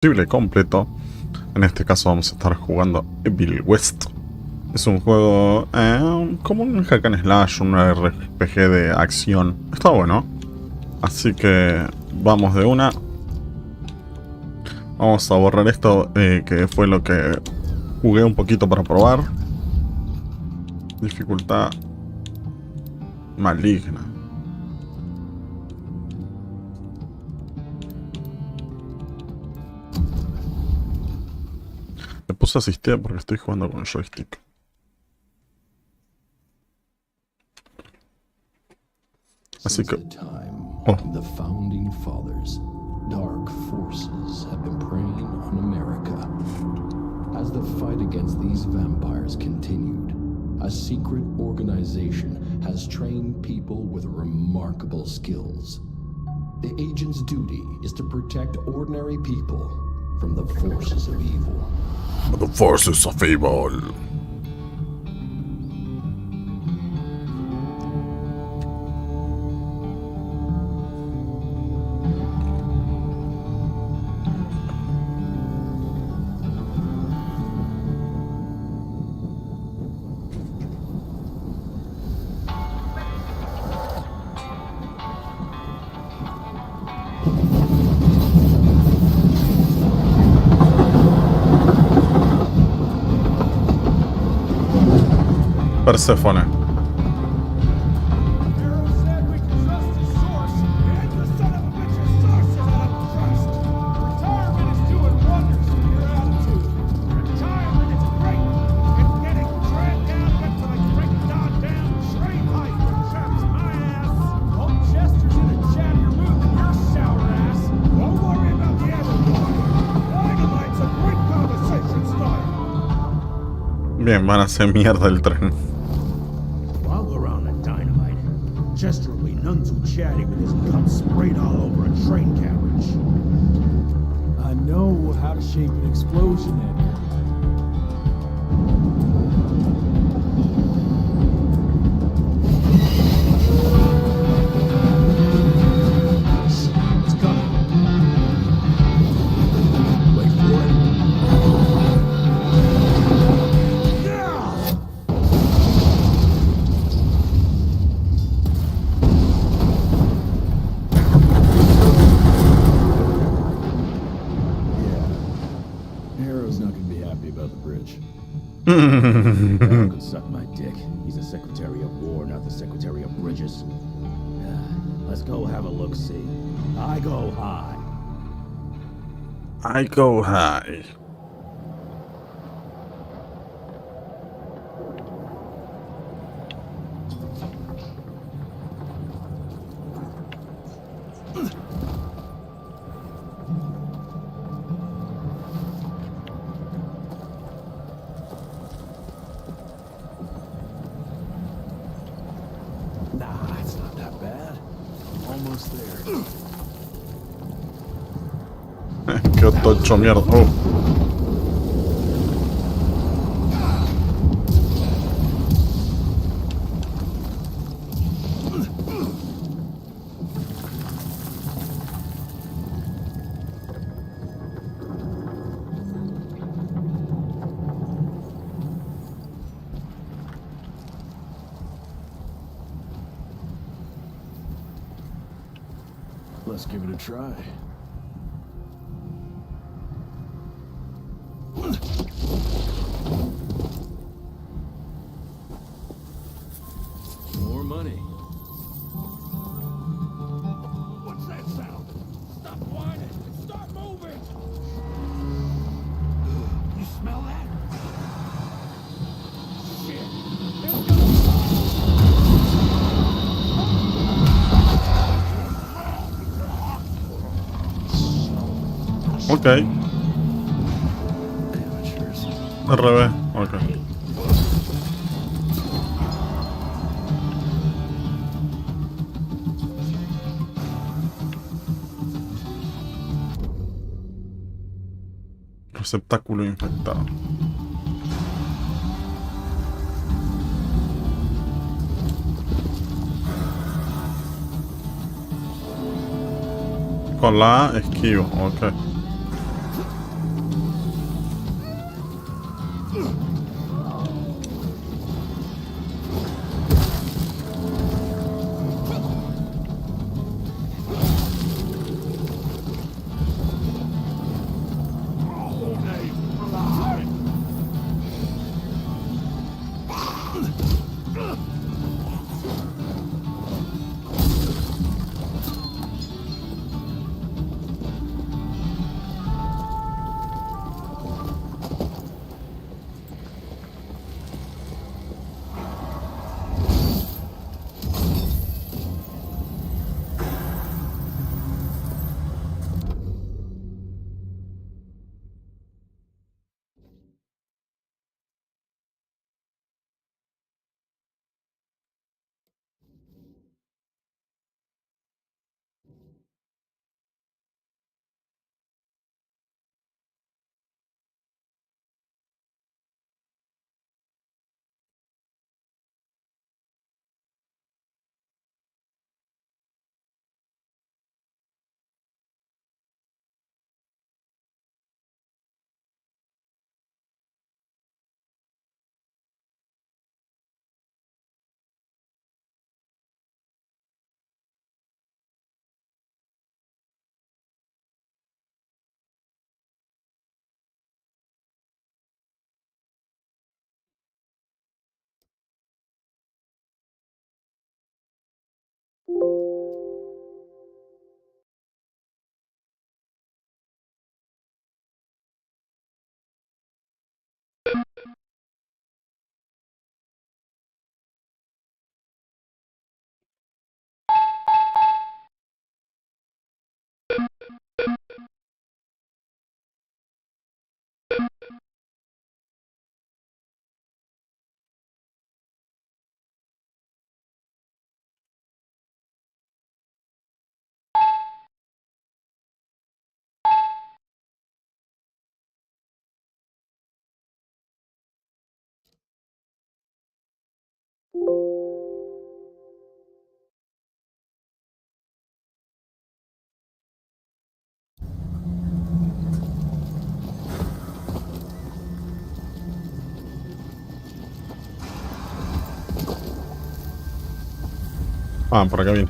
posible completo. En este caso vamos a estar jugando Evil West. Es un juego como un hack and slash, un RPG de acción. Está bueno. Así que vamos de una. Vamos a borrar esto que fue lo que jugué un poquito para probar. Dificultad maligna. Le puse asistir porque estoy jugando con el joystick. Así que... Oh. The founding fathers, dark forces have been preying on America. As the fight against these vampires continued, a secret organization has trained people with remarkable skills. The agent's duty is to protect ordinary people from the forces of evil. The forces of evil. Perséfone. Bien, van a hacer mierda el tren. Chester will be none too chatty with his cum sprayed all over a train carriage. I know how to shape an explosion in here. It's coming. Wait for it. Could suck my dick. He's a Secretary of War, not the Secretary of Bridges. Let's go have a look-see. I go high. I go high. Nah, it's not that bad. I'm almost there. Qué tocho mierda. Oh. Let's give it a try. More money. What's that sound? Stop whining and start moving. You smell that? Shit. Ok. Al revés. Ok. Receptáculo infectado. Con la A esquivo, ok. Ah, por acá viene.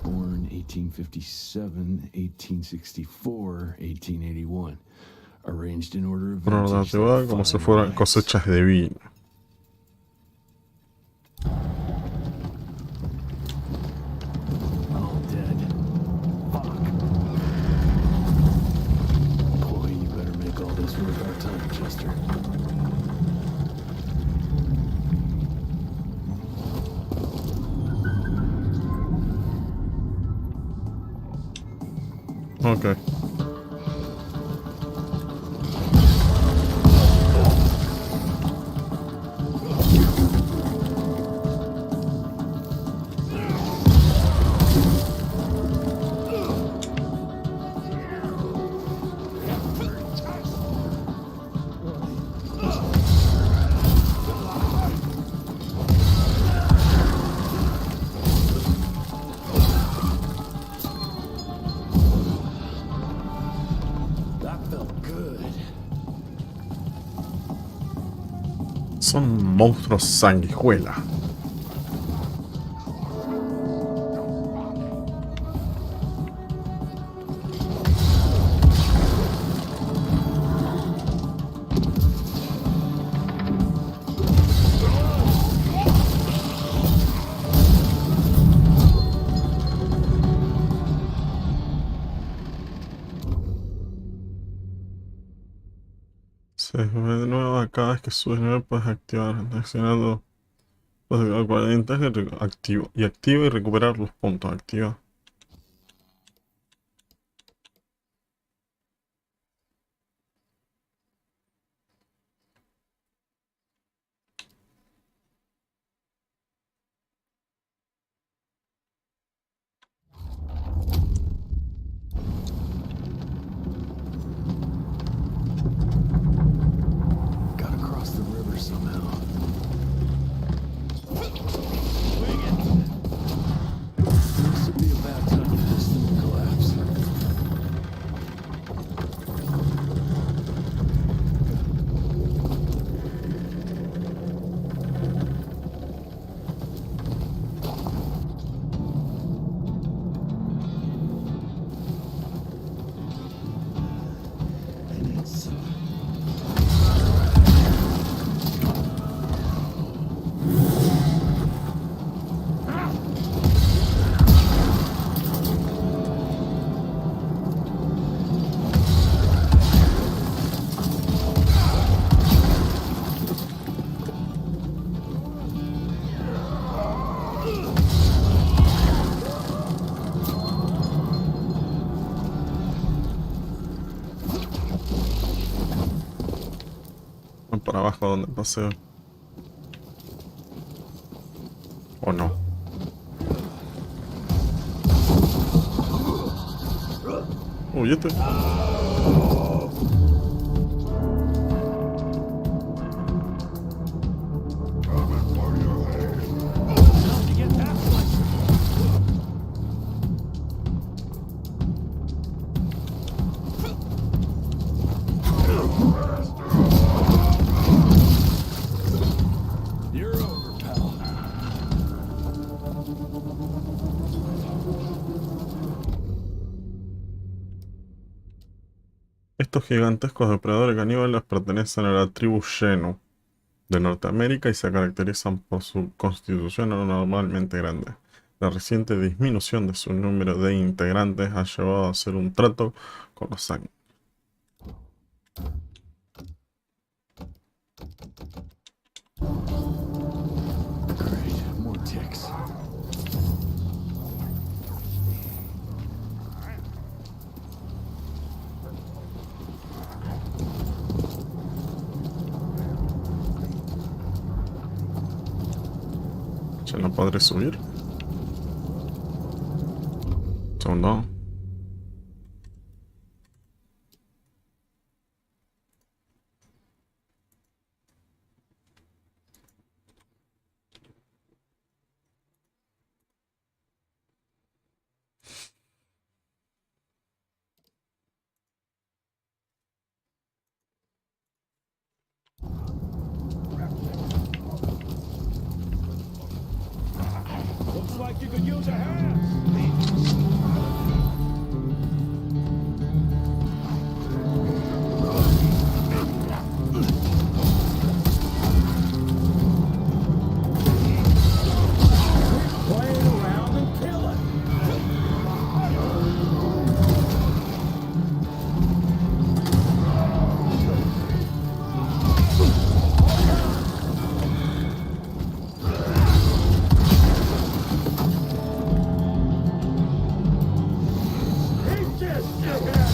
Born 1857, 1864, 1881. Arranged in order of Por orden vintage de va like como si fine fueran wines. cosechas de vino. All dead. Fuck. Boy, you better make all this worth our time, Chester. Ok. That felt good. Son monstruos sanguijuela. Se ve de nuevo cada vez que subes nivel puedes activar accionando los de 40 activo y activa y recuperar los puntos activos. Gotta cross the river somehow. This would be a bad time for this thing to collapse. I need some. Van para abajo donde paseo. ¿O no? Uy, este. You're over. Estos gigantescos depredadores caníbales pertenecen a la tribu Xenu de Norteamérica y se caracterizan por su constitución anormalmente grande. La reciente disminución de su número de integrantes ha llevado a hacer un trato con los sangres. Great, more ticks. ¿Ya no podré subir? Segundo. Looks like you could use a hand. Play it around and kill it. Eat this, dickhead.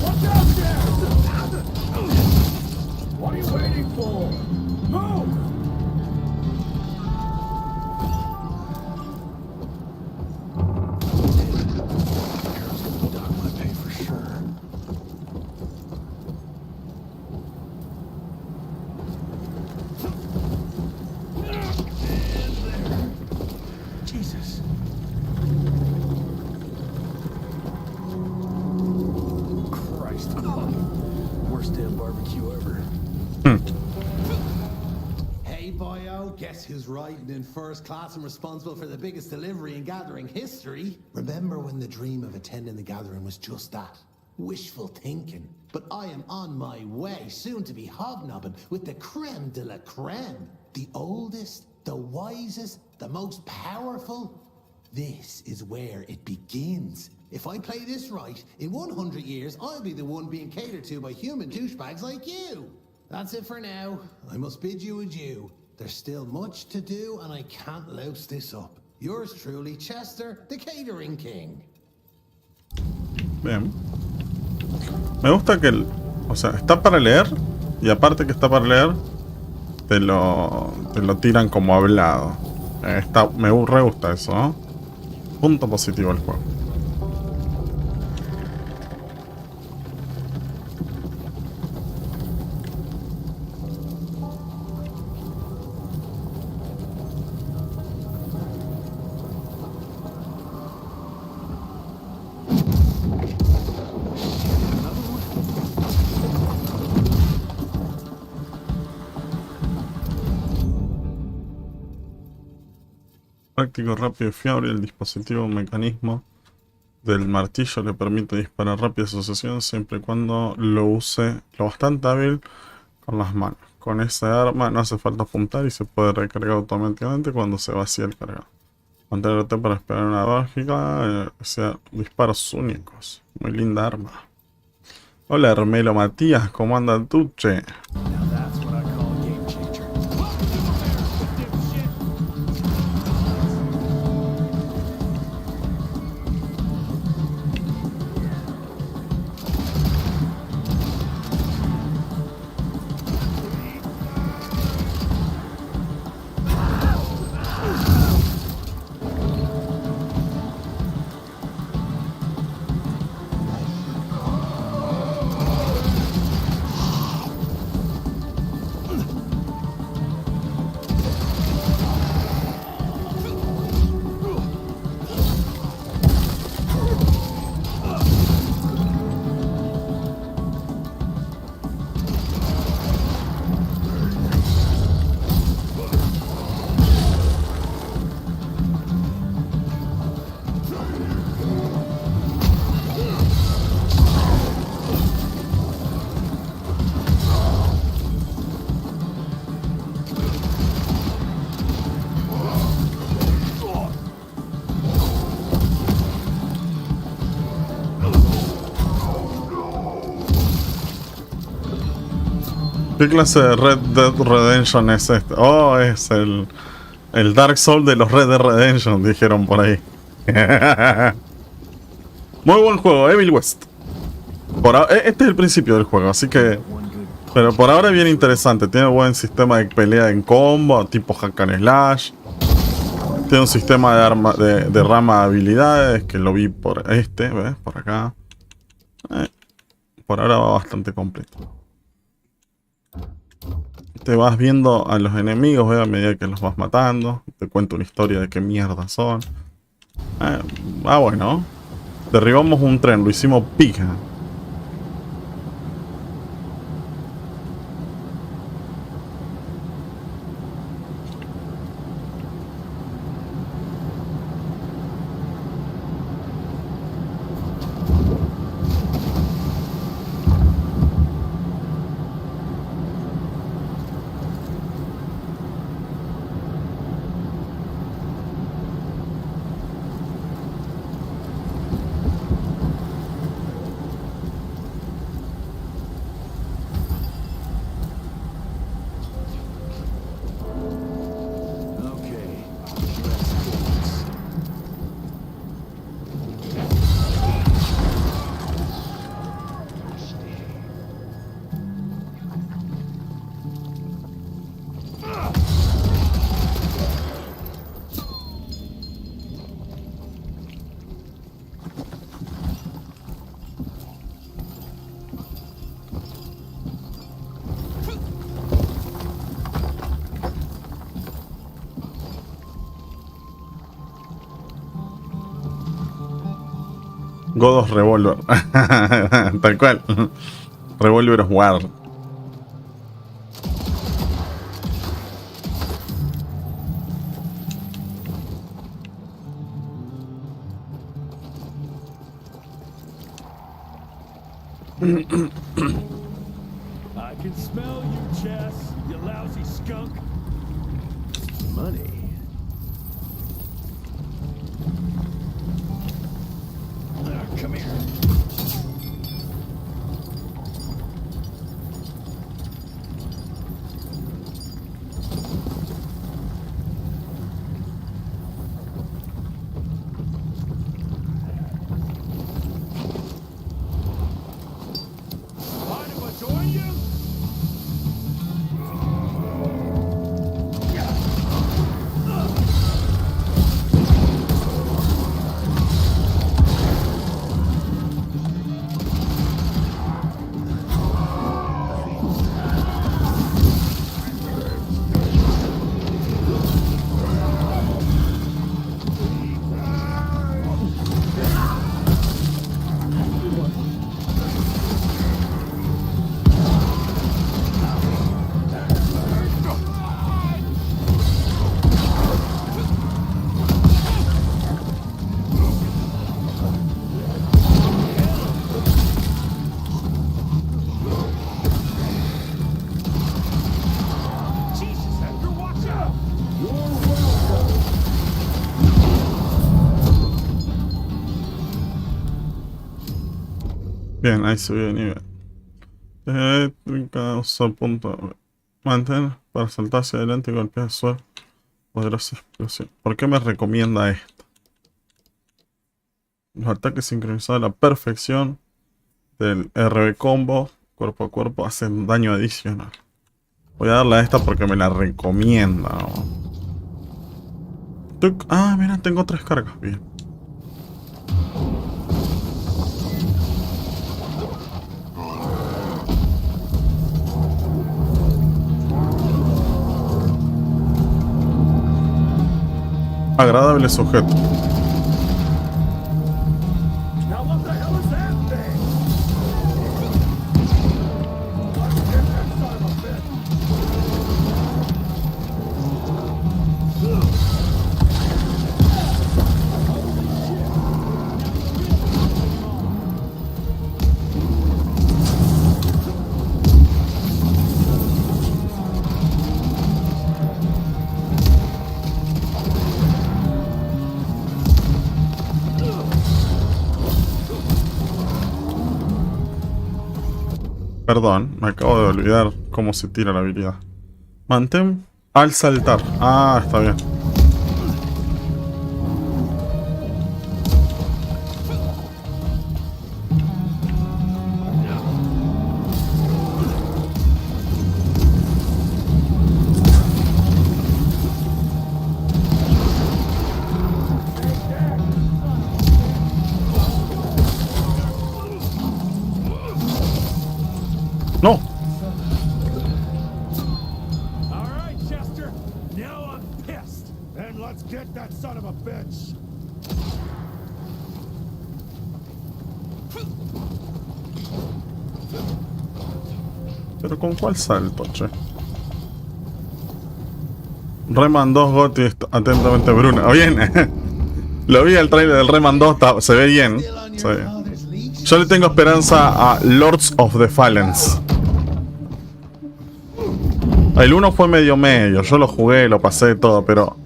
Watch out there! What are you waiting for? Move! Girl's gonna dock my pay for sure. Jesus. Christ. Worst damn barbecue ever. Hey, boyo, guess who's riding in first class and responsible for the biggest delivery in gathering history? Remember when the dream of attending the gathering was just that? Wishful thinking. But I am on my way, soon to be hobnobbing with the creme de la creme. The oldest, the wisest, the most powerful. This is where it begins. If I play this right, in 100 years, I'll be the one being catered to by human douchebags like you. That's it for now. I must bid you adieu. There's still much to do, and I can't louse this up. Yours truly, Chester, the Catering King. Bien. Me gusta que o sea, está para leer. Y aparte que está para leer, te lo tiran como hablado. Me re gusta eso, ¿no? Punto positivo al juego. Práctico, rápido y fiable, el dispositivo mecanismo del martillo le permite disparar rápida sucesión siempre y cuando lo use lo bastante hábil con las manos. Con esa arma no hace falta apuntar y se puede recargar automáticamente cuando se vacía el cargador. Mantenerte para esperar una lógica, sea disparos únicos. Muy linda arma. Hola Hermelo Matías, ¿cómo anda tú, che? Now that's what I call a game changer. ¿Qué clase de Red Dead Redemption es este? Oh, es el Dark Souls de los Red Dead Redemption, dijeron por ahí. Muy buen juego, Evil West. Este es el principio del juego, así que... Pero por ahora es bien interesante. Tiene buen sistema de pelea en combo, tipo hack and slash. Tiene un sistema de rama de habilidades, que lo vi por ¿ves? Por acá. Por ahora va bastante completo. Te vas viendo a los enemigos, a medida que los vas matando. Te cuento una historia de qué mierda son. Bueno. Derribamos un tren, lo hicimos pija. God of Revolver. Tal cual. Revolver of War. I can smell you, Chess, you lousy skunk. Money. Come here. Mind if I join you? Bien, ahí subió de nivel. Usar punto. Mantener para saltar hacia adelante y golpear el suelo. Poderosa explosión. ¿Por qué me recomienda esto? Los ataques sincronizados a la perfección del RB combo cuerpo a cuerpo hacen daño adicional. Voy a darle a esta porque me la recomienda, ¿no? Ah, mira, tengo 3 cargas. Bien. Agradable sujeto. Now what the hell is that thing? Get that son of a bitch. Perdón, me acabo de olvidar cómo se tira la habilidad. Mantén al saltar. Ah, está bien. No. All right, Chester. Now I'm pissed. And let's get that son of a bitch. Pero ¿con cuál salto, che? Rayman 2 Gotti, atentamente Bruna. Bien. Lo vi el trailer del Rayman 2, se ve bien. Se ve bien. Yo le tengo esperanza a Lords of the Fallens. El 1 fue medio, yo lo jugué, lo pasé todo, pero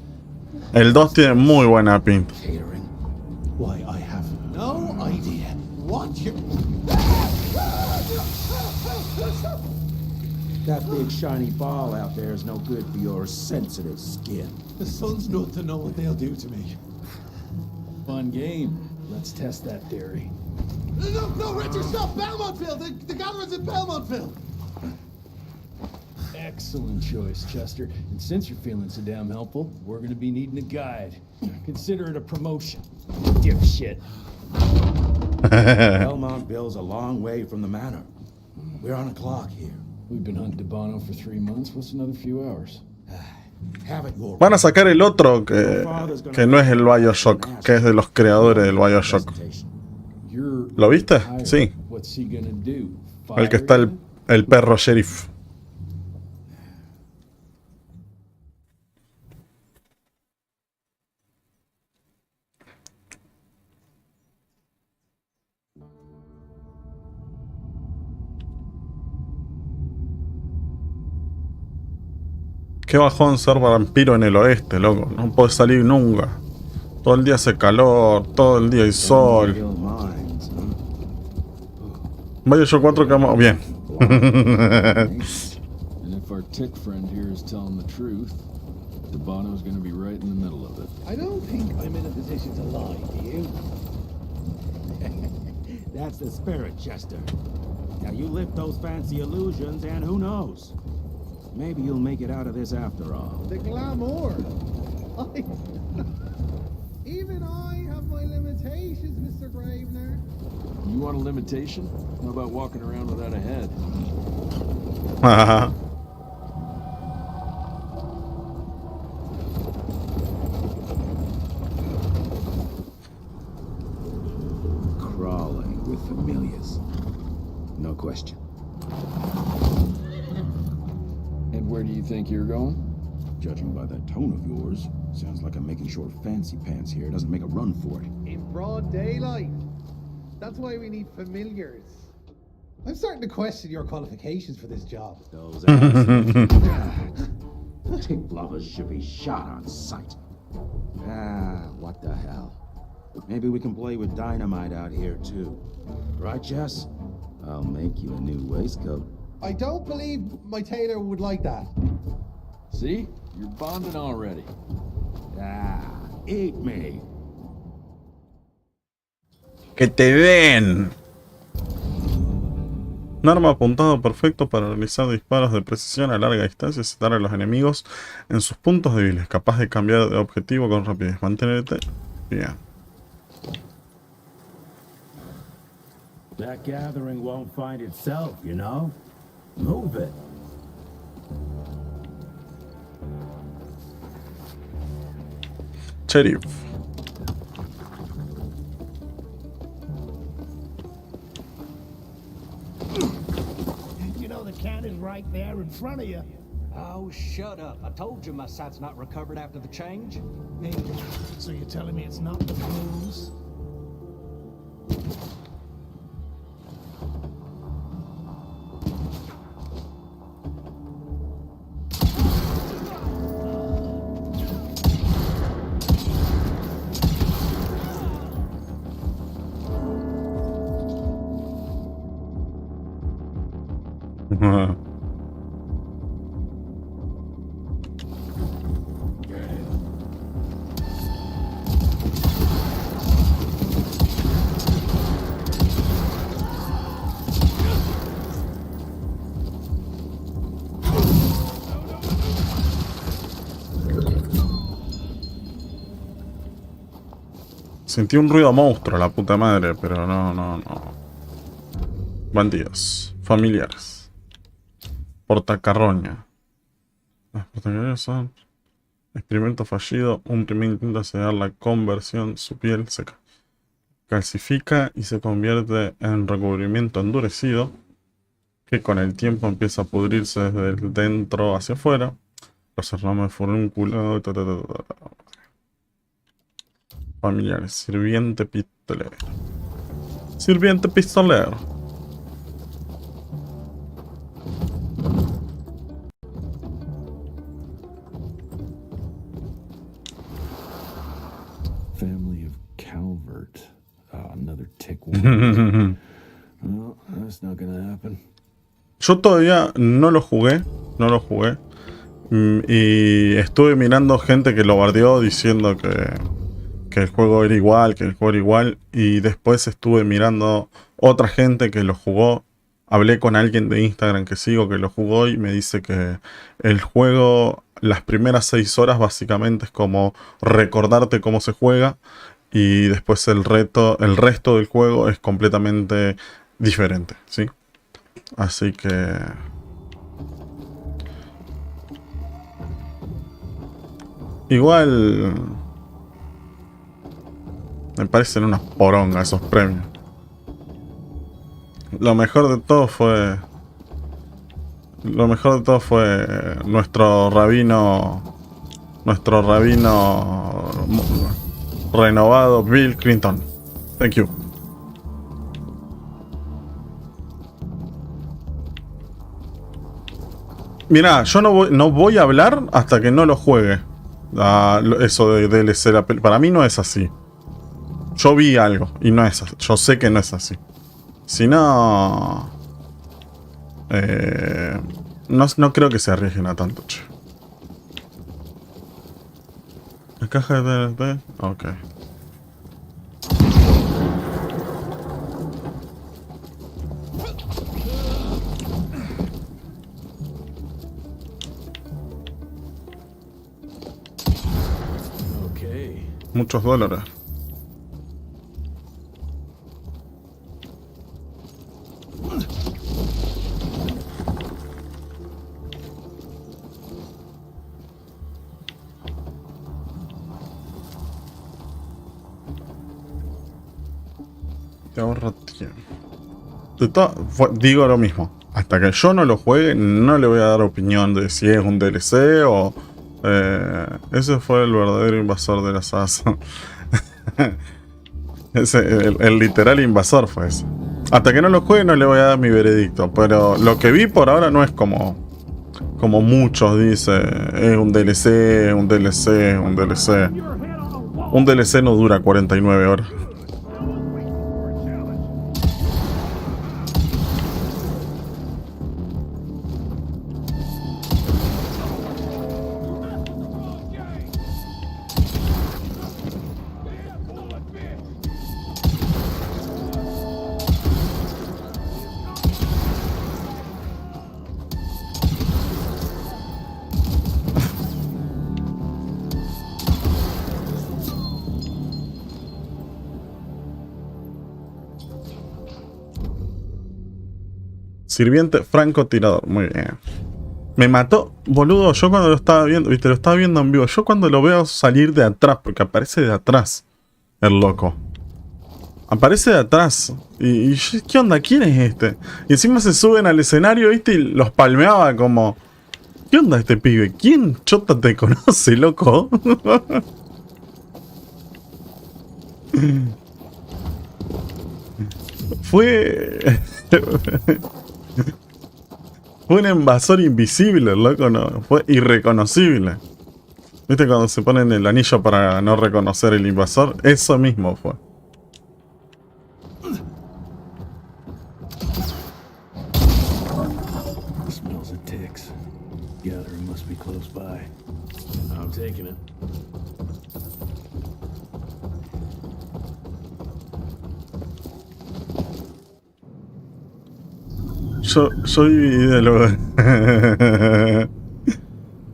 el 2 tiene muy buena pinta. Why, I have no idea what you... That big shiny ball out there is no good for your sensitive skin. The sun's not to know what they'll do to me. Fun game. Let's test that theory. No, Richard, stop! Belmontville! The gatherer's in Belmontville! Excellent choice, Chester. And since you're feeling so damn helpful, we're gonna be needing a guide. Consider it a promotion. Dipshit. Belmontville's a long way from the manor. We're on a clock here. We've been hunting Debano for 3 months. What's another few hours? Have it your Van a sacar el otro que no es el BioShock, que es de los creadores del BioShock. ¿Lo viste? Sí. What's he gonna do? El que está el perro sheriff. Qué bajón ser vampiro en el oeste, loco. No puedes salir nunca. Todo el día hace calor, todo el día hay sol. BioShock 4 que bien. And if our tick friend here is telling the truth, Debano's gonna be right in the middle of it. I don't think I'm in a position to lie, do you? That's the spirit, Chester. Now you lift those fancy illusions and who knows? Maybe you'll make it out of this after all. The glamour. Even I have my limitations, Mr. Gravener. You want a limitation? How about walking around without a head? crawling with familiars. No question. And where do you think you're going? Judging by that tone of yours, sounds like I'm making sure Fancy Pants here doesn't make a run for it. In broad daylight. That's why we need familiars. I'm starting to question your qualifications for this job. Those assholes. Tick lovers should be shot on sight. What the hell? Maybe we can play with dynamite out here too. Right, Jess? I'll make you a new waistcoat. I don't believe my tailor would like that. See? You're bonding already. Eat me. ¡Que te den! Un arma apuntado perfecto para realizar disparos de precisión a larga distancia y citar a los enemigos en sus puntos débiles, capaz de cambiar de objetivo con rapidez. Mantenerte bien. That gathering won't find itself, you know? Move it. Sheriff. You know the cannon's right there in front of you. Oh, shut up. I told you my sight's not recovered after the change. Hey, so you're telling me it's not the blues? Sentí un ruido monstruo, la puta madre, pero no. Bandidos. Familiares. Portacarroña. Las protagonistas son... Experimento fallido. Un primer intento de sellar la conversión. Su piel se calcifica y se convierte en recubrimiento endurecido, que con el tiempo empieza a pudrirse desde el dentro hacia afuera. Los cerramos de furúnculo. Familiares. Sirviente pistolero. Sirviente pistolero. Family of Calvert. Oh, another tick one. Well, that's not gonna happen. Yo todavía no lo jugué. Y estuve mirando gente que lo bardeó diciendo que el juego era igual, y después estuve mirando otra gente que lo jugó. Hablé con alguien de Instagram que sigo que lo jugó y me dice que el juego, las primeras 6 horas básicamente es como recordarte cómo se juega, y después el resto del juego es completamente diferente, ¿sí? Así que... igual... me parecen unas porongas esos premios. Lo mejor de todo fue nuestro rabino renovado, Bill Clinton. Thank you. Mirá, yo no voy a hablar hasta que no lo juegue. Eso de DLC, para mí no es así. Yo vi algo y no es así. Yo sé que no es así. Si no... no creo que se arriesguen a tanto, che. La caja de DLT. Ok. Muchos dólares. Te ahorra tiempo. Digo lo mismo. Hasta que yo no lo juegue, no le voy a dar opinión de si es un DLC o... ese fue el verdadero invasor de la NASA. el literal invasor fue ese. Hasta que no lo juegue no le voy a dar mi veredicto. Pero lo que vi por ahora no es como muchos dicen. Es un DLC, un DLC, un DLC. Un DLC no dura 49 horas. Sirviente francotirador, muy bien. Me mató, boludo, yo cuando lo estaba viendo, viste, lo estaba viendo en vivo. Yo cuando lo veo salir de atrás, porque aparece de atrás el loco. Aparece de atrás. Y ¿qué onda? ¿Quién es este? Y encima se suben al escenario, viste, y los palmeaba como... ¿Qué onda este pibe? ¿Quién chota te conoce, loco? Fue un invasor invisible, loco, no. Fue irreconocible. ¿Viste cuando se ponen el anillo para no reconocer el invasor? Eso mismo fue. I'm taking it. Yo dividí de lo...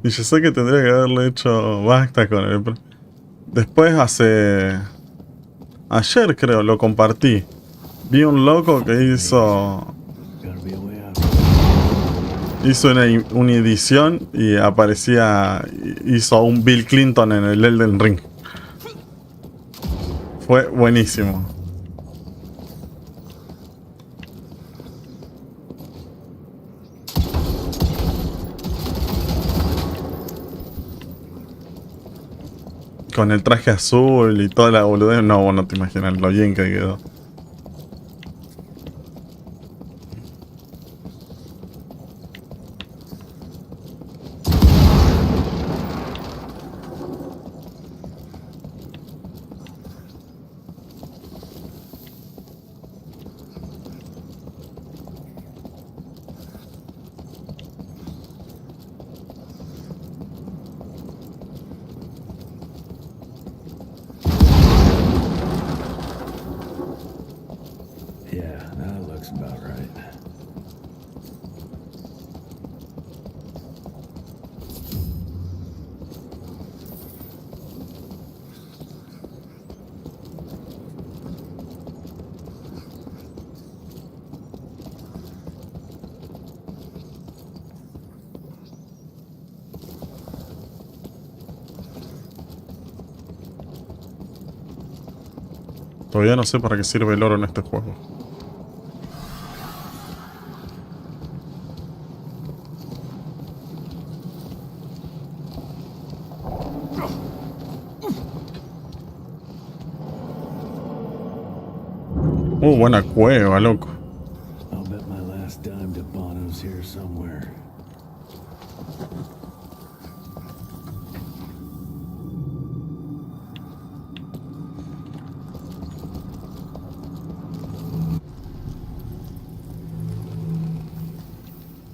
Y yo sé que tendría que haberle hecho basta con él. Después ayer creo, lo compartí. Vi un loco que hizo una edición y hizo un Bill Clinton en el Elden Ring. Fue buenísimo. Con el traje azul y toda la boludez. No, vos no te imaginas lo bien que quedó. Yeah, that looks about right. Todavía no sé para qué sirve el oro en este juego. Buena cueva, loco. I'll bet my last dime to Bono's here somewhere.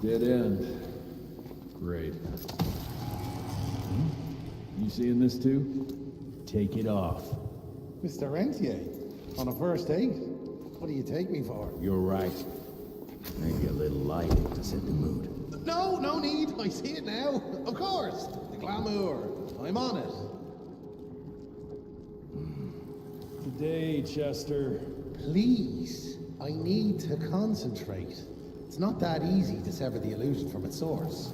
Dead end. Great. You seeing this too? Take it off. Mr. Rentier, on a first date? What do you take me for? You're right. Maybe a little lighting to set the mood. No need. I see it now. Of course. The glamour. I'm on it. Today, Chester. Please. I need to concentrate. It's not that easy to sever the illusion from its source.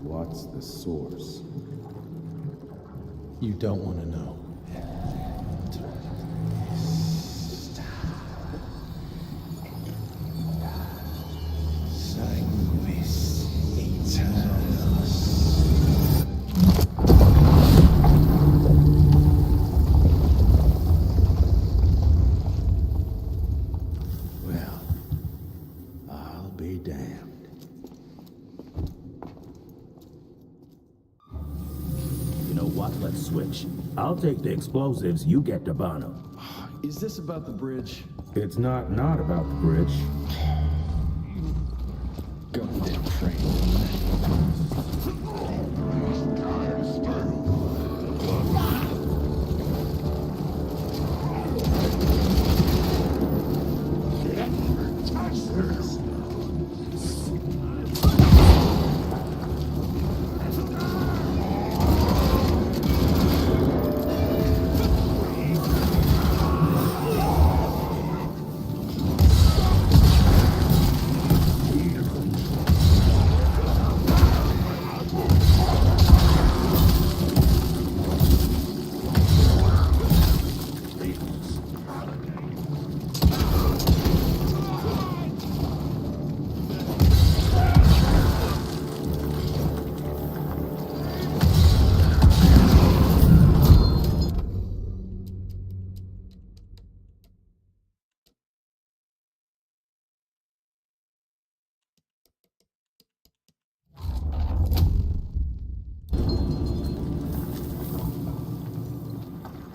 What's the source? You don't want to know. Sanguis Eternus. Well, I'll be damned. You know what? Let's switch. I'll take the explosives, you get the Bono. Is this about the bridge? It's not about the bridge. Goddamn train.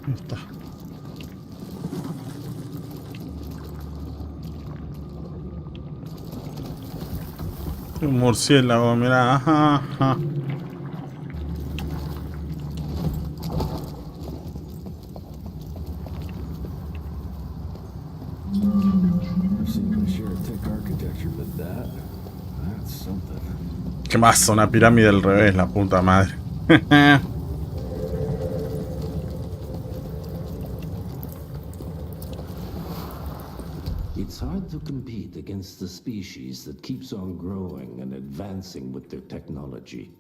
Ahí está. Un murciélago, mirá. Ajá. Greek architecture, but that's something. ¿Qué más? Una pirámide al revés, la puta madre. It's hard to compete against the species that keeps on growing and advancing with their technology,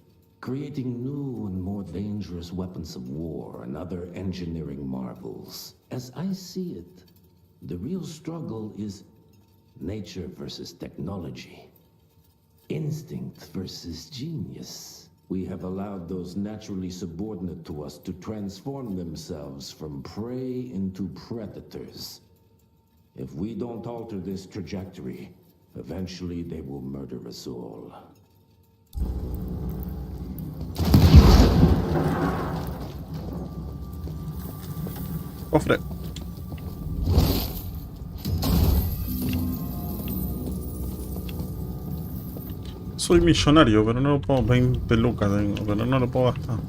creating new and more dangerous weapons of war and other engineering marvels. As I see it, the real struggle is nature versus technology. Instinct versus genius. We have allowed those naturally subordinate to us to transform themselves from prey into predators. If we don't alter this trajectory, eventually they will murder us all. Cofre. Soy millonario, pero no lo puedo. 20 lucas tengo, pero no lo puedo gastar.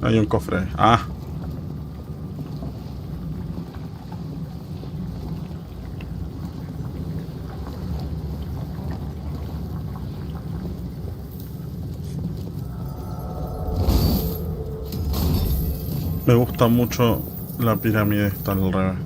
Hay un cofre. Ah. Me gusta mucho la pirámide esta al revés.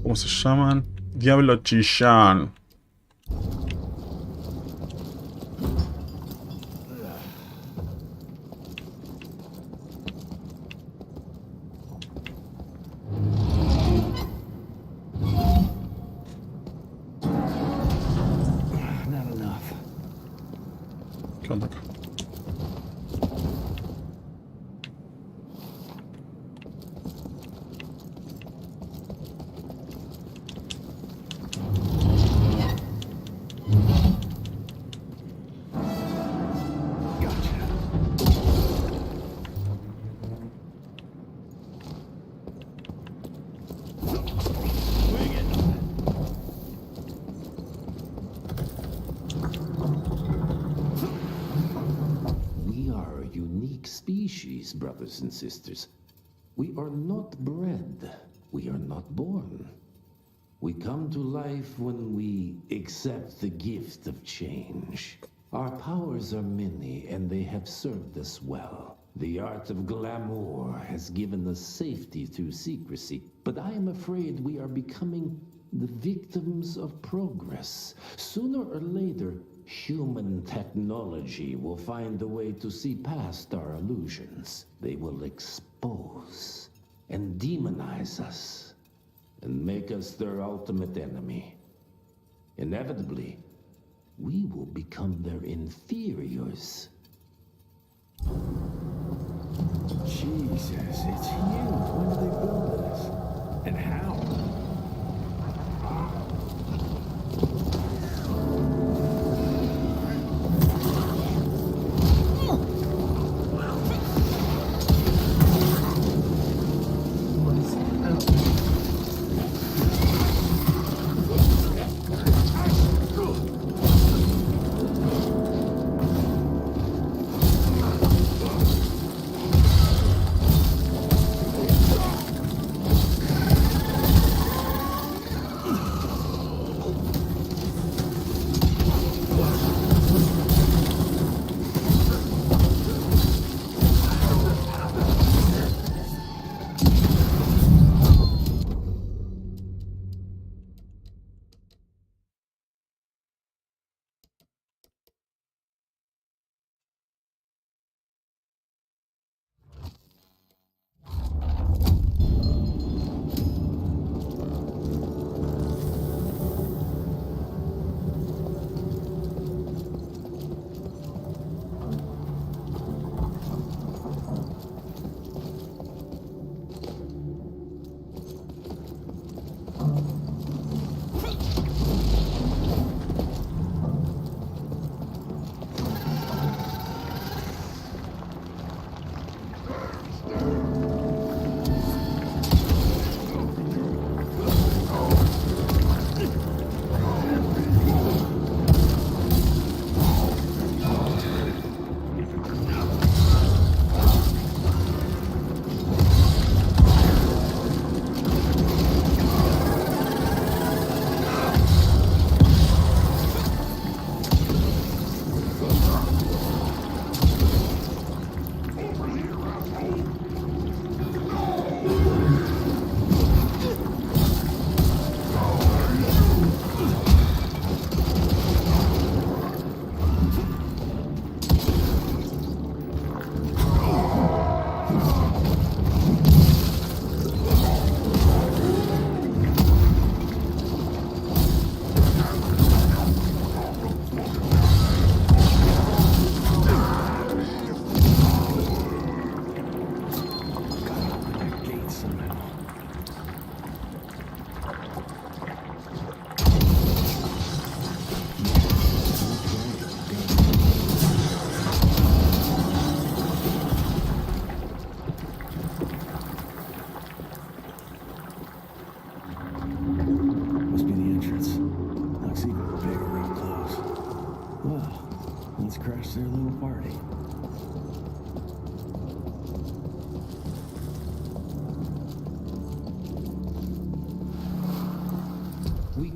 ¿Cómo se llaman? Diablo Chillán. ¿Qué onda acá? Brothers and sisters, we are not bred, we are not born. We come to life when we accept the gift of change. Our powers are many and they have served us well. The art of glamour has given us safety through secrecy, but I am afraid we are becoming the victims of progress. Sooner or later, human technology will find a way to see past our illusions. They will expose and demonize us and make us their ultimate enemy. Inevitably, we will become their inferiors. Jesus, it's huge. When did they build this? And how?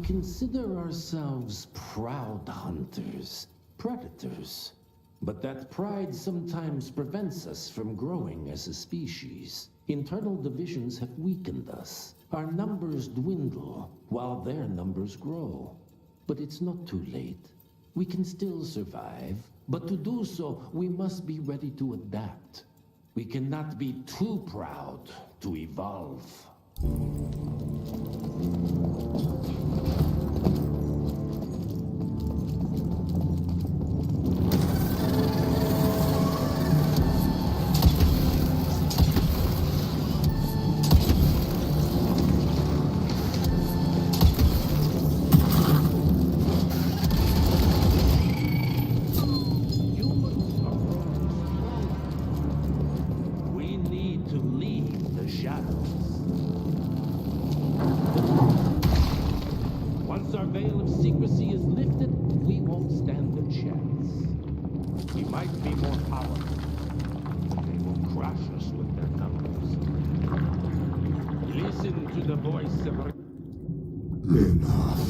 consider ourselves proud hunters, predators. But that pride sometimes prevents us from growing as a species. Internal divisions have weakened us. Our numbers dwindle while their numbers grow. But it's not too late. We can still survive, but to do so, we must be ready to adapt. We cannot be too proud to evolve. Once our veil of secrecy is lifted, we won't stand a chance. We might be more powerful, but they will crush us with their numbers. Listen to the voice of... Enough.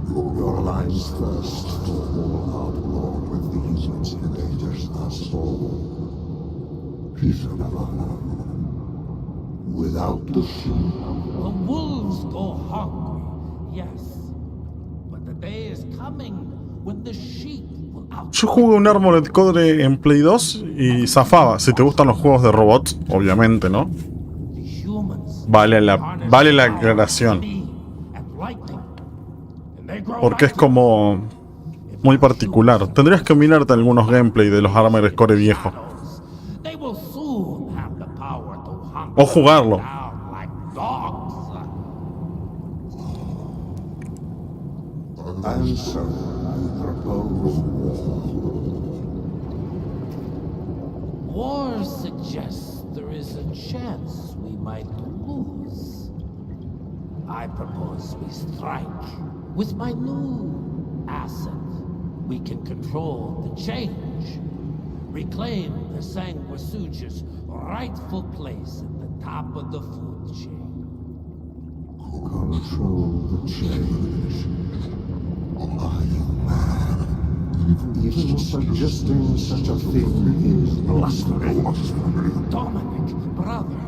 Your lines thirst for all outlaw with the humans invaders us all. Peter Navana. Without the sheep. The wolves go hungry, yes. But the day is coming when the sheep will out. Yo jugué un Armored Core en Play 2 y zafaba. Si te gustan los juegos de robots, obviamente, ¿no? Vale la aclaración. Porque es como muy particular. Tendrías que mirarte algunos gameplay de los Armored Core viejos. O jugarlo. And so, you propose war. War suggests there is a chance we might lose. I propose we strike with my new asset. We can control the change. Reclaim the Sanguisuja's rightful place at the top of the food chain. Control the change. Are you mad? Even suggesting such a thing is blasphemy. Dominic, brother,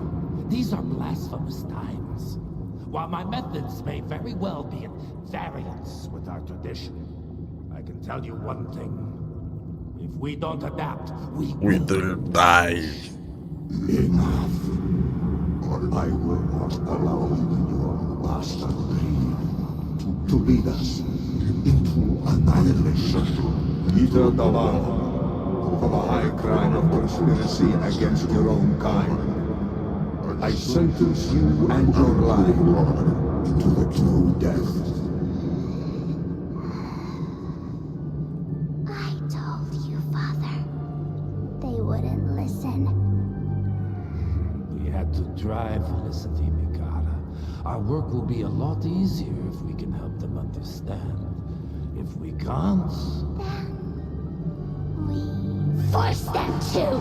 these are blasphemous times. While my methods may very well be at variance with our tradition, I can tell you one thing. If we don't adapt, we will die. Enough. I will not allow your bastard greed to lead us into annihilation. Peter Davana, for the high crime of conspiracy against your own kind, I sentence you and your line to the true death. I told you, Father. They wouldn't listen. We had to try, Felicity Mikata. Our work will be a lot easier if we can help them understand. If we can't... Then we force them to!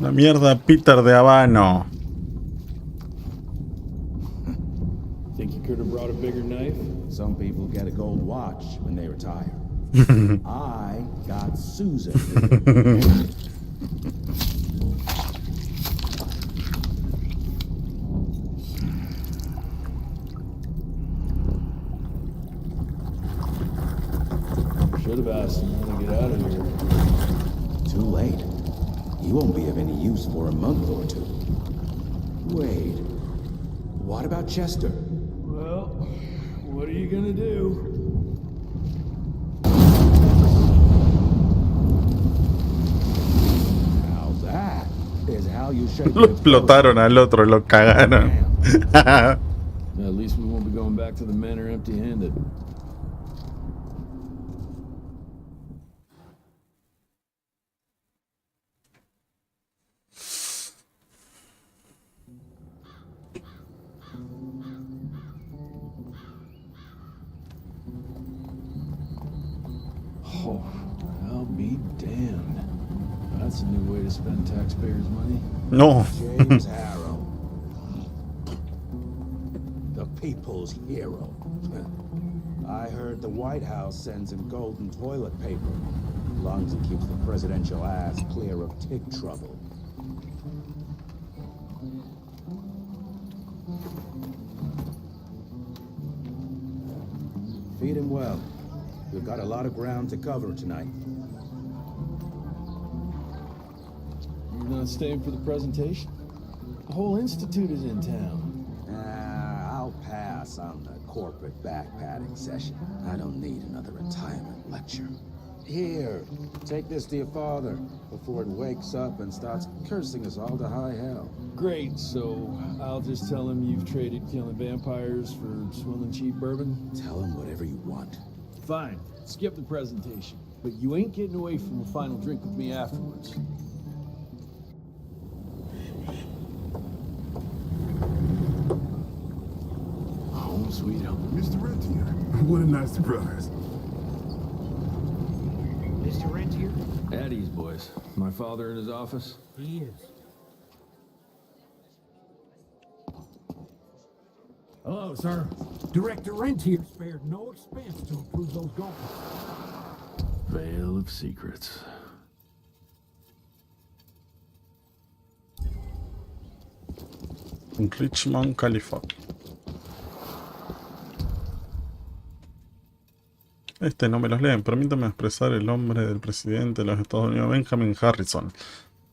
La mierda, Peter de Habano. Think you could have brought a bigger knife? Some people get a gold watch when they retire. I got Susan. Should have asked him how to get out of here. Too late. You won't be of any use for a month or two. Wait. What about Chester? Well, what are you gonna do? Now that is how you shape Lo explotaron al otro, lo cagaron. At least we won't be going back to the manor empty-handed. Oh, I'll be damned. That's a new way to spend taxpayers' money. No. James Harrow. The people's hero. I heard the White House sends him golden toilet paper. As long as he keeps the presidential ass clear of tick trouble. Feed him well. We've got a lot of ground to cover tonight. You're not staying for the presentation? The whole institute is in town. I'll pass on the corporate backpatting session. I don't need another retirement lecture. Here, take this to your father before it wakes up and starts cursing us all to high hell. Great, so I'll just tell him you've traded killing vampires for swilling cheap bourbon? Tell him whatever you want. Fine, skip the presentation. But you ain't getting away from a final drink with me afterwards. Home sweet home. Mr. Rentier, what a nice surprise. Mr. Rentier? At ease, boys. My father in his office? He is. Hello, sir. Director Rentier spared no expense to approve those goals. Veil of secrets. Richmond, California. No me los leen. Permítame expresar el nombre del presidente de los Estados Unidos, Benjamin Harrison.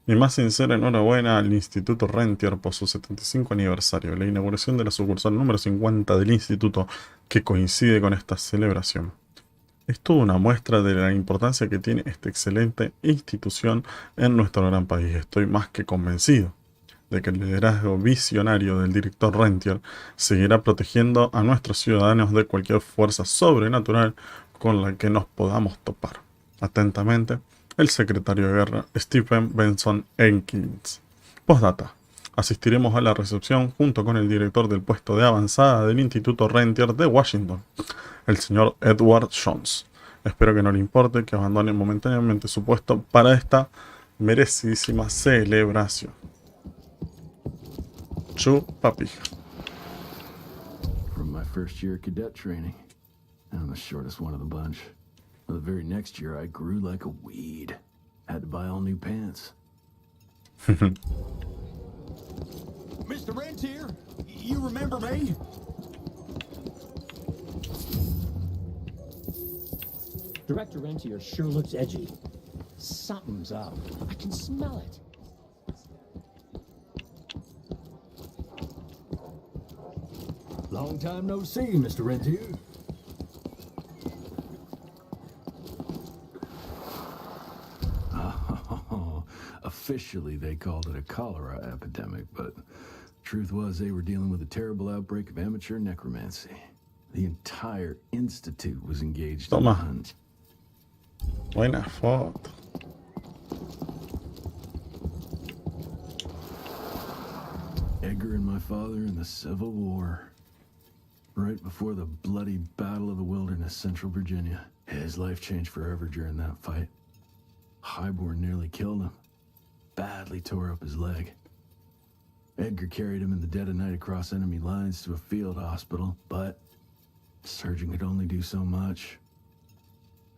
Mi más sincera enhorabuena al Instituto Rentier por su 75 aniversario, la inauguración de la sucursal número 50 del instituto que coincide con esta celebración. Es toda una muestra de la importancia que tiene esta excelente institución en nuestro gran país. Estoy más que convencido de que el liderazgo visionario del director Rentier seguirá protegiendo a nuestros ciudadanos de cualquier fuerza sobrenatural con la que nos podamos topar. Atentamente, el secretario de guerra Stephen Benson Jenkins. Postdata. Asistiremos a la recepción junto con el director del puesto de avanzada del Instituto Rentier de Washington, el señor Edward Jones. Espero que no le importe que abandone momentáneamente su puesto para esta merecidísima celebración. Chupapija. From my first year of cadet training, I'm the shortest one of the bunch. The very next year, I grew like a weed. Had to buy all new pants. Mr. Rentier, you remember me? Director Rentier sure looks edgy. Something's up. I can smell it. Long time no see, Mr. Rentier. Officially, they called it a cholera epidemic, but truth was they were dealing with a terrible outbreak of amateur necromancy. The entire institute was engaged in the hunt. Buena foto. Edgar and my father in the Civil War. Right before the bloody Battle of the Wilderness, Central Virginia. His life changed forever during that fight. Highborn nearly killed him. badly tore up his leg. Edgar carried him in the dead of night across enemy lines to a field hospital, but the surgeon could only do so much.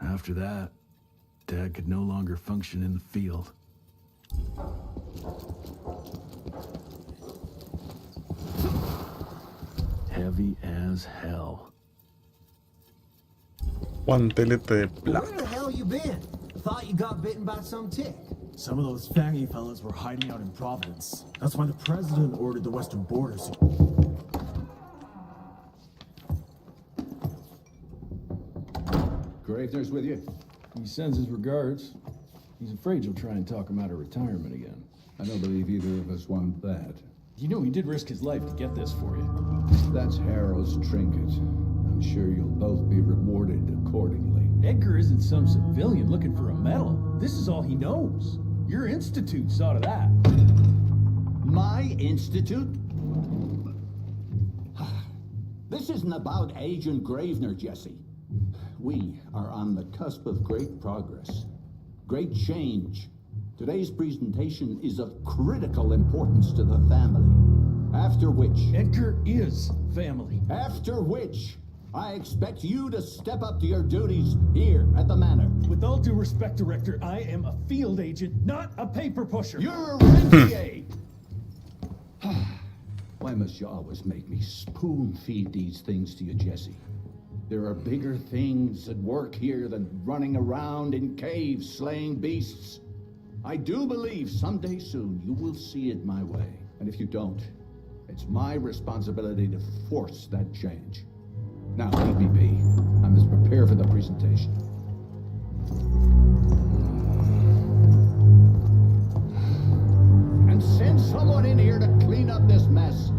After that, Dad could no longer function in the field. Heavy as hell. Guantelete de plata. Where the hell you been? Thought you got bitten by some tick. Some of those Fangy fellas were hiding out in Providence. That's why the president ordered the western border. Gravener's with you? He sends his regards. He's afraid you'll try and talk him out of retirement again. I don't believe either of us want that. You know he did risk his life to get this for you. That's Harold's trinket. I'm sure you'll both be rewarded accordingly. Edgar isn't some civilian looking for a medal. This is all he knows. Your institute saw to that. My institute? This isn't about Agent Gravener, Jesse. We are on the cusp of great progress, great change. Today's presentation is of critical importance to the family. After which... Edgar is family. After which, I expect you to step up to your duties here at the manor. With all due respect, Director, I am a field agent, not a paper pusher. You're a rentier! Why must you always make me spoon-feed these things to you, Jesse? There are bigger things at work here than running around in caves slaying beasts. I do believe someday soon you will see it my way. And if you don't, it's my responsibility to force that change. Now, leave me be. I must prepare for the presentation. And send someone in here to clean up this mess.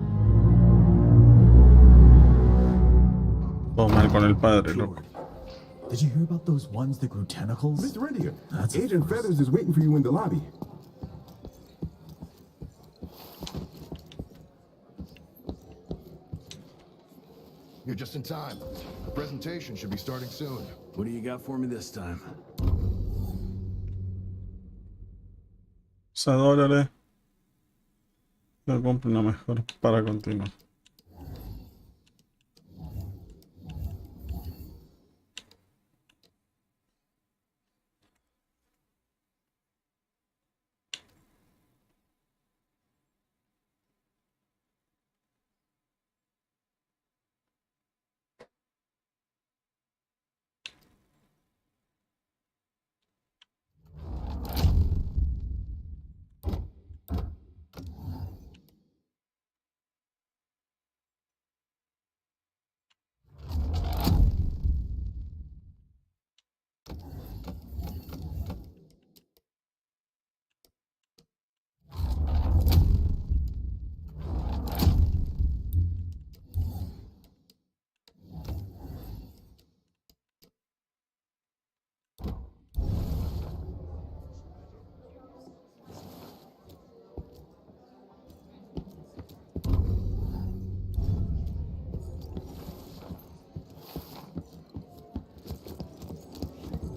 Todo mal con el padre, loco. Did you hear about those ones that grew tentacles? Mr. Rendier, That's Agent Feathers is waiting for you in the lobby. You're just in time. The presentation should be starting soon. What do you got for me this time? $11. Yo compro una mejor para continuar.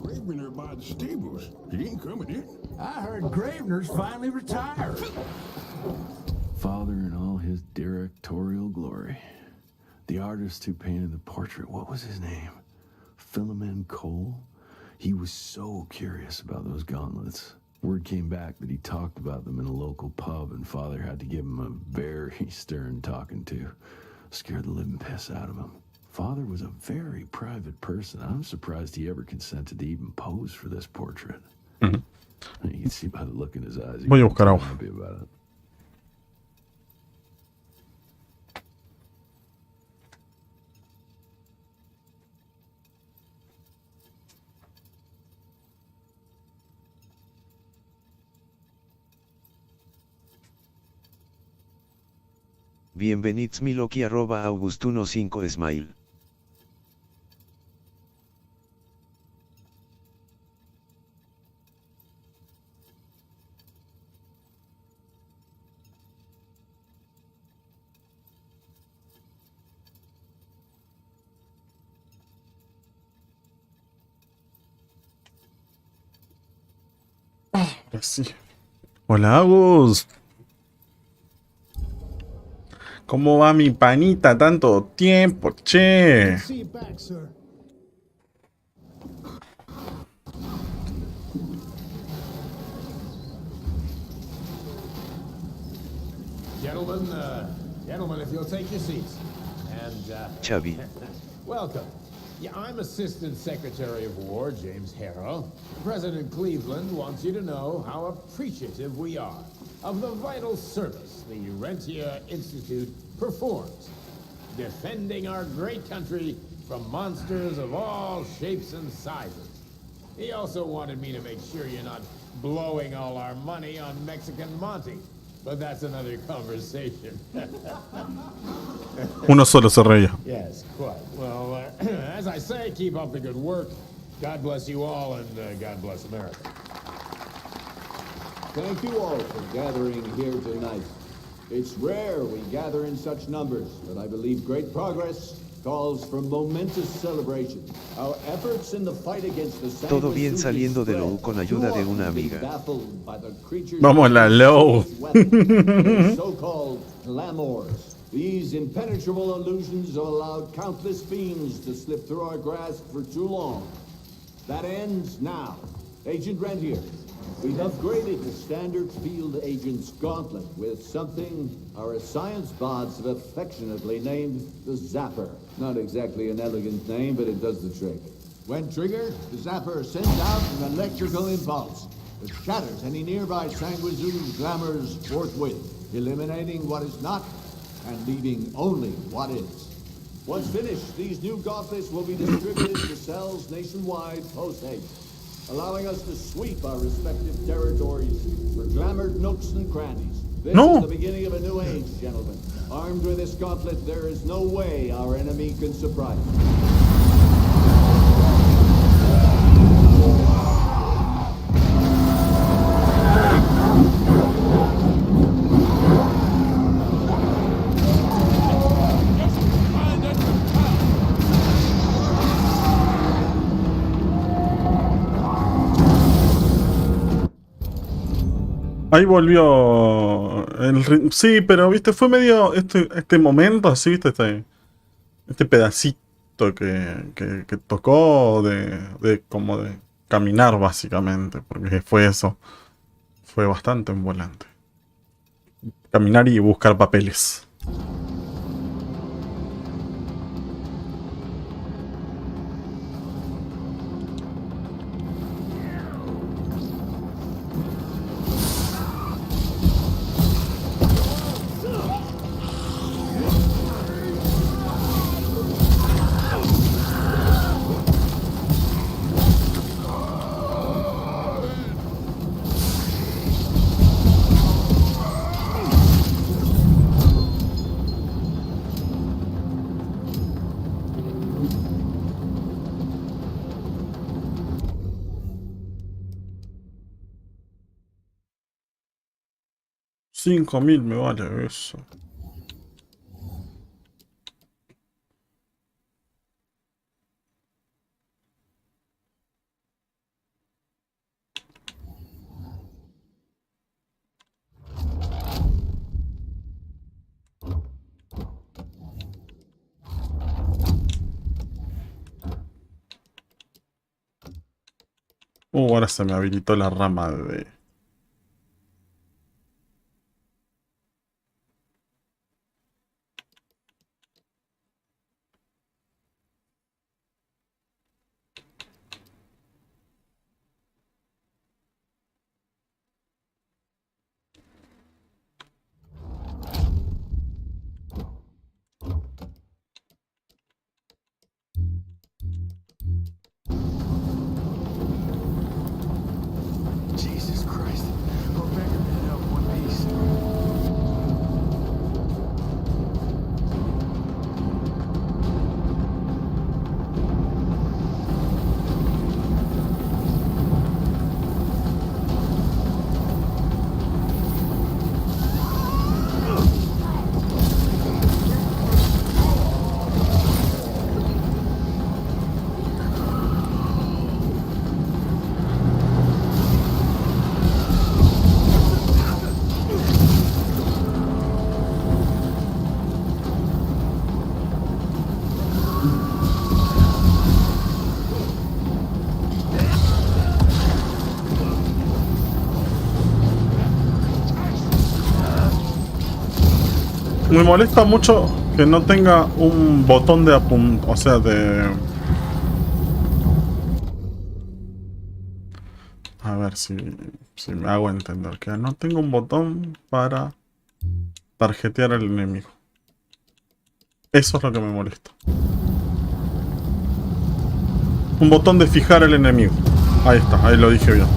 Gravener by the stables. He ain't coming in. I heard Gravener's finally retired. Father in all his directorial glory. The artist who painted the portrait, what was his name? Philomen Cole? He was so curious about those gauntlets. Word came back that he talked about them in a local pub, and Father had to give him a very stern talking to. Scared the living piss out of him. Father was a very private person. I'm surprised he ever consented to even pose for this portrait. You can see by the look in his eyes. Voy a buscar agua. Happy about it. Bienvenidos Miloki @Augustuno5 Smile. Ahora sí. Hola, Agus. ¿Cómo va mi panita? Tanto tiempo, che. Gentlemen, if you'll take your seats. And, Chuby. welcome. Yeah, I'm Assistant Secretary of War, James Harrow. President Cleveland wants you to know how appreciative we are of the vital service the Rentier Institute performs, defending our great country from monsters of all shapes and sizes. He also wanted me to make sure you're not blowing all our money on Mexican Monty. But that's another conversation. Uno solo se reía. Yes, quite. Well, as I say, keep up the good work. God bless you all, and God bless America. Thank you all for gathering here tonight. It's rare we gather in such numbers, but I believe great progress calls for momentous celebration. Our efforts in the fight against the Todo bien saliendo de Low con ayuda de una amiga. Vamos la Low. So-called glamours. These impenetrable illusions have allowed countless fiends to slip through our grasp for too long. That ends now. Agent Rentier, we've upgraded the standard field agent's gauntlet with something our science bots have affectionately named the Zapper. Not exactly an elegant name, but it does the trick. When triggered, the Zapper sends out an electrical impulse that shatters any nearby Sanguizoon glamours forthwith, eliminating what is not and leaving only what is. Once finished, these new gauntlets will be distributed to cells nationwide post-haste, allowing us to sweep our respective territories for glamoured nooks and crannies. This is the beginning of a new age, gentlemen. Armed with this gauntlet, there is no way our enemy can surprise us. Ahí volvió el ritmo. Sí, pero viste, fue medio este momento así, viste, este pedacito que tocó de como de caminar básicamente, porque fue eso. Fue bastante envolante. Caminar y buscar papeles. $5.000 me vale eso. Ahora se me habilitó la rama de... Jesus Christ. Me molesta mucho que no tenga un botón de o sea, de... A ver si me hago entender. Que no tengo un botón para tarjetear al enemigo. Eso es lo que me molesta. Un botón de fijar al enemigo. Ahí está, ahí lo dije bien.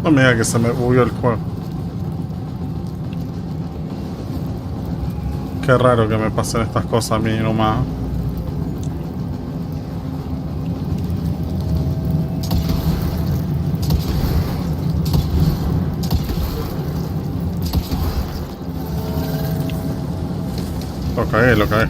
No me diga que se me bugueó el juego. Qué raro que me pasen estas cosas a mí nomás. Lo cagué.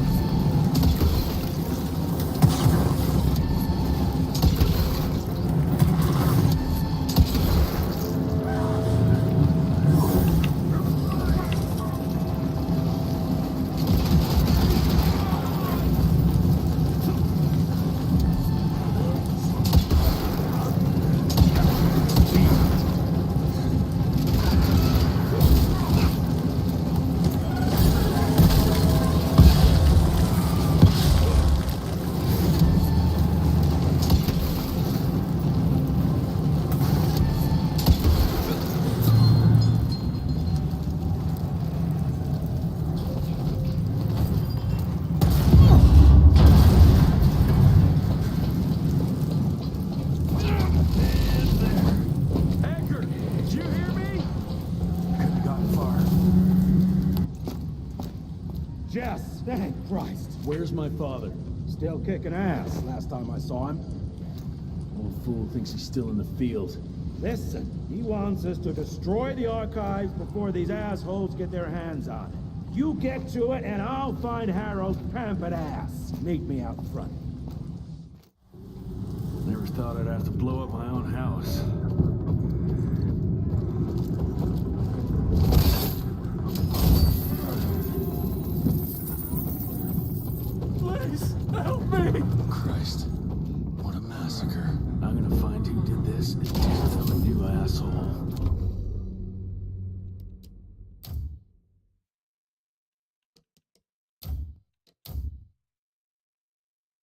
Thank Christ. Where's my father? Still kicking ass, last time I saw him. Old fool thinks he's still in the field. Listen, he wants us to destroy the archives before these assholes get their hands on it. You get to it, and I'll find Harrow's pampered ass. Meet me out front. Never thought I'd have to blow up my own house. Please, help me! Christ, what a massacre. I'm gonna find who did this and tear them a new asshole.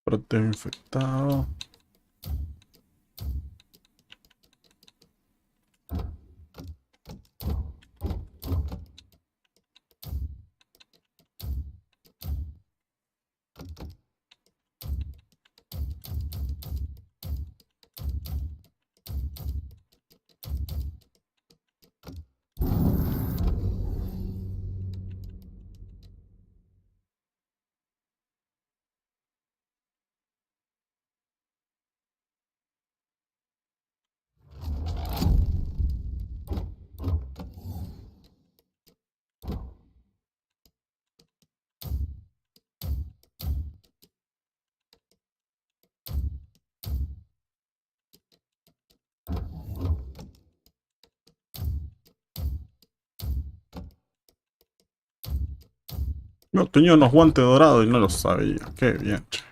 Brote infectado. No, tenía unos guantes dorados y no los sabía. Qué bien, che.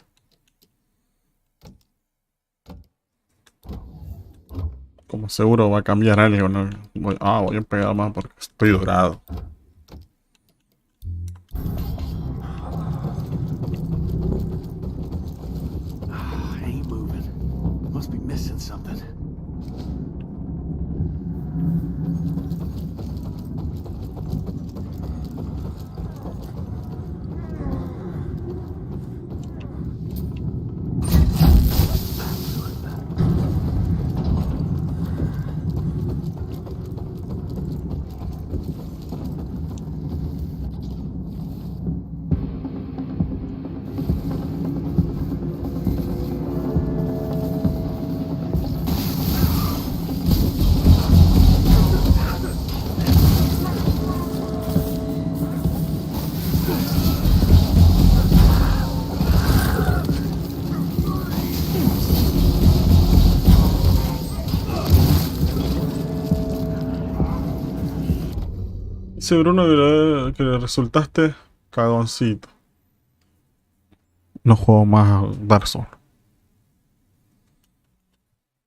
Como seguro va a cambiar algo, ¿no? Voy a pegar más porque estoy dorado. Ain't moving. Must be missing something. Dice Bruno que le resultaste cagoncito. No juego más Dark Souls.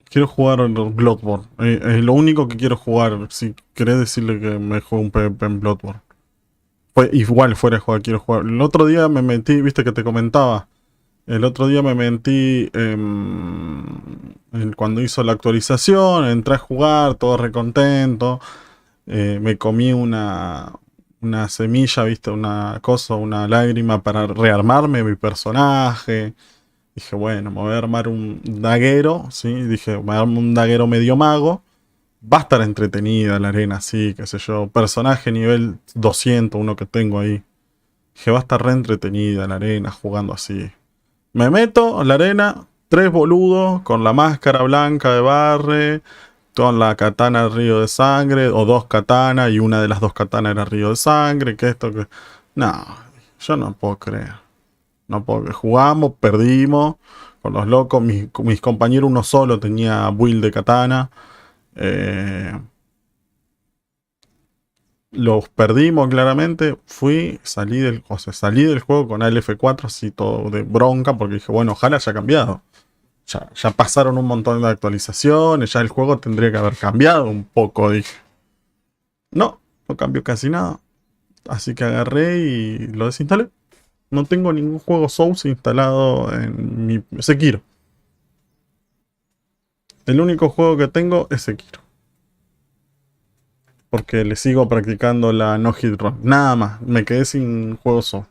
Quiero jugar Bloodborne. Es lo único que quiero jugar. Si querés decirle que me juego un PvP en Bloodborne. Igual fuera de jugar, quiero jugar. El otro día me metí, viste que te comentaba. El otro día me metí cuando hizo la actualización. Entré a jugar, todo recontento. Me comí una semilla, viste, una cosa, una lágrima para rearmarme mi personaje. Dije, bueno, me voy a armar un daguero, ¿sí? Dije, me voy a armar un daguero medio mago. Va a estar entretenida la arena, sí, qué sé yo. Personaje nivel 200, uno que tengo ahí. Dije, va a estar re entretenida la arena jugando así. Me meto en la arena, 3 boludos con la máscara blanca de barre, con la katana río de sangre, o 2 katanas, y una de las 2 katanas era río de sangre, que esto, que... No, yo no puedo creer. No puedo creer. Jugamos, perdimos, con los locos, mis compañeros, uno solo tenía build de katana. Los perdimos claramente. Salí del juego con ALF4 así todo de bronca, porque dije, bueno, ojalá haya cambiado. Ya pasaron un montón de actualizaciones, ya el juego tendría que haber cambiado un poco, dije. No cambió casi nada. Así que agarré y lo desinstalé. No tengo ningún juego Souls instalado en mi Sekiro. El único juego que tengo es Sekiro. Porque le sigo practicando la no hit run. Nada más. Me quedé sin juego Souls.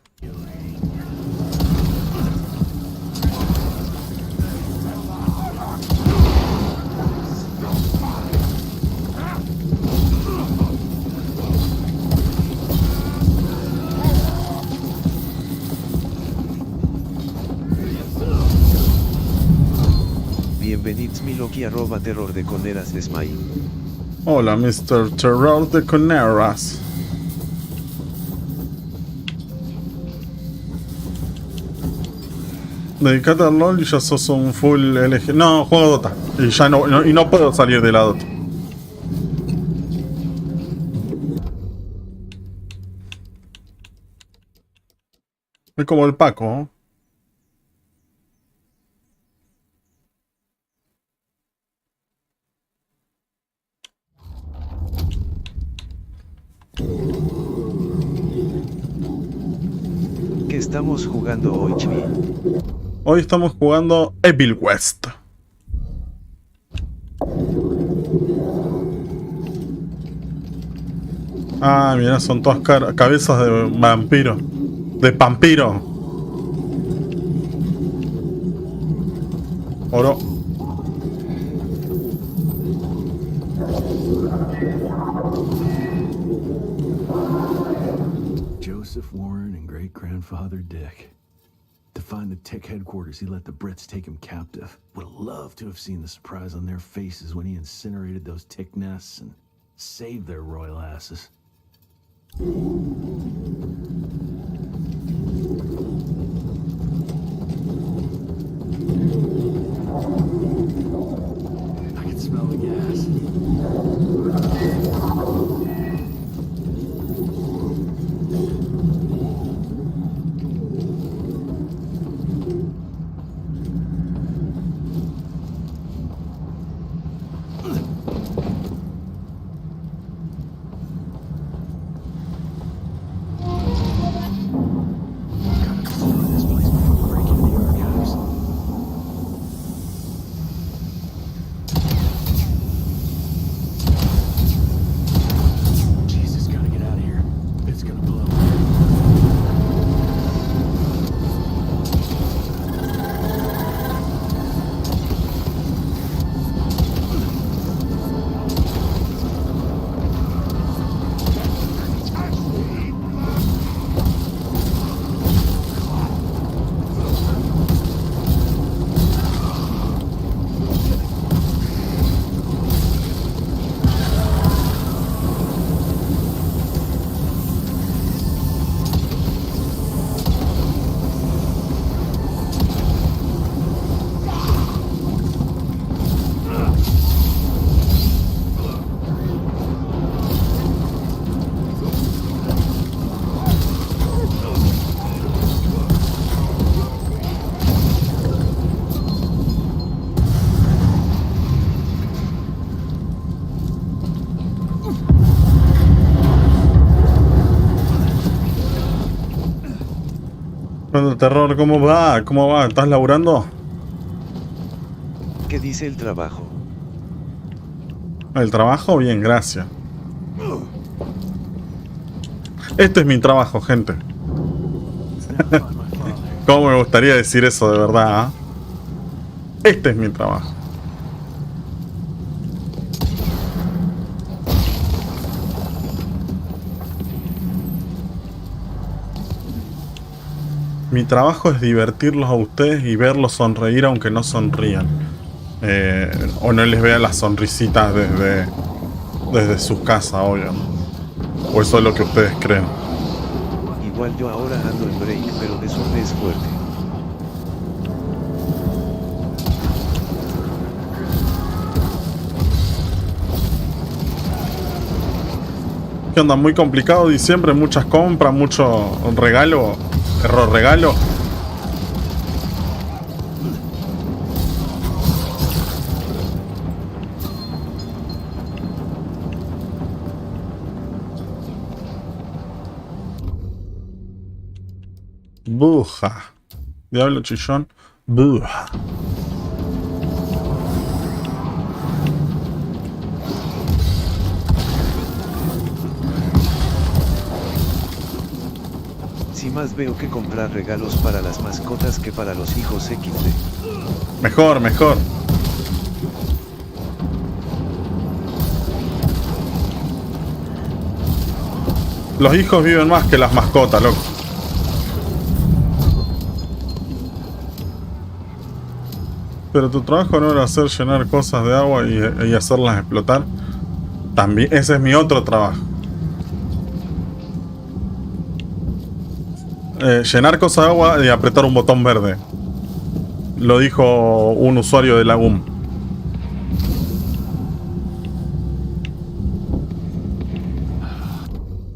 Bienvenidos Miloki @terror de Coneras de Smile. Hola, Mr. Terror de Coneras. Dedicate al LOL y ya sos un full LG. No, juego Dota. Y ya no puedo salir de la Dota. Es como el Paco, ¿no? ¿Qué estamos jugando hoy, Chuy? Hoy estamos jugando Evil West. Ah, mira, son todas cabezas de vampiro. De vampiro. Oro. Joseph Warren and great-grandfather Dick. To find the Tick headquarters, he let the Brits take him captive. Would have loved to have seen the surprise on their faces when he incinerated those Tick nests and saved their royal asses. I can smell the gas. onda, terror? ¿Cómo va? ¿Cómo va? ¿Estás laburando? ¿Qué dice el trabajo? ¿El trabajo? Bien, gracias. Este es mi trabajo, gente. ¿Cómo me gustaría decir eso de verdad? Este es mi trabajo. Mi trabajo es divertirlos a ustedes y verlos sonreír aunque no sonrían. O no les vea las sonrisitas desde sus casas, obvio. O eso es lo que ustedes creen. Igual yo ahora ando en break, pero eso es fuerte. ¿Qué onda? Muy complicado diciembre, muchas compras, mucho regalo. Error regalo. Buja. Diablo chillón. Buja. Si más veo que comprar regalos para las mascotas que para los hijos XD. Mejor, mejor. Los hijos viven más que las mascotas, loco. Pero tu trabajo no era hacer llenar cosas de agua y hacerlas explotar. También, ese es mi otro trabajo. Llenar cosas de agua y apretar un botón verde. Lo dijo un usuario de la UM.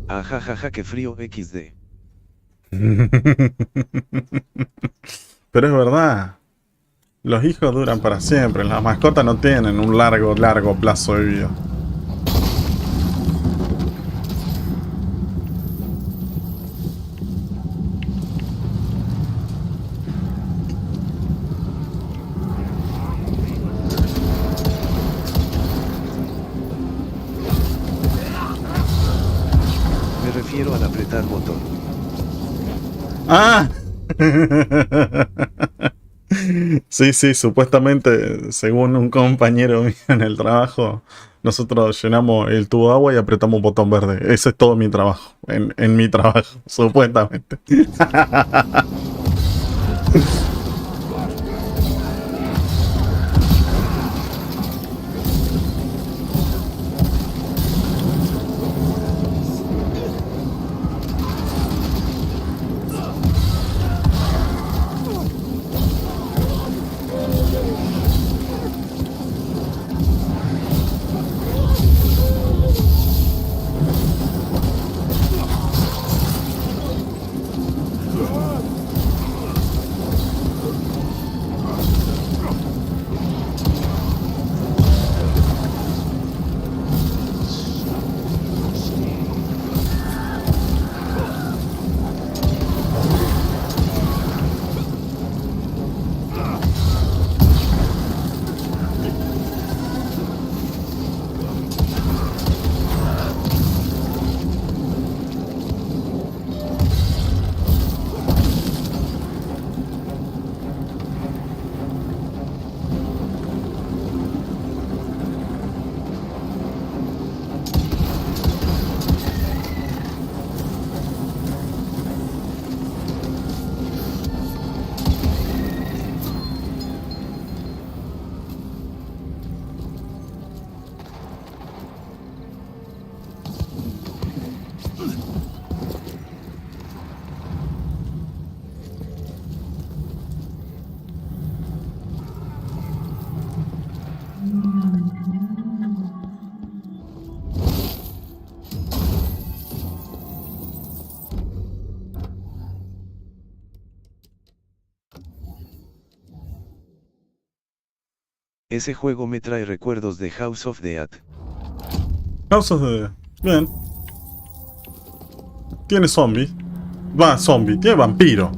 Ajajaja, qué frío XD. Pero es verdad. Los hijos duran para siempre. Las mascotas no tienen un largo plazo de vida. Me refiero al apretar botón. ¡Ah! Sí, supuestamente, según un compañero mío en el trabajo, nosotros llenamos el tubo de agua y apretamos un botón verde. Ese es todo mi trabajo, en mi trabajo, supuestamente. Ese juego me trae recuerdos de House of the Dead. House of the Dead. Bien. Tiene zombie. Va, zombie. Tiene vampiro.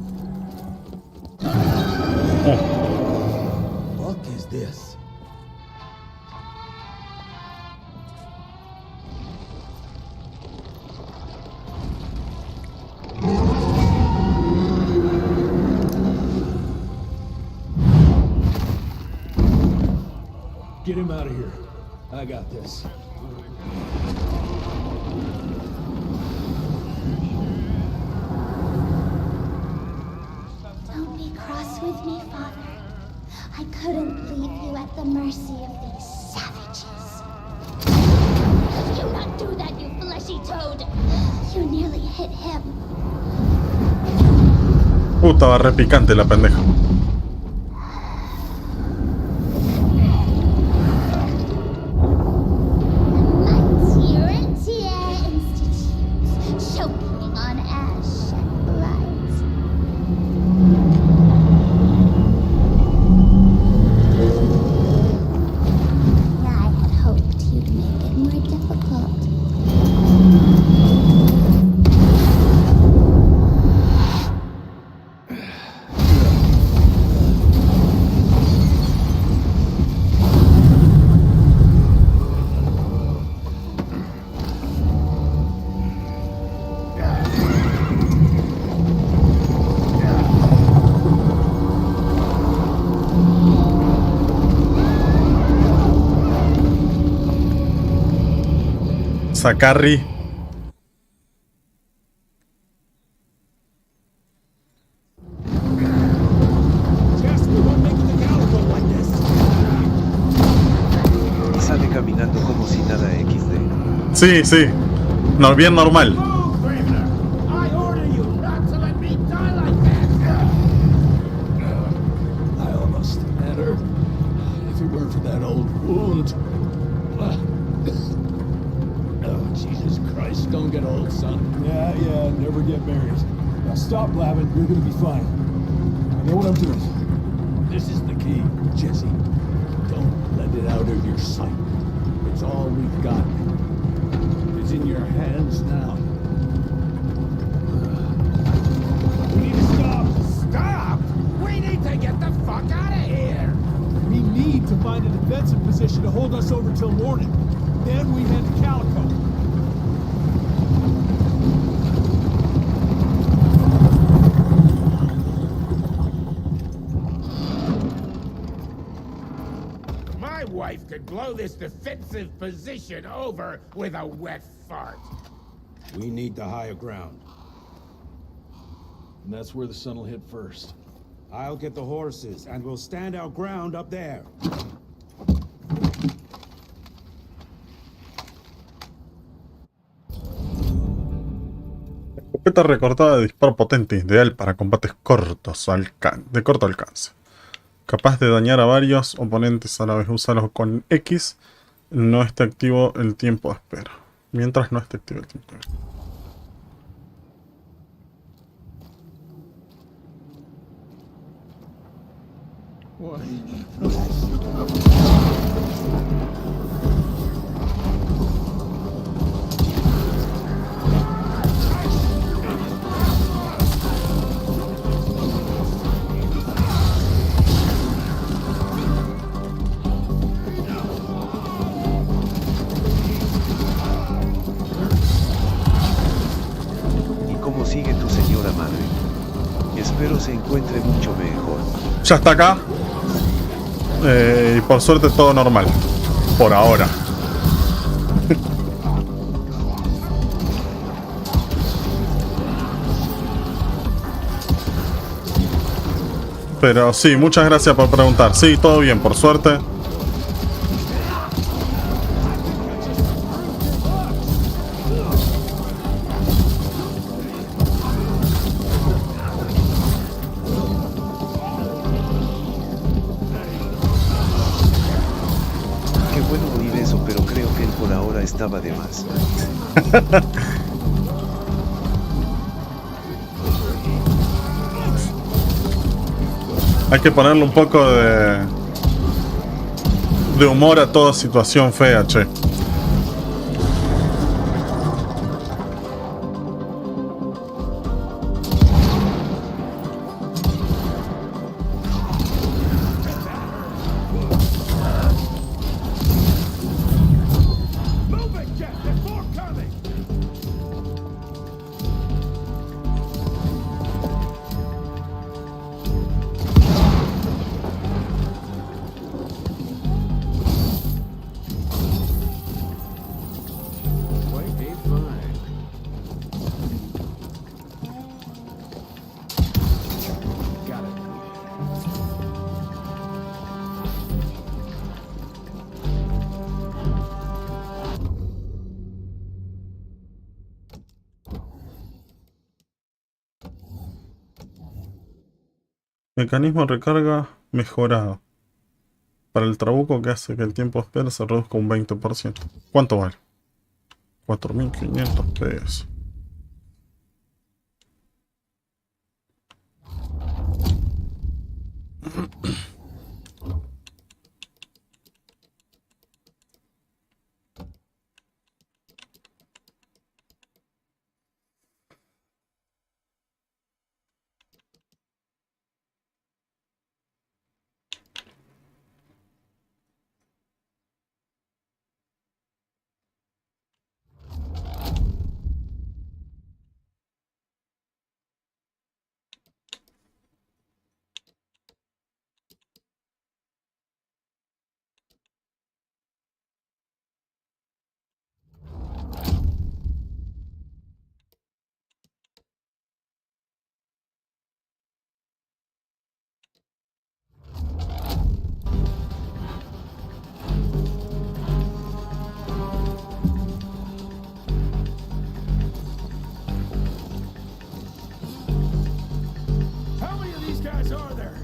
Get him out of here. I got this. Don't be cross with me, Father. I couldn't leave you at the mercy of these savages. You not do that, you fleshy toad. You nearly hit him. Estaba re picante la pendeja. Choking on ash and blood. I had hoped you'd make it more difficult. Sacarri. Sale caminando como si nada XD. Sí, sí. No, bien normal. I order you not to let me die like that! I almost had her. If it weren't for that old wound. Oh, Jesus Christ, don't get old, son. Yeah, never get married. Now stop blabbing, you're gonna be fine. I know what I'm doing. This is the key, Jesse. Don't let it out of your sight. It's all we've got. It's in your hands now. We need to stop! Stop? We need to get the fuck out of here! We need to find a defensive position to hold us over till morning. Then we head to Calico. My wife could blow this defensive position over with a wet fart. We need the higher ground. And that's where the sun will hit first. I'll get the horses, and we'll stand our ground up there. Escopeta recortada de disparo potente, ideal para combates cortos de corto alcance. Capaz de dañar a varios oponentes a la vez. Úsalo con X. No esté activo el tiempo de espera. Mientras no esté activo el tiempo de espera. ¿Y cómo sigue tu señora madre? Espero se encuentre mucho mejor. Ya está acá. Y por suerte todo normal. Por ahora. Pero sí, muchas gracias por preguntar. Sí, todo bien, por suerte. Qué bueno oír eso, pero creo que él por ahora estaba de más. Hay que ponerle un poco de humor a toda situación fea, che. Mecanismo de recarga mejorado. Para el trabuco que hace que el tiempo de espera se reduzca un 20%. ¿Cuánto vale? 4.500 pesos. How many of these guys are there?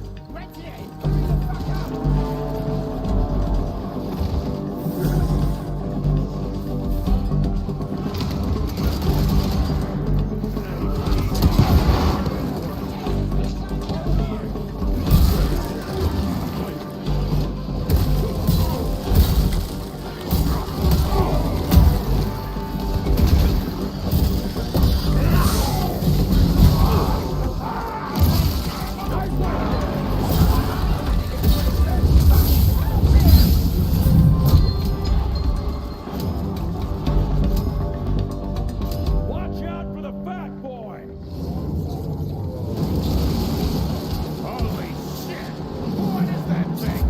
Watch out for the fat boy! Holy shit! What is that thing?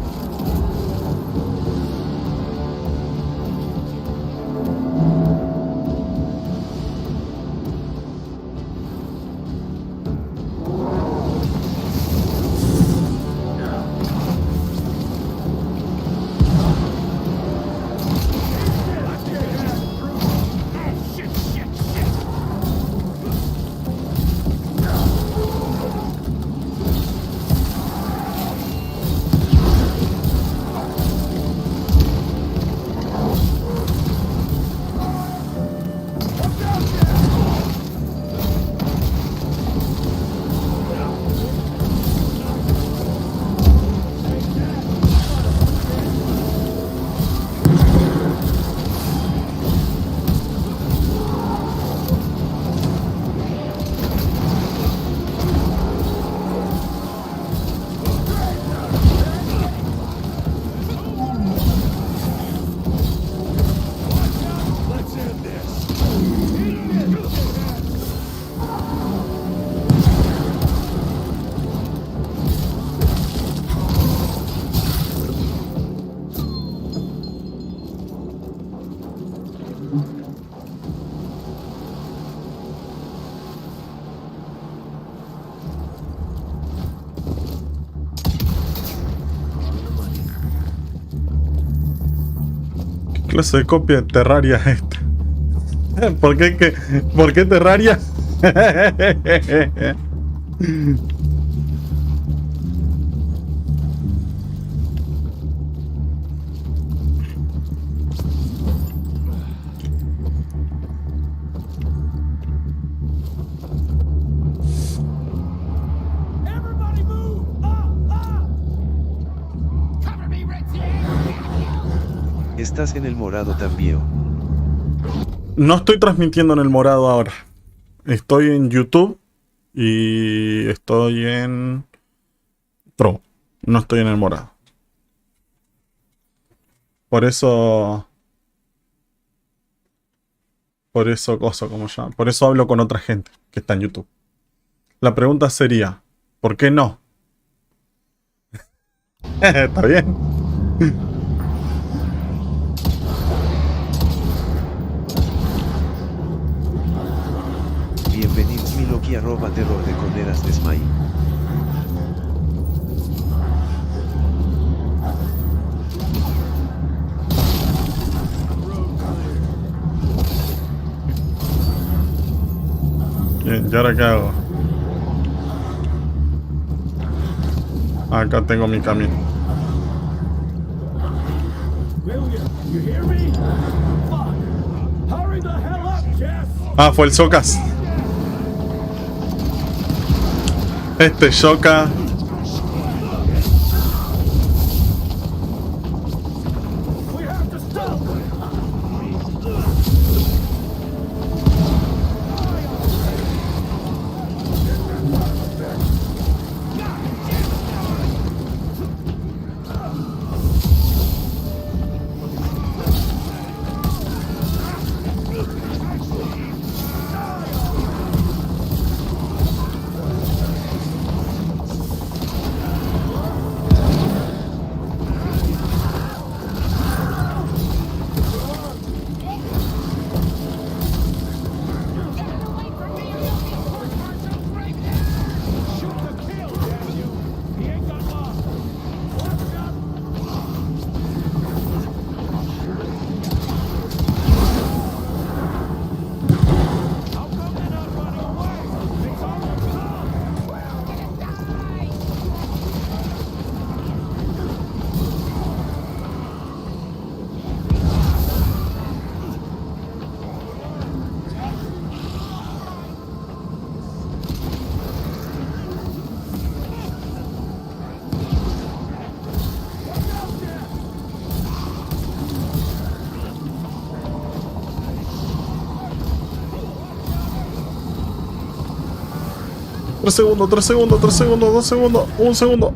Let's end this! ¿Qué clase de copia de Terraria es esta? ¿Por qué Terraria? Everybody move! Up! Estás en el morado también. No estoy transmitiendo en el morado ahora. Estoy en YouTube y estoy en Pro. No estoy en el morado. Por eso hablo con otra gente que está en YouTube. La pregunta sería, ¿por qué no? Está bien. Bienvenidos Miloki @ terror de coneras desmay. Bien, ¿y ahora qué hago? Acá tengo mi camino. Ah, fue el Socas. Este Shoka. Tres segundos, 3 segundos, 3 segundos, 2 segundos, 1 segundo.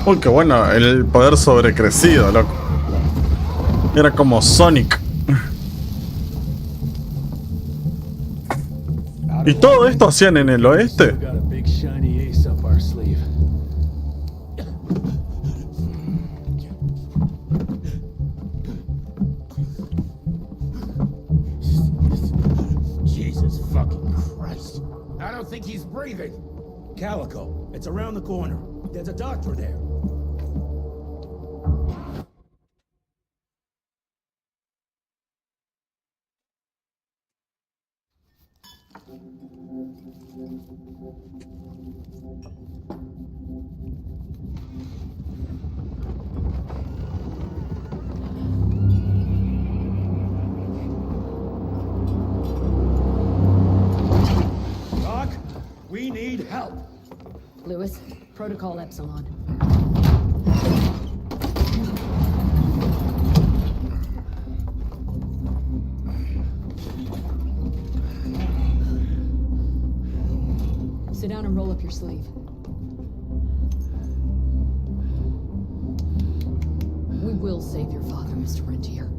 Uy, qué bueno, el poder sobrecrecido, loco. Era como Sonic. ¿Y todo esto hacían en el oeste? Jesus fucking Christ. I don't think he's breathing. Calico, it's around the corner. There's a doctor there. Doc, we need help. Lewis, Protocol Epsilon. Sit down and roll up your sleeve. We will save your father, Mr. Rentier.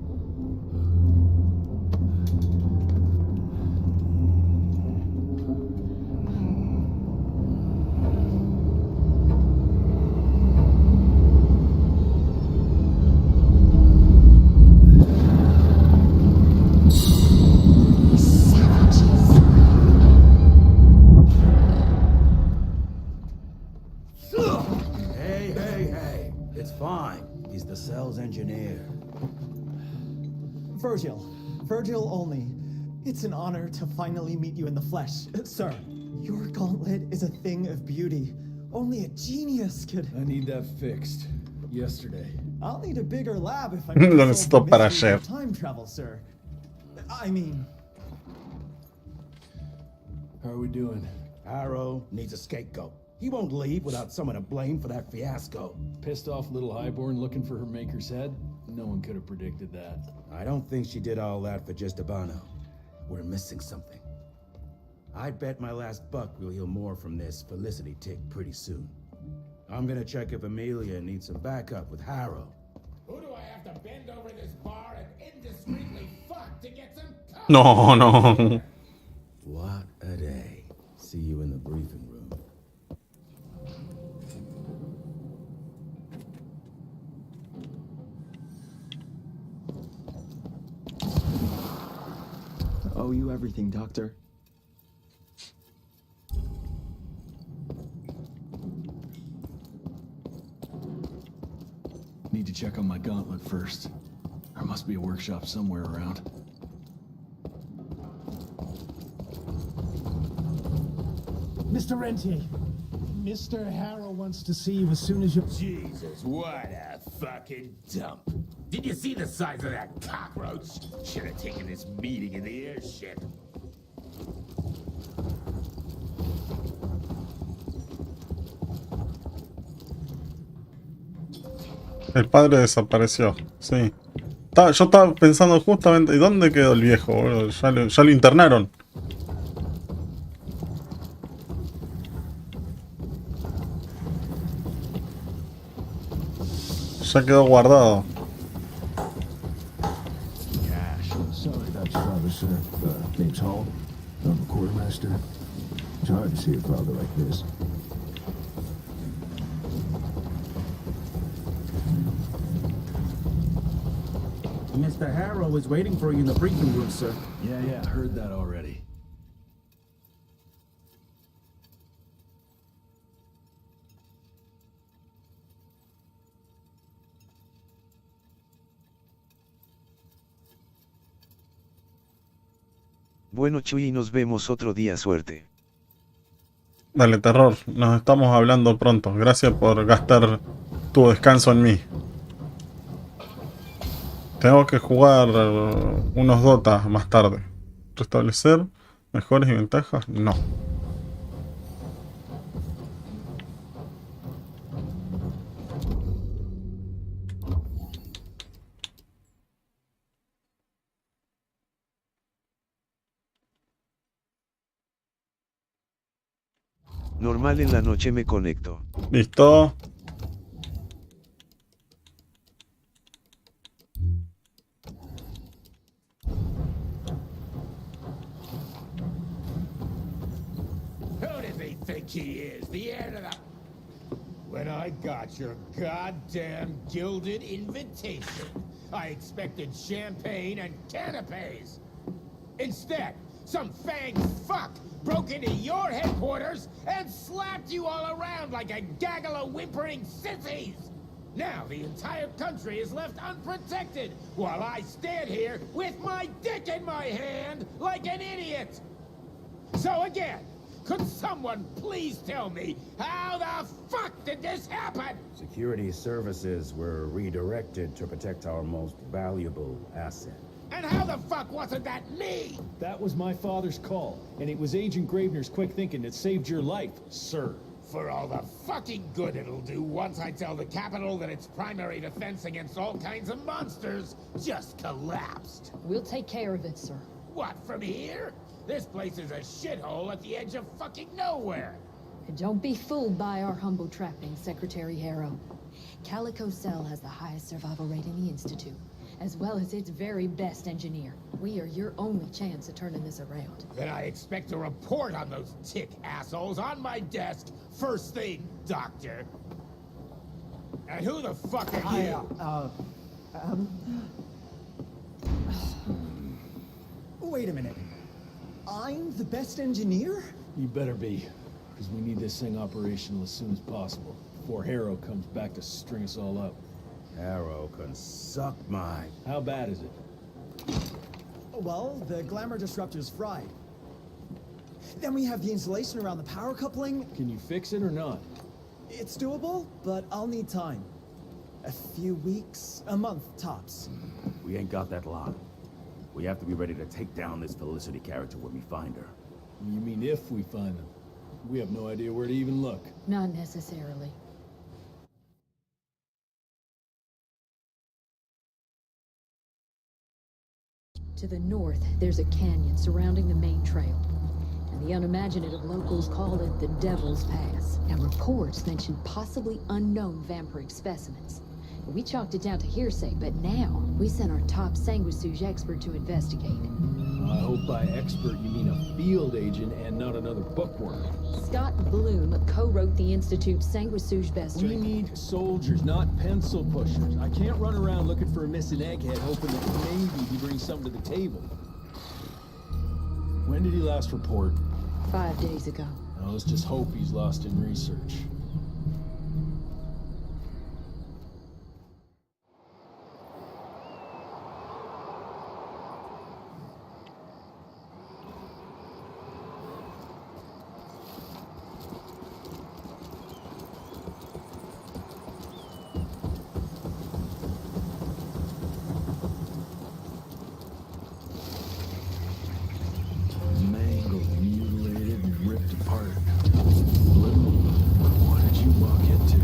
Hey. It's fine. He's the cell's engineer. Virgil only. It's an honor to finally meet you in the flesh, sir. Your gauntlet is a thing of beauty. Only a genius could... I need that fixed. Yesterday. I'll need a bigger lab if I Lo solve the necesito para mystery ayer. of time travel, sir. I mean... How are we doing? Harrow needs a scapegoat. He won't leave without someone to blame for that fiasco. Pissed off little highborn looking for her maker's head? No one could have predicted that. I don't think she did all that for just Abano. We're missing something. I'd bet my last buck we'll hear more from this Felicity tick pretty soon. I'm gonna check if Amelia needs some backup with Harrow. Who do I have to bend over this bar and indiscreetly fuck to get some coke? No, no. What a day. See you in the briefing room. I owe you everything, Doctor. Need to check on my gauntlet first. There must be a workshop somewhere around. Mr. Rentier, Mr. Harrow wants to see you as soon as you... Jesus, what a fucking dump. Did you see the size of that cockroach? Should have taken this meeting in the airship. El padre desapareció, sí. Yo estaba pensando justamente, ¿y dónde quedó el viejo, boludo? Ya lo internaron. Ya quedó guardado. Sorry, Dr. Father, sir. Name's Hall. I'm a quartermaster. It's hard to see a father like this. Mr. Harrow is waiting for you in the briefing room, sir. Yeah, heard that already. Bueno, Chuy, nos vemos otro día, suerte. Dale, terror, nos estamos hablando pronto. Gracias por gastar tu descanso en mí. Tengo que jugar unos Dota más tarde. ¿Restablecer mejores y ventajas? No. Normal, en la noche me conecto. Listo. Who does he think he is? The heir to the... When I got your goddamn gilded invitation, I expected champagne and canapes. Instead, some fanged fuck broke into your headquarters and slapped you all around like a gaggle of whimpering sissies! Now the entire country is left unprotected, while I stand here with my dick in my hand like an idiot! So again, could someone please tell me, how the fuck did this happen? Security services were redirected to protect our most valuable asset. And how the fuck wasn't that me? That was my father's call, and it was Agent Gravener's quick thinking that saved your life, sir. For all the fucking good it'll do once I tell the Capitol that its primary defense against all kinds of monsters just collapsed. We'll take care of it, sir. What, from here? This place is a shithole at the edge of fucking nowhere. And don't be fooled by our humble trappings, Secretary Harrow. Calico Cell has the highest survival rate in the Institute, as well as its very best engineer. We are your only chance at turning this around. Then I expect a report on those tick assholes on my desk first thing, Doctor. And who the fuck are you? Wait a minute. I'm the best engineer? You better be, because we need this thing operational as soon as possible, before Harrow comes back to string us all up. Harrow can suck my... How bad is it? Well, the glamour disruptor's fried. Then we have the insulation around the power coupling. Can you fix it or not? It's doable, but I'll need time. A few weeks, a month tops. We ain't got that long. We have to be ready to take down this Felicity character when we find her. You mean if we find them? We have no idea where to even look. Not necessarily. To the north, there's a canyon surrounding the main trail. And the unimaginative locals call it the Devil's Pass. Now, reports mention possibly unknown vampiric specimens. We chalked it down to hearsay, but now we sent our top sanguisuge expert to investigate. I hope by expert you mean a field agent and not another bookworm. Scott Bloom co-wrote the Institute's sanguisuge bestiary. We need soldiers, not pencil pushers. I can't run around looking for a missing egghead hoping that maybe he brings something to the table. When did he last report? 5 days ago. Now let's just hope he's lost in research. Mangled, mutilated, and ripped apart. Bloom, what did you walk into?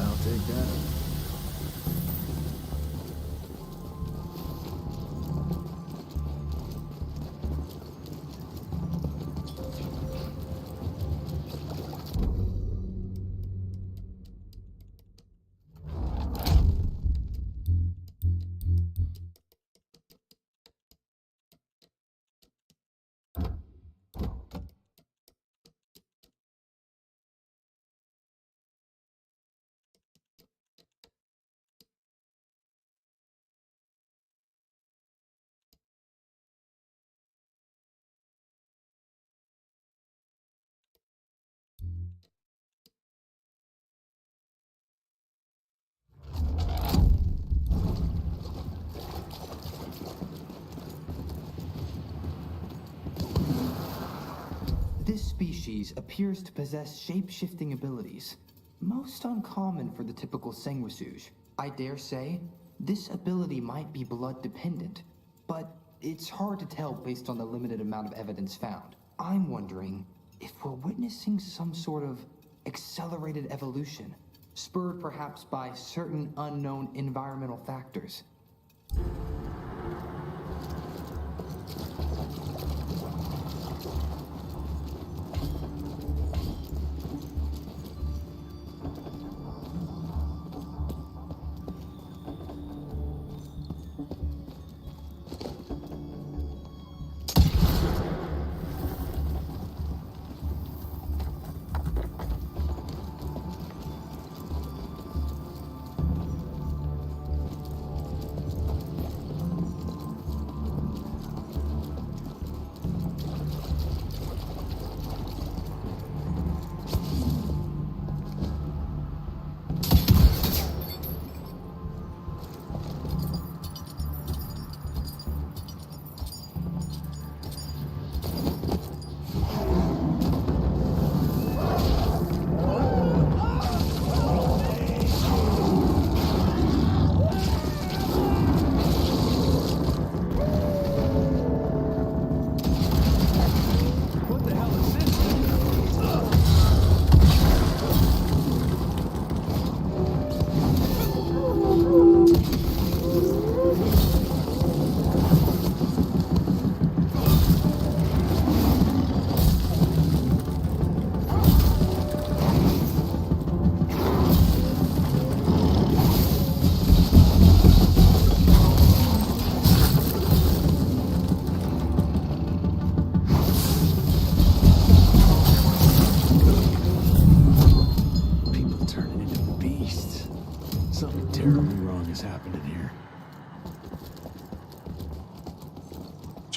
I'll take that. This species appears to possess shape-shifting abilities, most uncommon for the typical sanguisuge. I dare say, this ability might be blood-dependent, but it's hard to tell based on the limited amount of evidence found. I'm wondering if we're witnessing some sort of accelerated evolution, spurred perhaps by certain unknown environmental factors. Something terribly wrong has happened in here.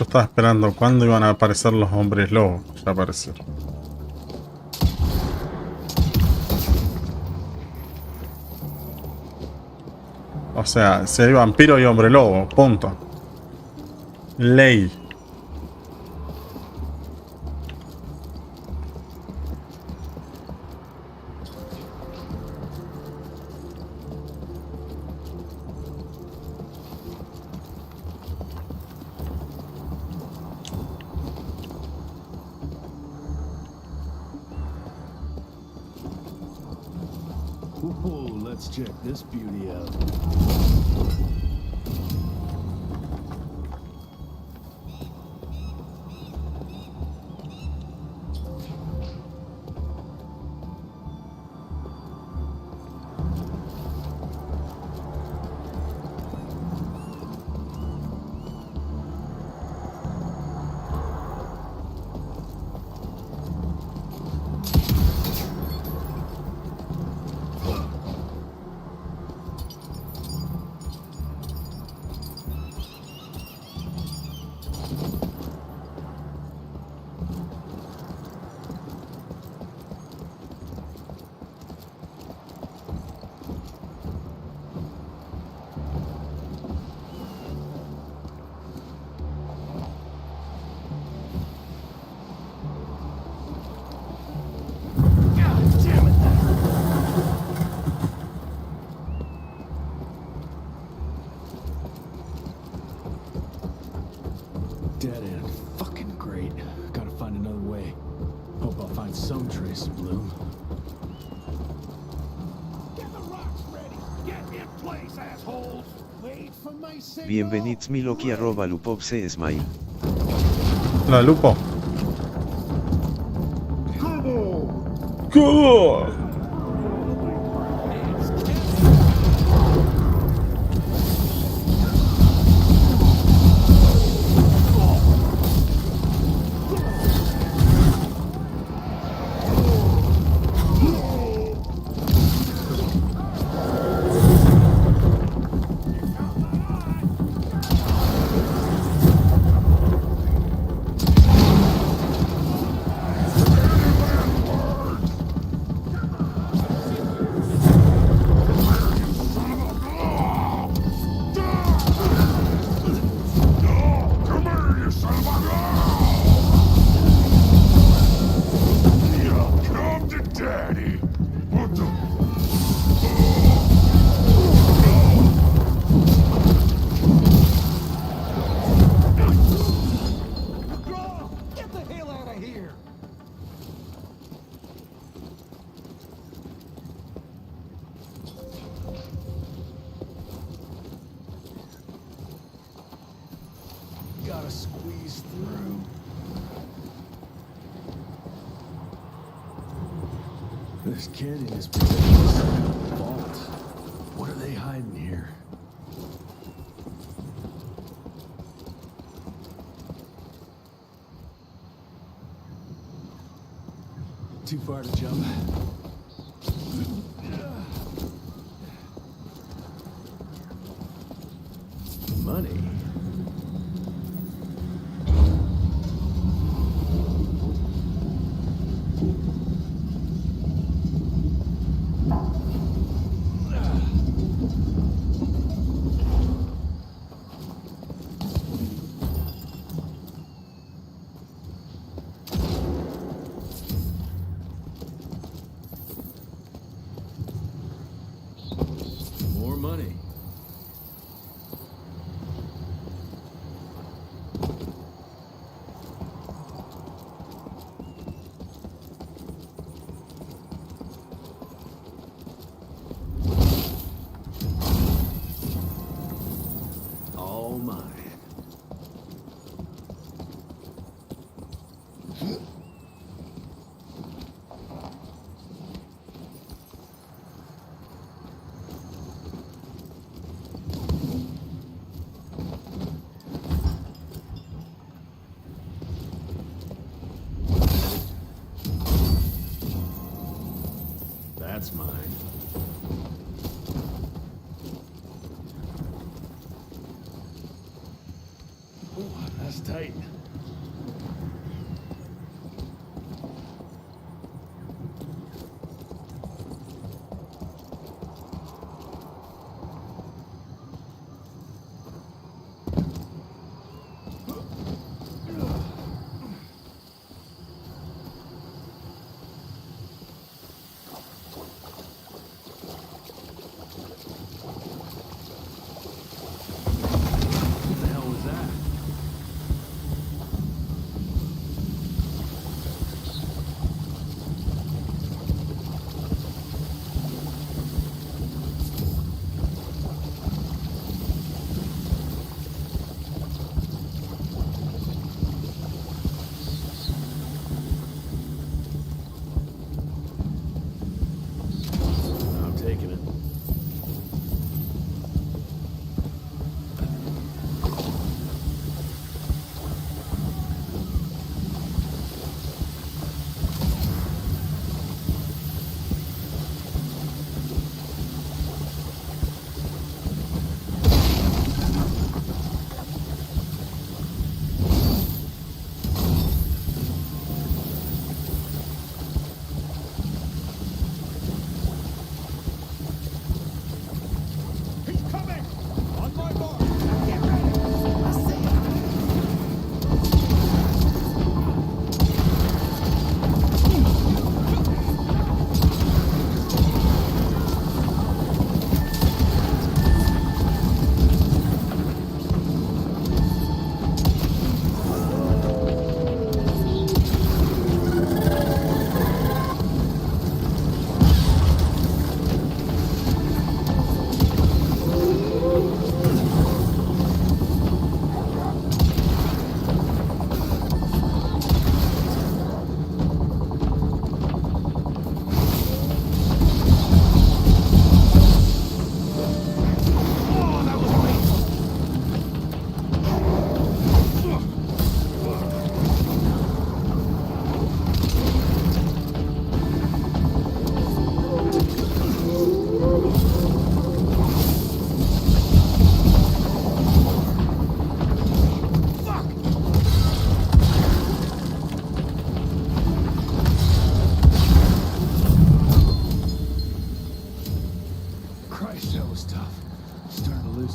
Yo estaba esperando cuándo iban a aparecer los hombres lobos. Ya aparecieron. O sea, si hay vampiro y hombre lobo, punto. Ley. Ooh, let's check this beauty out. Dead end. Fucking great. Gotta find another way. Hope I'll find some trace of Bloom. Get the rocks ready. Get in place, assholes. Wait for my signal. Bienvenidos Miloki @Lupovse Smile. La Lupo. Go. Gotta squeeze through. This canyon is protected by some kind of vault. What are they hiding here? Too far to jump. Money. More money. All mine. That's mine. Ooh, that's tight.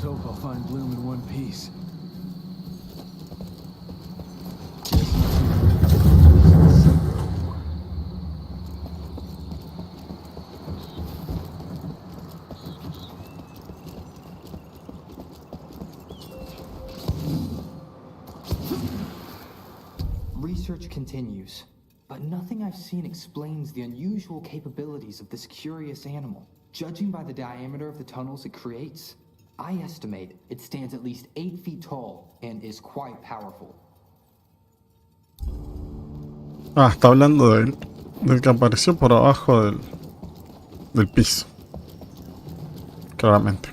hope I'll find Bloom in one piece. Research continues, but nothing I've seen explains the unusual capabilities of this curious animal. Judging by the diameter of the tunnels it creates, I estimate it stands at least 8 feet tall and is quite powerful. Ah, está hablando del que apareció por abajo del piso. Claramente.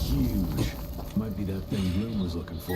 Huge. Might be that thing Bloom was looking for.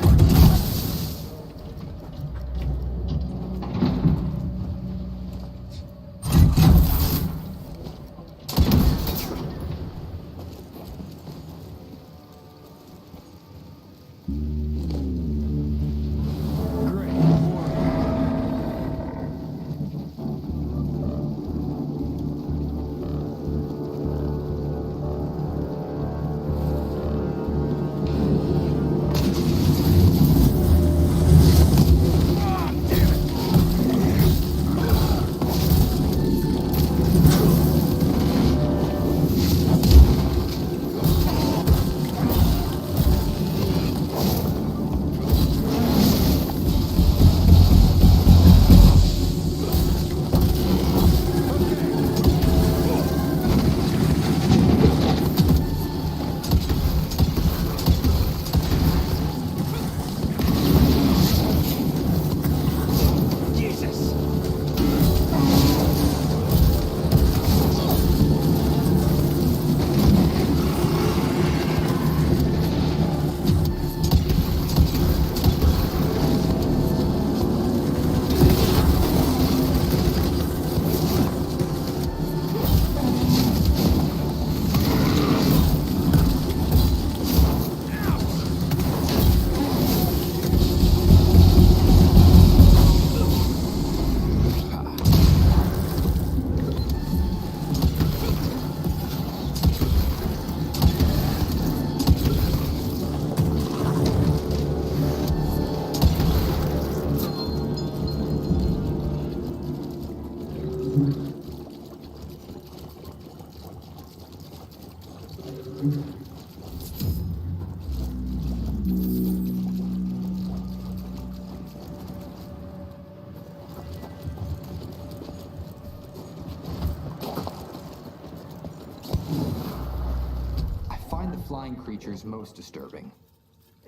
Creatures most disturbing.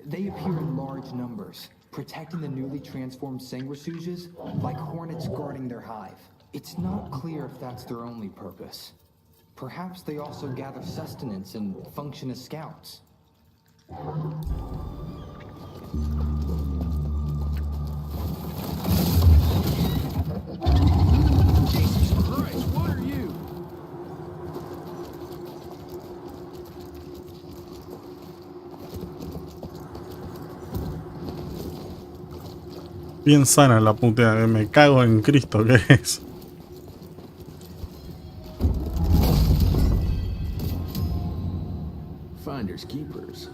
They appear in large numbers, protecting the newly transformed sanguisuges like hornets guarding their hive. It's not clear if that's their only purpose. Perhaps they also gather sustenance and function as scouts. Jesus Christ, what are you? Bien sana la puta, me cago en Cristo, ¿qué es? Finders keepers.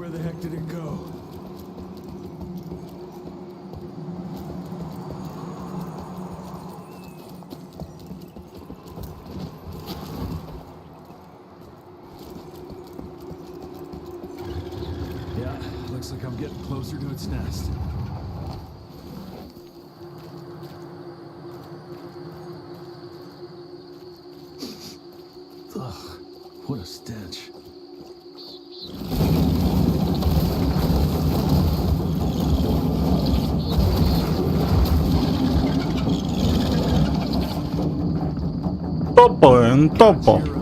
Where the heck did it go? Yeah, looks like I'm getting closer to its nest. Ugh, what a stench. Topo en topo.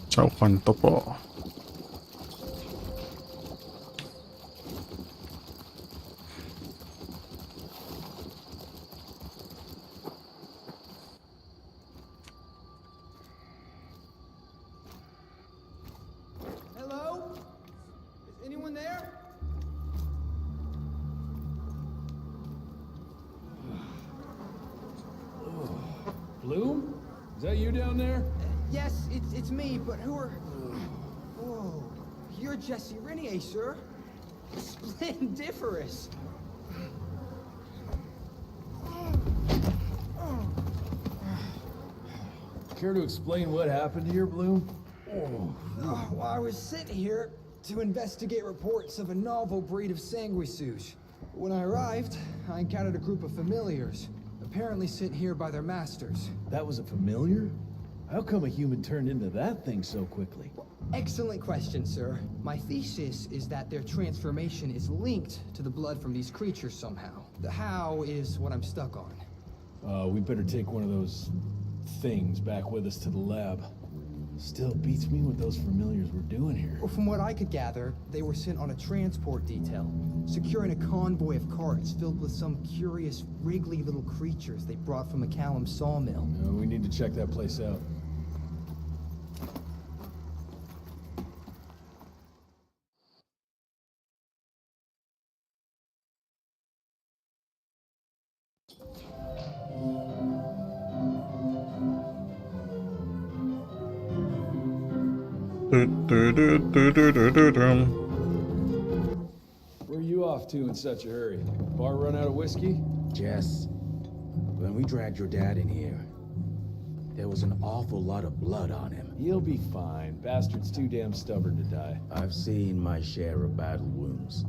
Chao, Juan Topo. Hello? Is anyone there? Bloom? Is that you down there? Yes, it's me, but who are... Whoa, you're Jesse Renier, sir. Splendiferous. Care to explain what happened here, Bloom? Well, I was sent here to investigate reports of a novel breed of sanguisuge. When I arrived, I encountered a group of familiars, apparently sent here by their masters. That was a familiar? How come a human turned into that thing so quickly? Excellent question, sir. My thesis is that their transformation is linked to the blood from these creatures somehow. The how is what I'm stuck on. We better take one of those things back with us to the lab. Still beats me what those familiars were doing here. Well, from what I could gather, they were sent on a transport detail, securing a convoy of carts filled with some curious, wriggly little creatures they brought from McCallum sawmill. We need to check that place out. Where are you off to in such a hurry? Bar run out of whiskey? Jess, when we dragged your dad in here, there was an awful lot of blood on him. He'll be fine. Bastard's too damn stubborn to die. I've seen my share of battle wounds.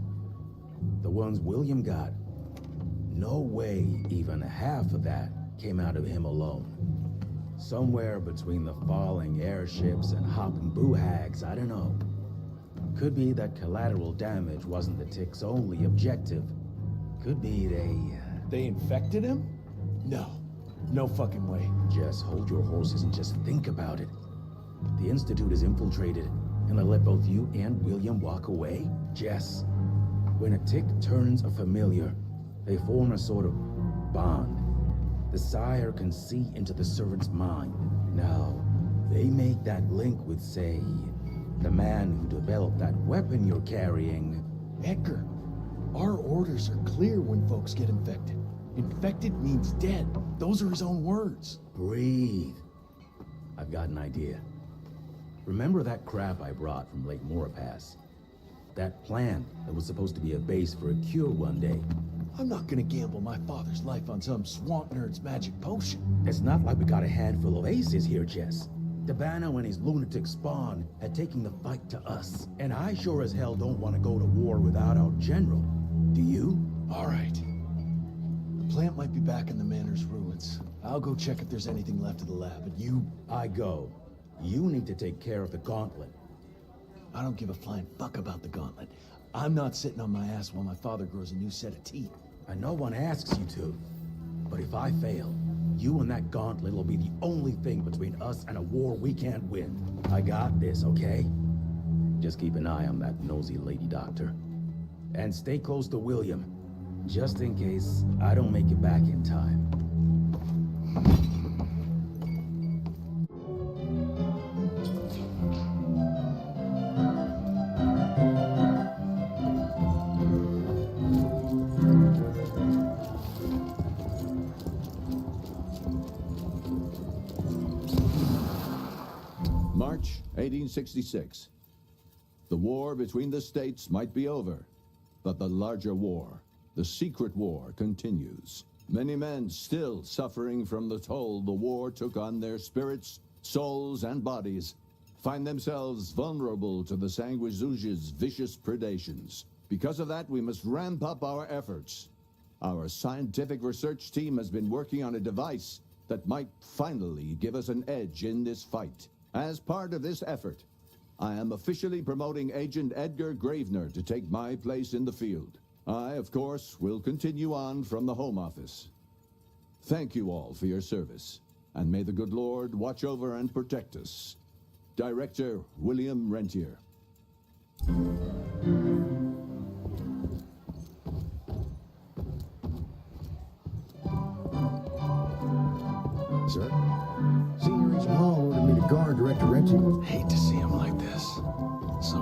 The ones William got, no way even half of that came out of him alone. Somewhere between the falling airships and hopping boo-hags, I don't know. Could be that collateral damage wasn't the Tick's only objective. Could be They infected him? No. No fucking way. Just hold your horses and just think about it. The Institute is infiltrated, and they let both you and William walk away? Jess, when a Tick turns a familiar, they form a sort of bond. The sire can see into the servant's mind. Now, they make that link with, say, the man who developed that weapon you're carrying. Edgar, our orders are clear when folks get infected. Infected means dead. Those are his own words. Breathe. I've got an idea. Remember that crap I brought from Lake Morapass? That plant that was supposed to be a base for a cure one day. I'm not gonna gamble my father's life on some swamp nerd's magic potion. It's not like we got a handful of aces here, Jess. Dabana and his lunatic spawn had taken the fight to us. And I sure as hell don't want to go to war without our general. Do you? All right. The plant might be back in the manor's ruins. I'll go check if there's anything left of the lab, but you... I go. You need to take care of the gauntlet. I don't give a flying fuck about the gauntlet. I'm not sitting on my ass while my father grows a new set of teeth. And no one asks you to. But if I fail, you and that gauntlet will be the only thing between us and a war we can't win. I got this, okay? Just keep an eye on that nosy lady doctor. And stay close to William, just in case I don't make it back in time. March 1866. The war between the states might be over, but the larger war, the secret war, continues. Many men still suffering from the toll the war took on their spirits, souls, and bodies find themselves vulnerable to the Sanguizooge's vicious predations. Because of that, we must ramp up our efforts. Our scientific research team has been working on a device that might finally give us an edge in this fight. As part of this effort, I am officially promoting Agent Edgar Gravener to take my place in the field. I, of course, will continue on from the Home Office. Thank you all for your service, and may the good Lord watch over and protect us. Director William Rentier. Sir? Senior Agent Hall ordered me to guard Director Rentier. Hate to see him like this. So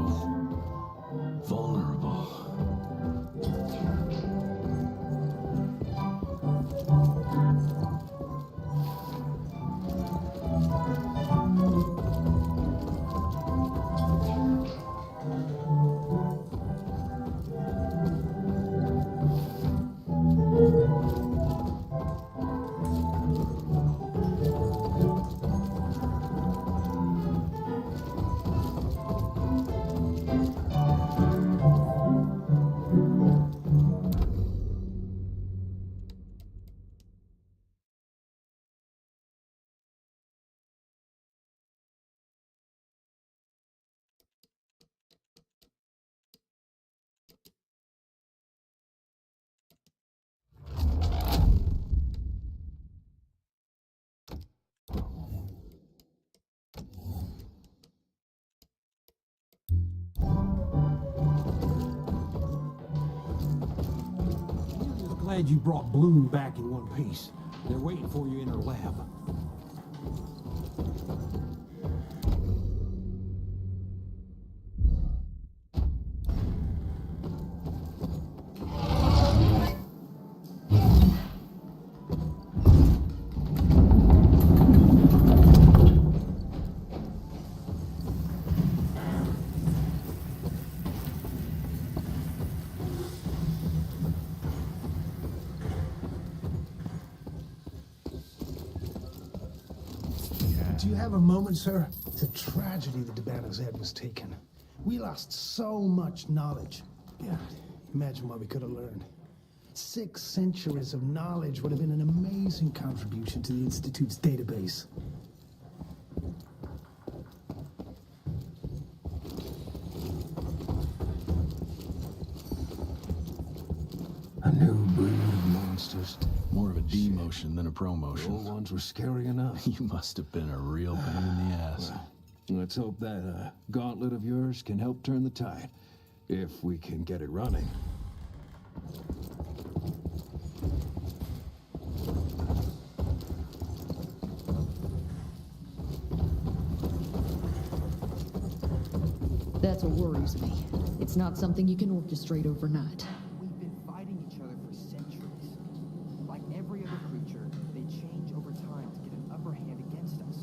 vulnerable. Glad you brought Bloom back in one piece. They're waiting for you in her lab. Do you have a moment, sir? It's a tragedy that Dabana's head was taken. We lost so much knowledge. Yeah, imagine what we could have learned. 6 centuries of knowledge would have been an amazing contribution to the Institute's database. A new breed of monsters. More of a demotion than a promotion. The old ones were scary enough. You must have been a real pain in the ass. Well, let's hope that gauntlet of yours can help turn the tide. If we can get it running. That's what worries me. It's not something you can orchestrate overnight. We've been fighting each other for centuries. Like every other creature, they change over time to get an upper hand against us.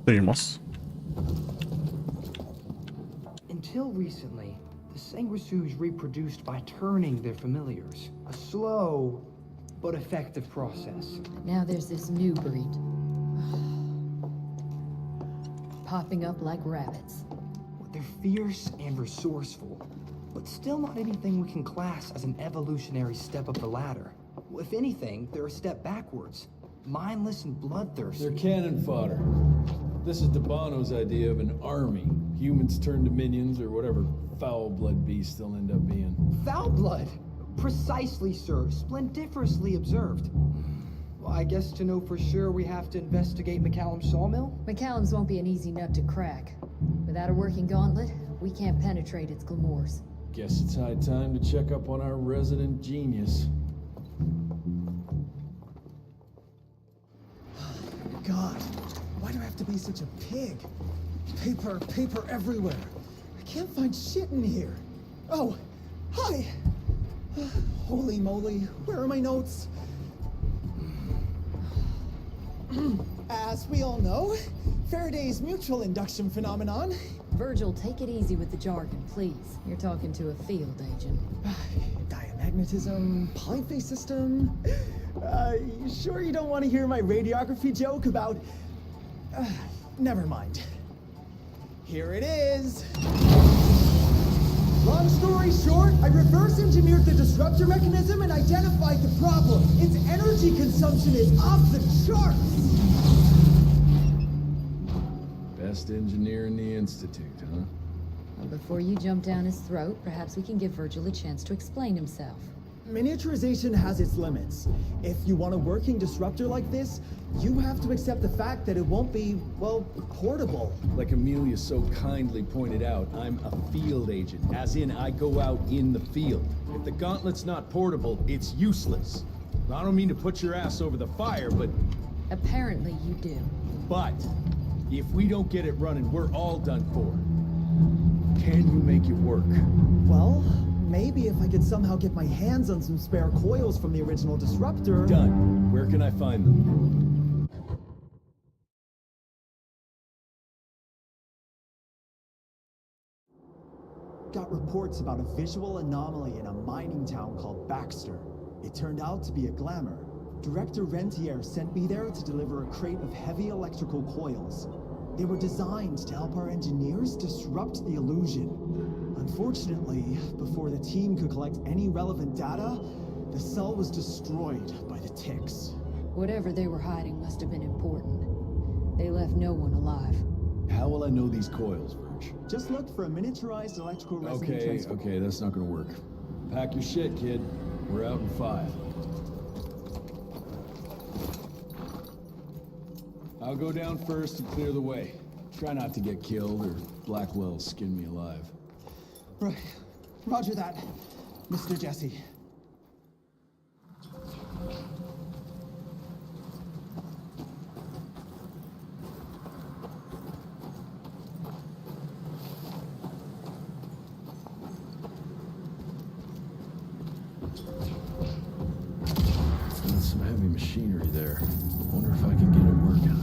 Seguimos. Until recently, the sanguisuges reproduced by turning their familiars. A slow but effective process. Now there's this new breed. Popping up like rabbits. They're fierce and resourceful, but still not anything we can class as an evolutionary step up the ladder. If anything, they're a step backwards. Mindless and bloodthirsty. They're cannon fodder. This is DeBano's idea of an army. Humans turn to minions or whatever foul-blood beasts they'll end up being. Foul blood? Precisely, sir. Splendiferously observed. Well, I guess to know for sure we have to investigate McCallum's sawmill? McCallum's won't be an easy nut to crack. Without a working gauntlet, we can't penetrate its glamours. Guess it's high time to check up on our resident genius. God, why do I have to be such a pig? Paper everywhere. I can't find shit in here. Oh, hi! Holy moly, where are my notes? As we all know, Faraday's mutual induction phenomenon. Virgil, take it easy with the jargon, please. You're talking to a field agent. Diamagnetism, polyphase system. You sure you don't want to hear my radiography joke about... never mind. Here it is. Long story short, I reverse engineered the disruptor mechanism and identified the problem. Its energy consumption is off the charts. Best engineer in the Institute, huh? Well, before you jump down his throat, perhaps we can give Virgil a chance to explain himself. Miniaturization has its limits. If you want a working disruptor like this, you have to accept the fact that it won't be, well, portable. Like Amelia so kindly pointed out, I'm a field agent, as in I go out in the field. If the gauntlet's not portable, it's useless. I don't mean to put your ass over the fire, but... Apparently you do. But, if we don't get it running, we're all done for. Can you make it work? Well, maybe if I could somehow get my hands on some spare coils from the original disruptor... Done. Where can I find them? Got reports about a visual anomaly in a mining town called Baxter. It turned out to be a glamour. Director Rentier sent me there to deliver a crate of heavy electrical coils. They were designed to help our engineers disrupt the illusion. Unfortunately, before the team could collect any relevant data, the cell was destroyed by the ticks. Whatever they were hiding must have been important. They left no one alive. How will I know these coils, Verge? Just look for a miniaturized electrical resonant transformer. Okay, that's not gonna work. Pack your shit, kid. We're out in 5. I'll go down first and clear the way. Try not to get killed or Blackwell skin me alive. Right. Roger that, Mr. Jesse. There's some heavy machinery there. Wonder if I can get it working.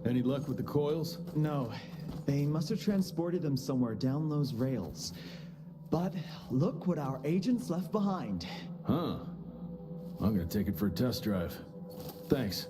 Any luck with the coils? No. They must have transported them somewhere down those rails. But look what our agents left behind. Huh. I'm gonna take it for a test drive. Thanks.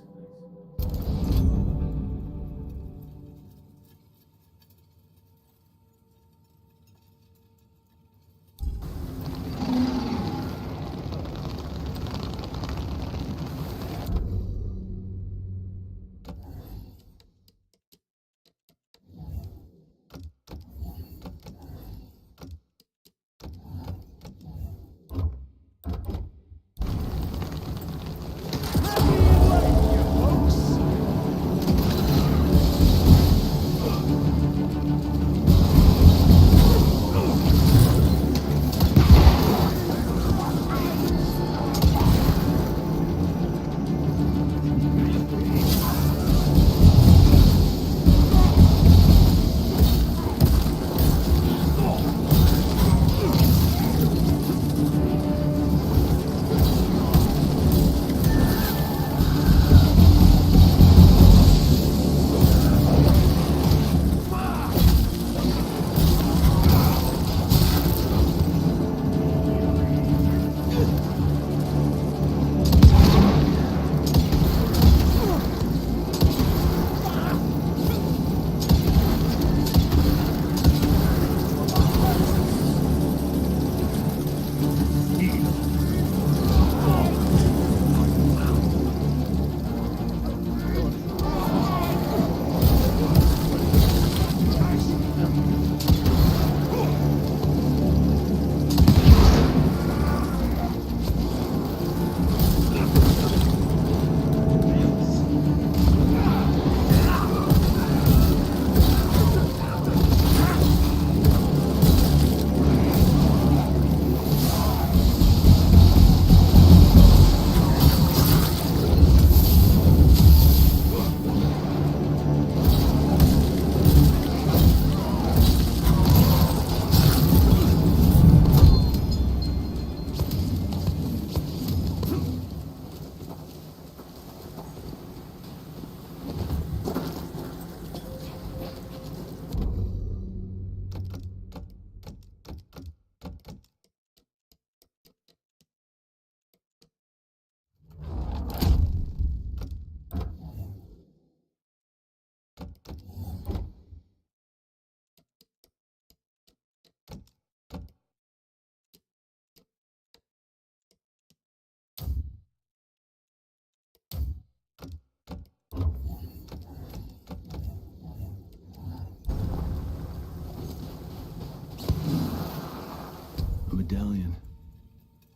medallion.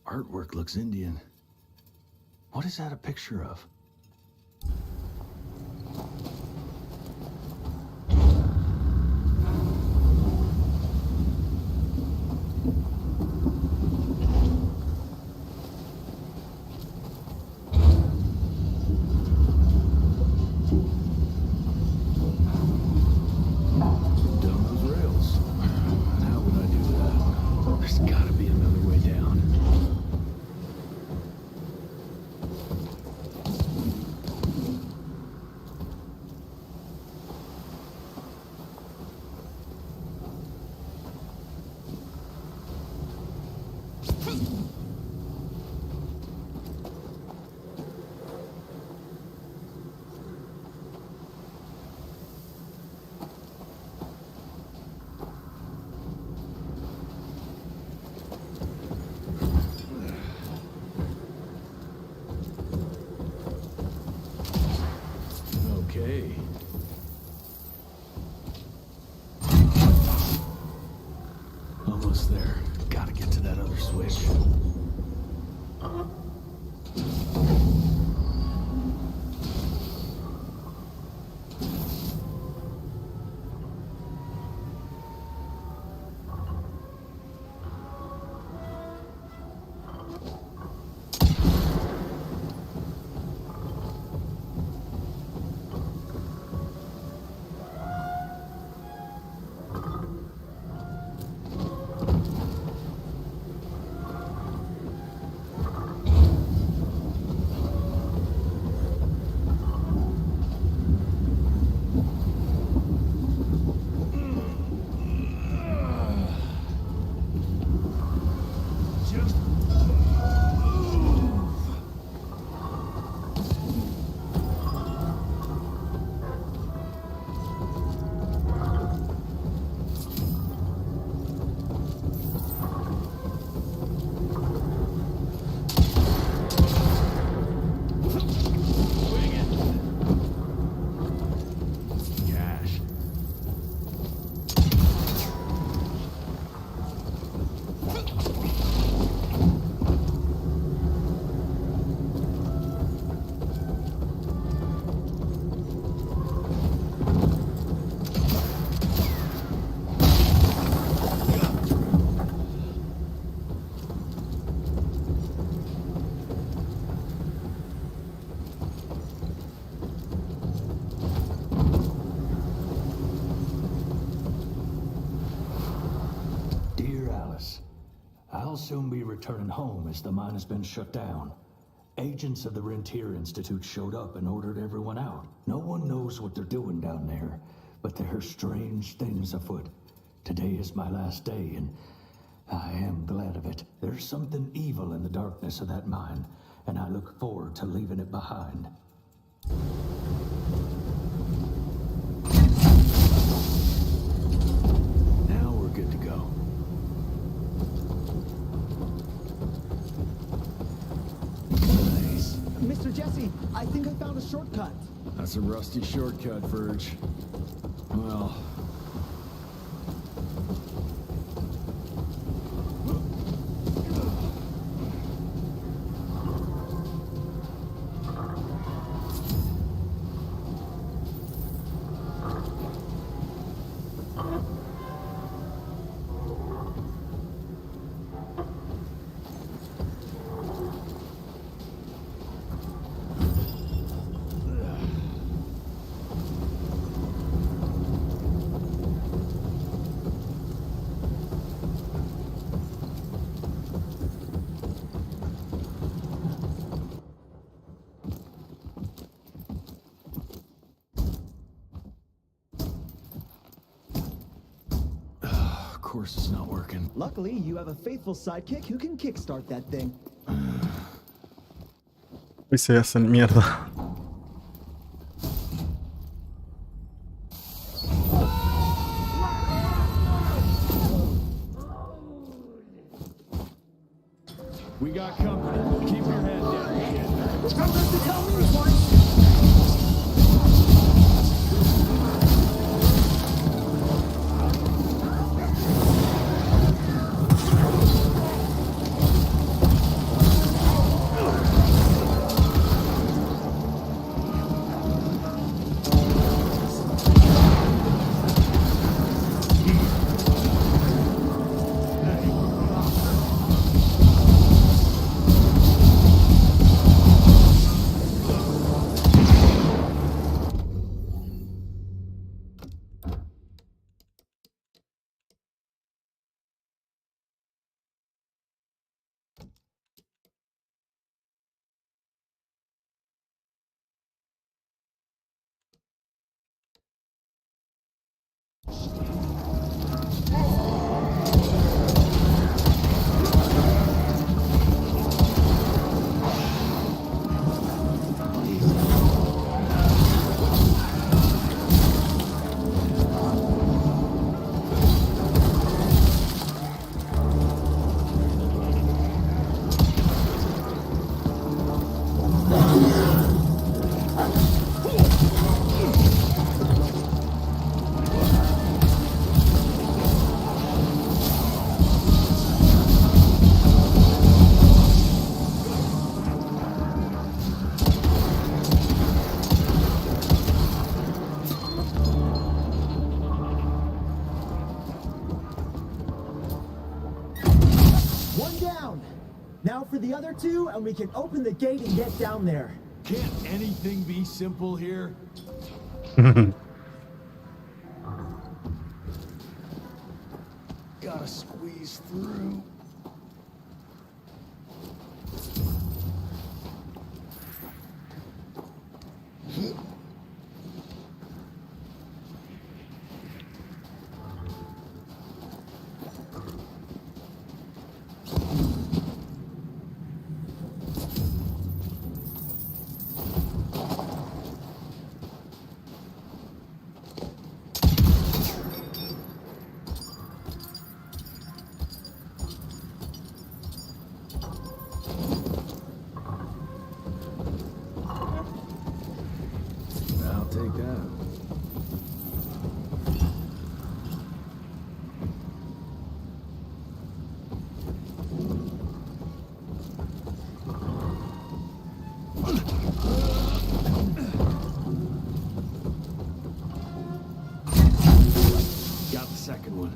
Artwork looks Indian. What is that a picture of? Down those rails. How would I do that? There's gotta be another way down. Okay. Almost there. Gotta get to that other switch. I'll soon be returning home as the mine has been shut down. Agents of the Rentier Institute showed up and ordered everyone out. No one knows what they're doing down there, but there are strange things afoot. Today is my last day, and I am glad of it. There's something evil in the darkness of that mine, and I look forward to leaving it behind. Now we're good to go. Mr. Jesse, I think I found a shortcut. That's a rusty shortcut, Verge. Well... Of course it's not working. Luckily, you have a faithful sidekick who can kickstart that thing. Y se hacen mierda. We got company. Keep your head down, kid. Something to tell me once. Now for the other two, and we can open the gate and get down there. Can't anything be simple here? Gotta squeeze through. I'll take that. Got the second one.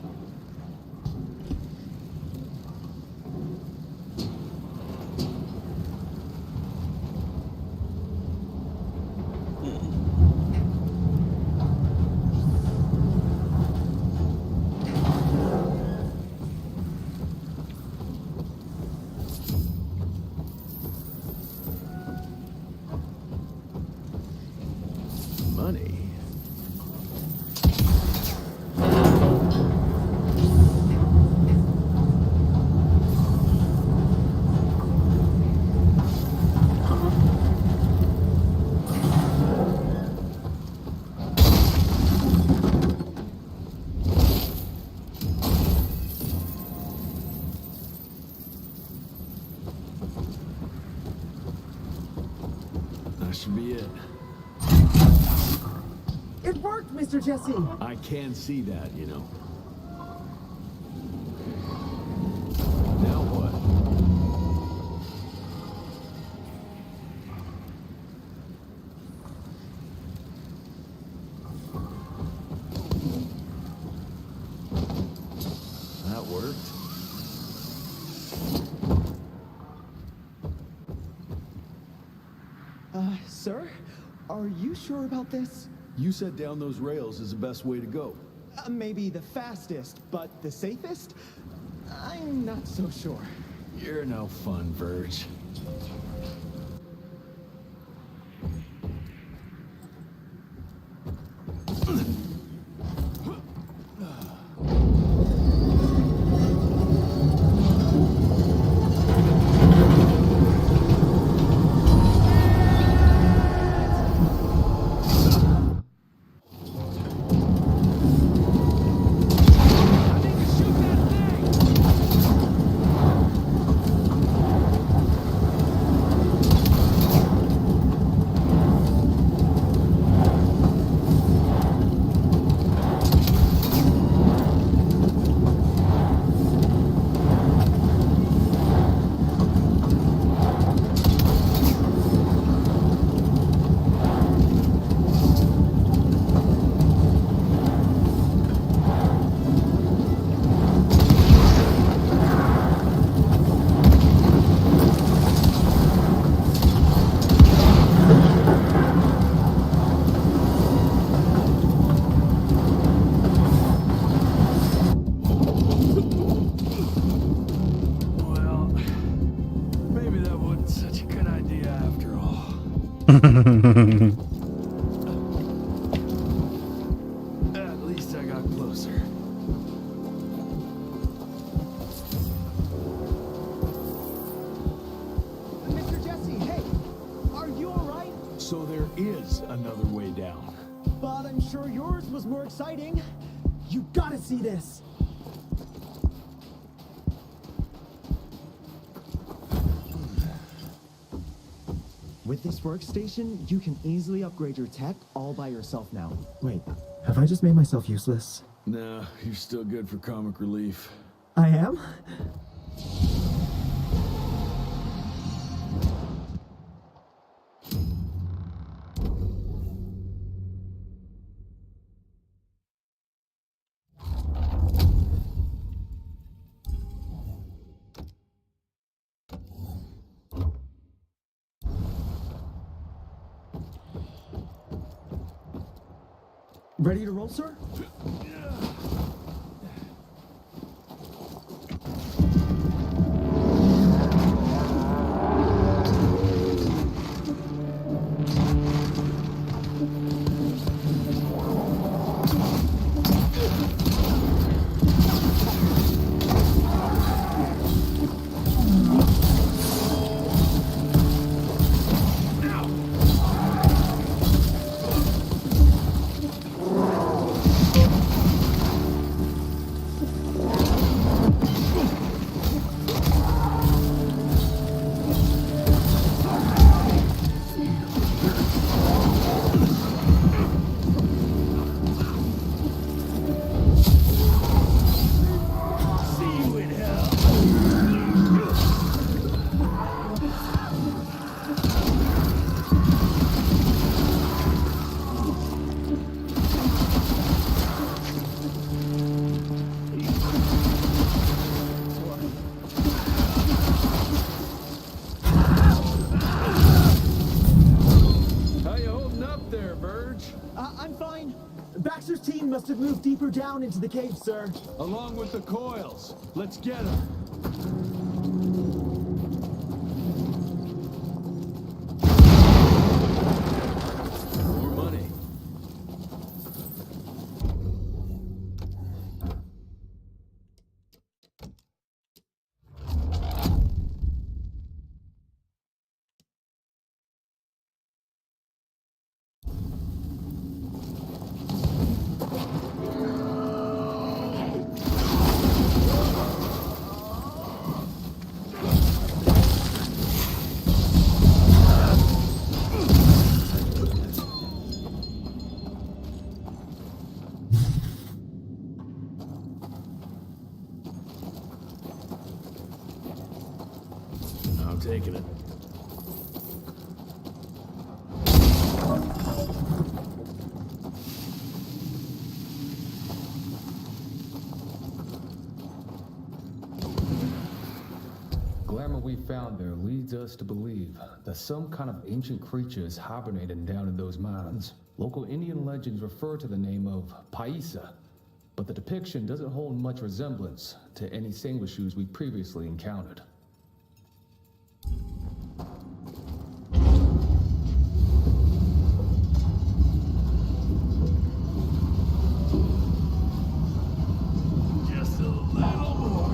Money. That should be it. It worked, Mr. Jesse. I can see that, you know. Now what? That worked. Sir? Are you sure about this? You said down those rails is the best way to go. Maybe the fastest, but the safest? I'm not so sure. You're no fun, Verge. At least I got got closer. Mr. Jesse, hey! Are you alright? So there is another way down. But I'm sure yours was more exciting. You gotta see this! With this workstation, you can easily upgrade your tech all by yourself now. Wait, have I just made myself useless? No, you're still good for comic relief. I am? Ready to roll, sir? I'm fine. Baxter's team must have moved deeper down into the cave, sir. Along with the coils. Let's get them. More money. I'm taking it. Glamour we found there leads us to believe that some kind of ancient creature is hibernating down in those mines. Local Indian legends refer to the name of Paisa, but the depiction doesn't hold much resemblance to any sanguishues we previously encountered. Just a little more.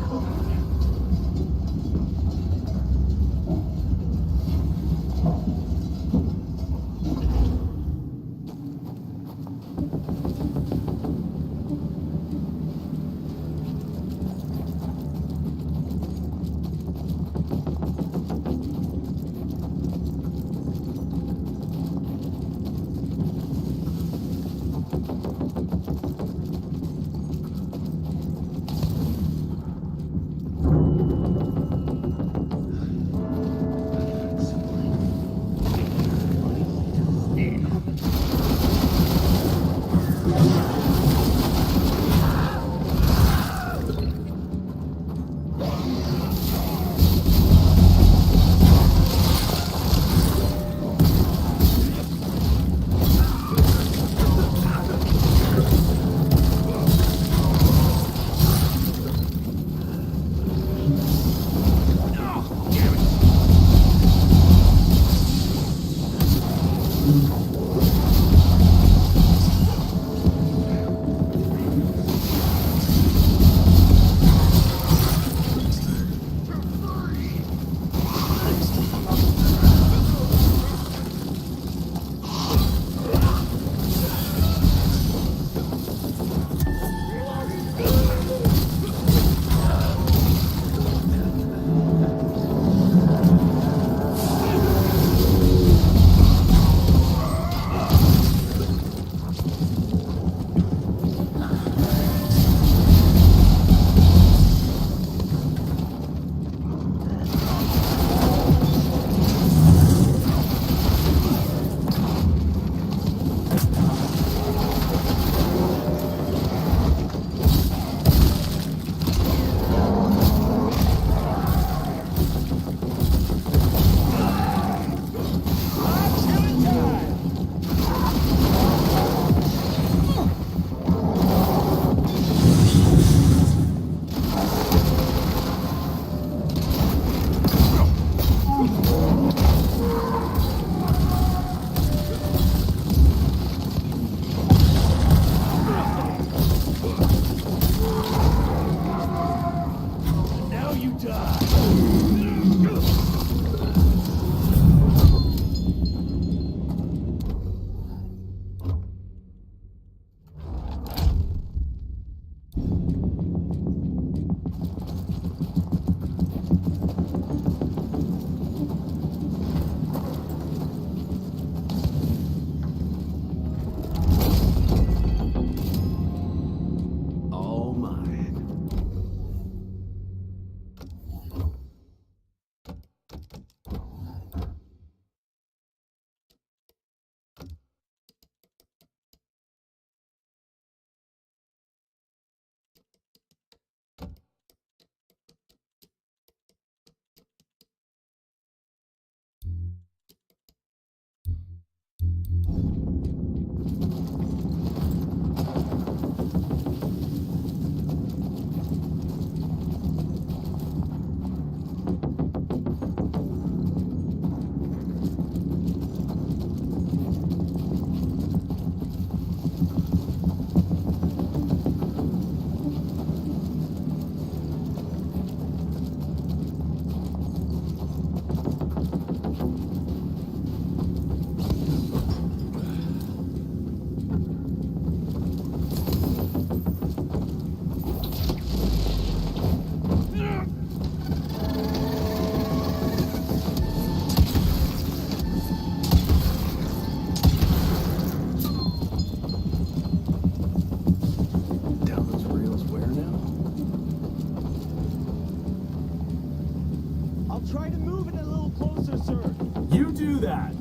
sir. You do that.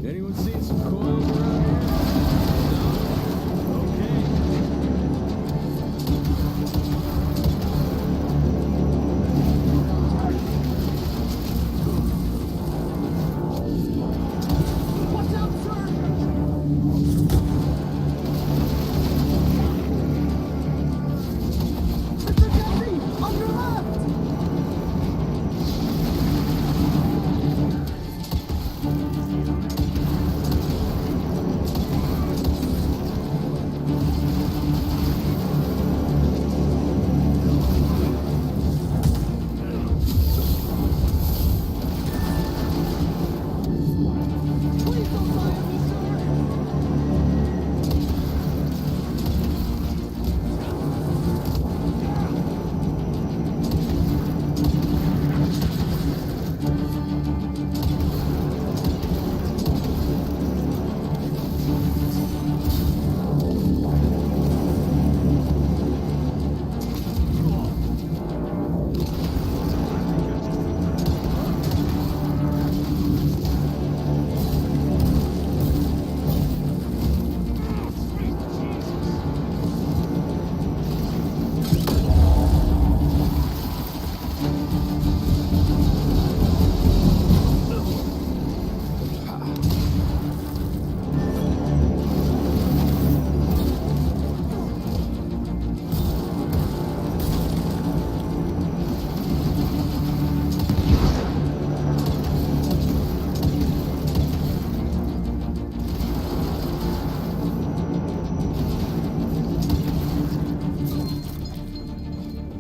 Anyone seen some coils around here? Watch out, sir! Mr. Jesse! On your left!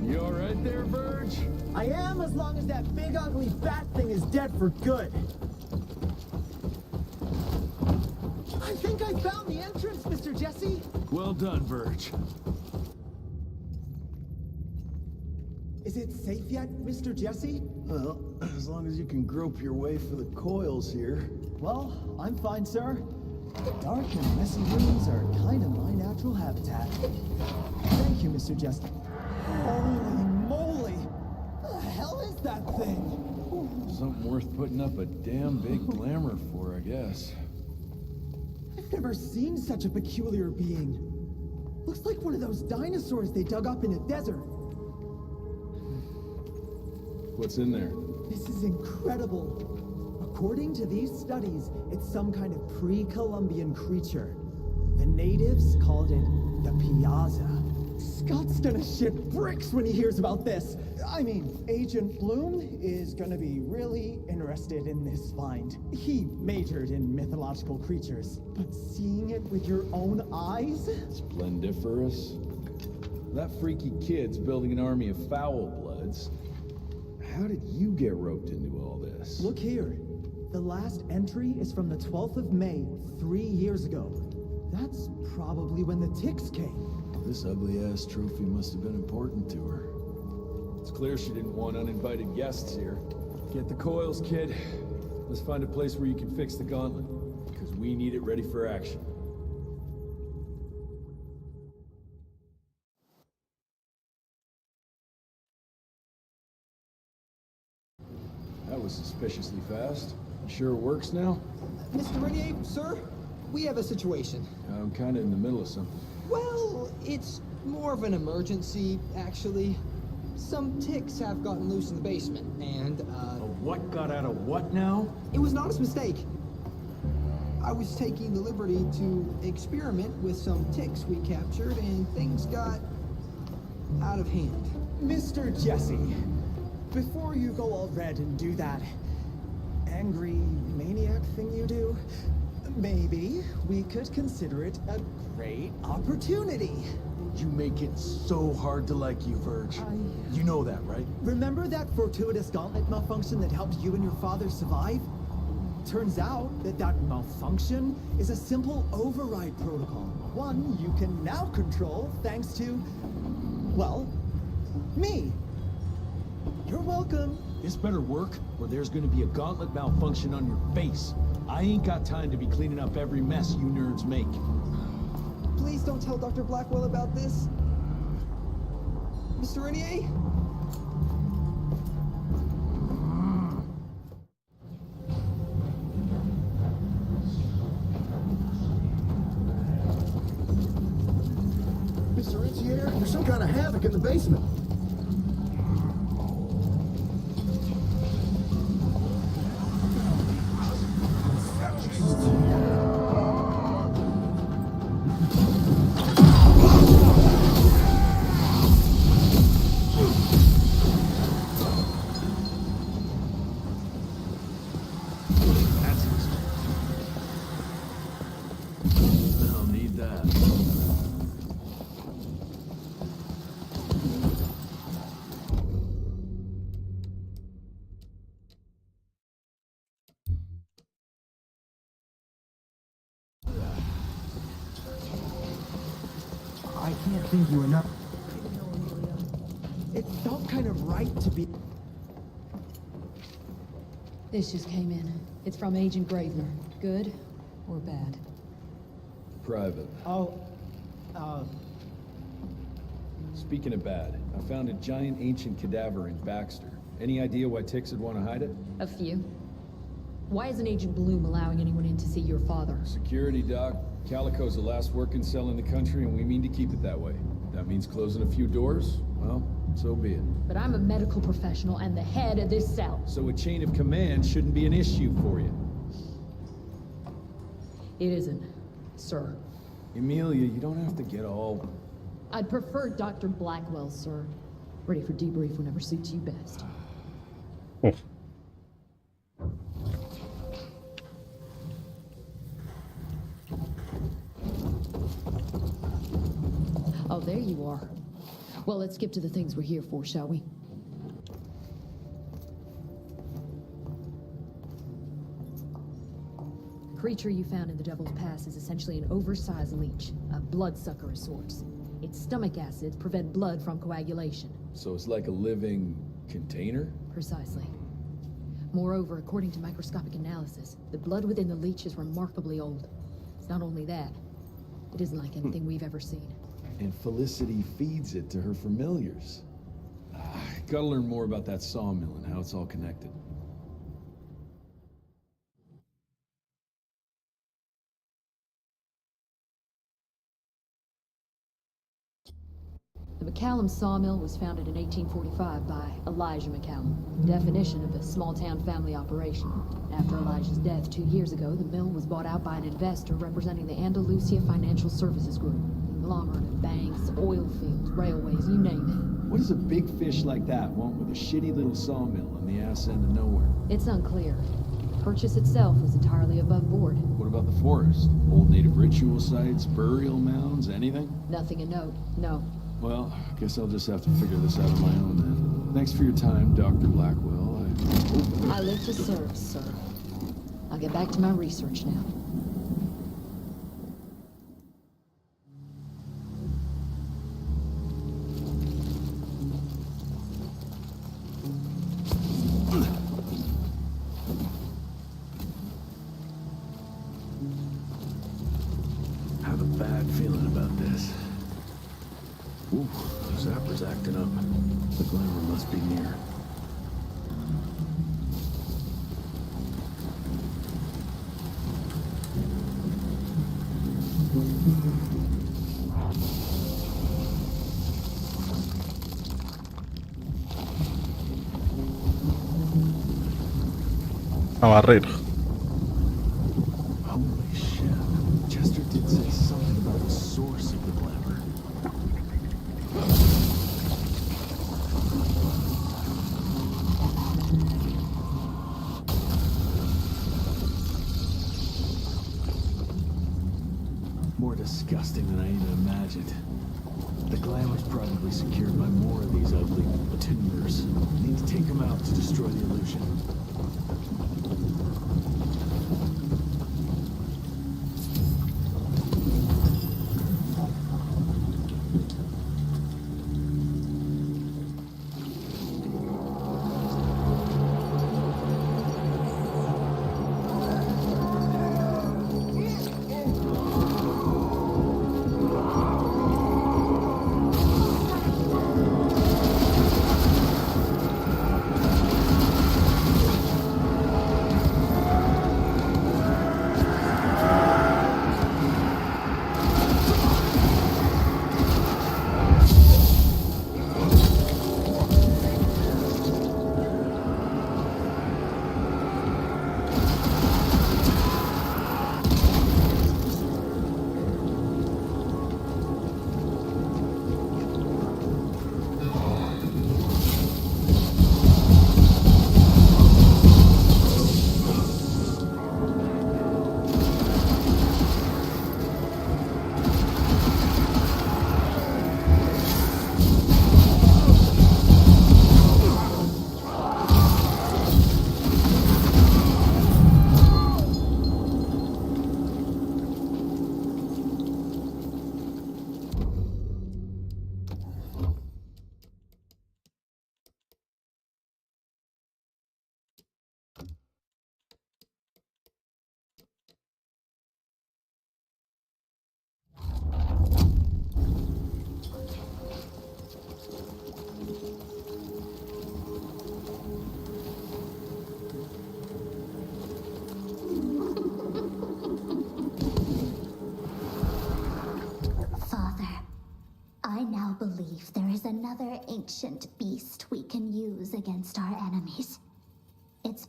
You alright there, Verge? I am, as long as that big ugly bat thing is dead for good. I think I found the entrance, Mr. Jesse. Well done, Verge. Is it safe yet, Mr. Jesse? Well, as long as you can grope your way for the coils here. Well, I'm fine, sir. Dark and messy rooms are kind of my natural habitat. Thank you, Mr. Jesse. Holy moly! What the hell is that thing? Something worth putting up a damn big glamour for, I guess. I've never seen such a peculiar being. Looks like one of those dinosaurs they dug up in a desert. What's in there? This is incredible. According to these studies, it's some kind of pre-Columbian creature. The natives called it the Piazza. Scott's gonna shit bricks when he hears about this. I mean, Agent Bloom is gonna be really interested in this find. He majored in mythological creatures, but seeing it with your own eyes? Splendiferous. That freaky kid's building an army of foul bloods. How did you get roped into all this? Look here. The last entry is from the 12th of May, 3 years ago. That's probably when the ticks came. This ugly-ass trophy must have been important to her. It's clear she didn't want uninvited guests here. Get the coils, kid. Let's find a place where you can fix the gauntlet, because we need it ready for action. That was suspiciously fast. You sure it works now? Mr. Renier, sir, we have a situation. I'm kind of in the middle of something. Well, it's more of an emergency, actually. Some ticks have gotten loose in the basement, and, What got out of what now? It was an honest mistake. I was taking the liberty to experiment with some ticks we captured, and things got out of hand. Mr. Jesse, before you go all red and do that angry maniac thing you do, maybe we could consider it a great opportunity. You make it so hard to like you, Verge. You know that, right? Remember that fortuitous gauntlet malfunction that helped you and your father survive? Turns out that that malfunction is a simple override protocol. One you can now control thanks to, well, me. You're welcome. This better work, or there's gonna be a gauntlet malfunction on your face. I ain't got time to be cleaning up every mess you nerds make. Please don't tell Dr. Blackwell about this. Mr. Renier? Mr. Rentier, there's some kind of havoc in the basement. I'll need that. I can't thank you enough. It felt kind of right to be... This just came in. It's from Agent Gravener. Good or bad? Private. Oh, Speaking of bad, I found a giant ancient cadaver in Baxter. Any idea why Tix would want to hide it? A few. Why isn't Agent Bloom allowing anyone in to see your father? Security, Doc. Calico's the last working cell in the country, and we mean to keep it that way. That means closing a few doors? Well, so be it. But I'm a medical professional and the head of this cell. So a chain of command shouldn't be an issue for you. It isn't, sir. Emilia, you don't have to get all... I'd prefer Dr. Blackwell, sir. Ready for debrief whenever suits you best. Oh, there you are. Well, let's skip to the things we're here for, shall we? The creature you found in the Devil's Pass is essentially an oversized leech, a bloodsucker of sorts. Its stomach acids prevent blood from coagulation. So it's like a living container? Precisely. Moreover, according to microscopic analysis, the blood within the leech is remarkably old. It's not only that, it isn't like anything we've ever seen. And Felicity feeds it to her familiars. Gotta learn more about that sawmill and how it's all connected. The McCallum sawmill was founded in 1845 by Elijah McCallum, definition of a small-town family operation. After Elijah's death 2 years ago, the mill was bought out by an investor representing the Andalusia Financial Services Group. Conglomerate of banks, oil fields, railways, you name it. What does a big fish like that want with a shitty little sawmill in the ass end of nowhere? It's unclear. The purchase itself was entirely above board. What about the forest? Old native ritual sites, burial mounds, anything? Nothing of note, no. Well, I guess I'll just have to figure this out on my own then. Thanks for your time, Dr. Blackwell. I live to serve, sir. I'll get back to my research now. I have a bad feeling about this. Ooh, Zapper's acting up. The glamour must be near. A barrer. Holy shit. Chester did say something about the source of the glamour. More disgusting than I even imagined. The glamour's probably secured by more of these ugly timbers. Need to take them out to destroy the illusion.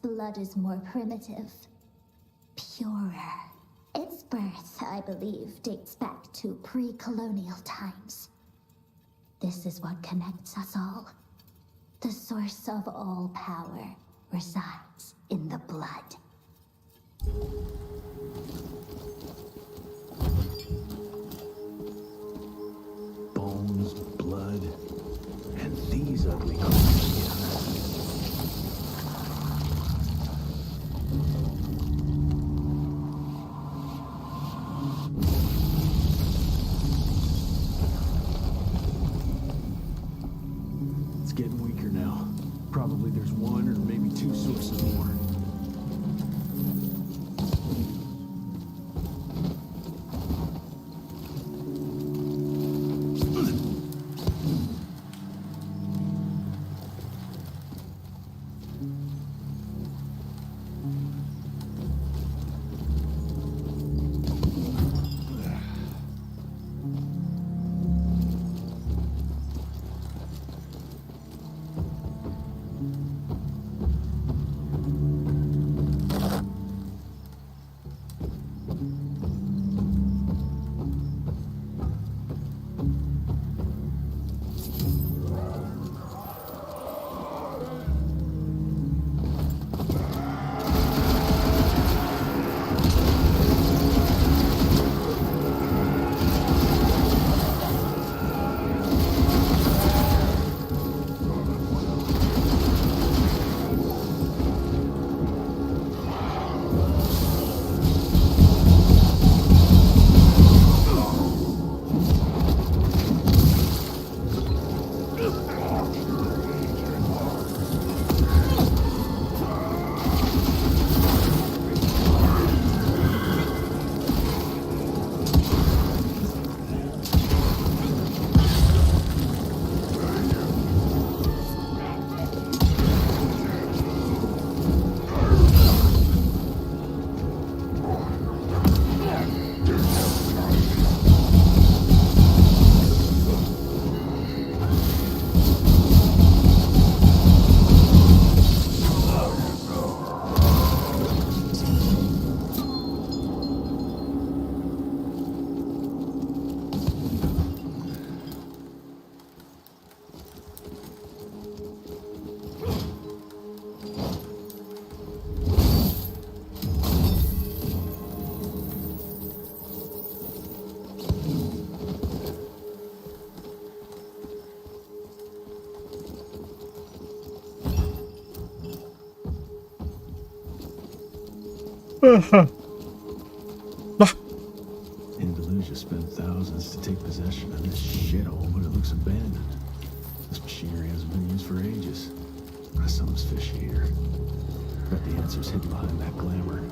blood is more primitive, purer. Its birth, I believe, dates back to pre-colonial times. This is what connects us all. The source of all power resides in the blood. Bones, blood, and these ugly creatures. It's getting weaker now. Probably there's one or maybe two sources more. Andalusia spent thousands to take possession of this shithole, but it looks abandoned. This machinery hasn't been used for ages. Something's fishy here. Bet the answer's hidden behind that glamour.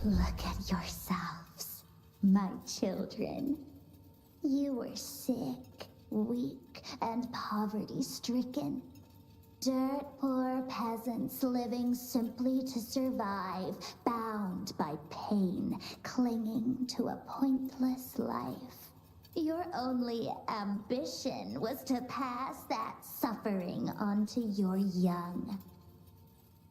Look at yourselves, my children. You were sick, weak, and poverty-stricken. Dirt poor peasants living simply to survive, bound by pain, clinging to a pointless life. Your only ambition was to pass that suffering on to your young.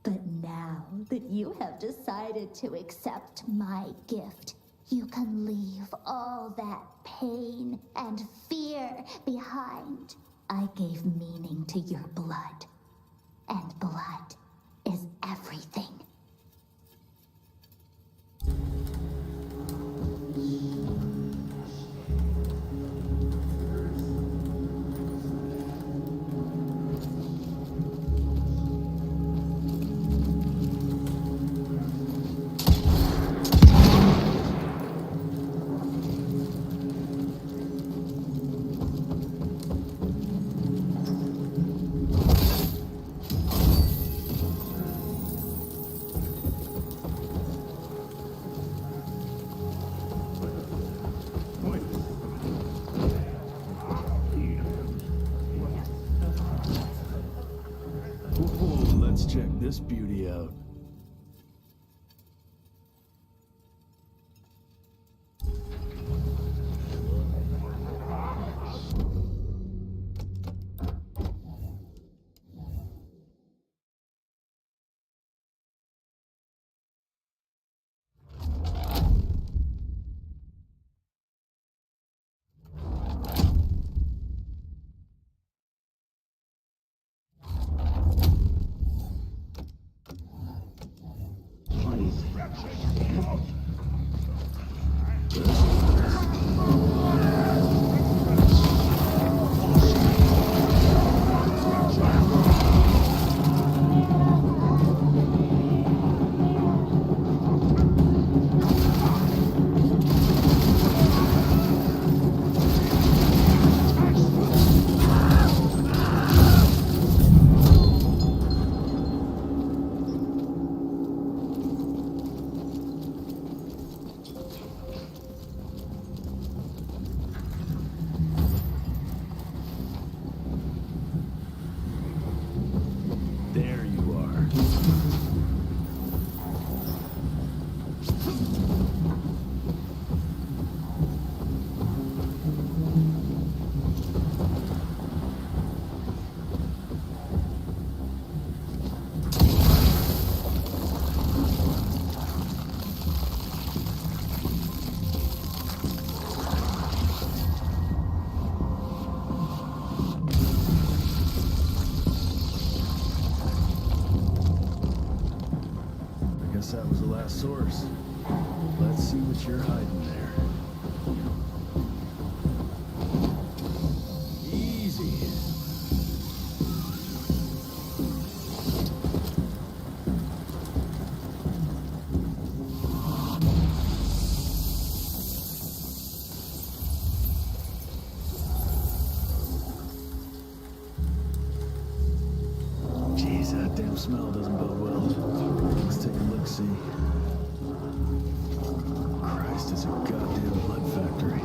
But now that you have decided to accept my gift, you can leave all that pain and fear behind. I gave meaning to your blood, and blood is everything. Let's check this beauty out. There you are. I guess that was the last source. Let's see what you're hiding there. Easy. Jeez, that damn smell doesn't bode well. Let's take a look-see. Christ, it's a goddamn blood factory.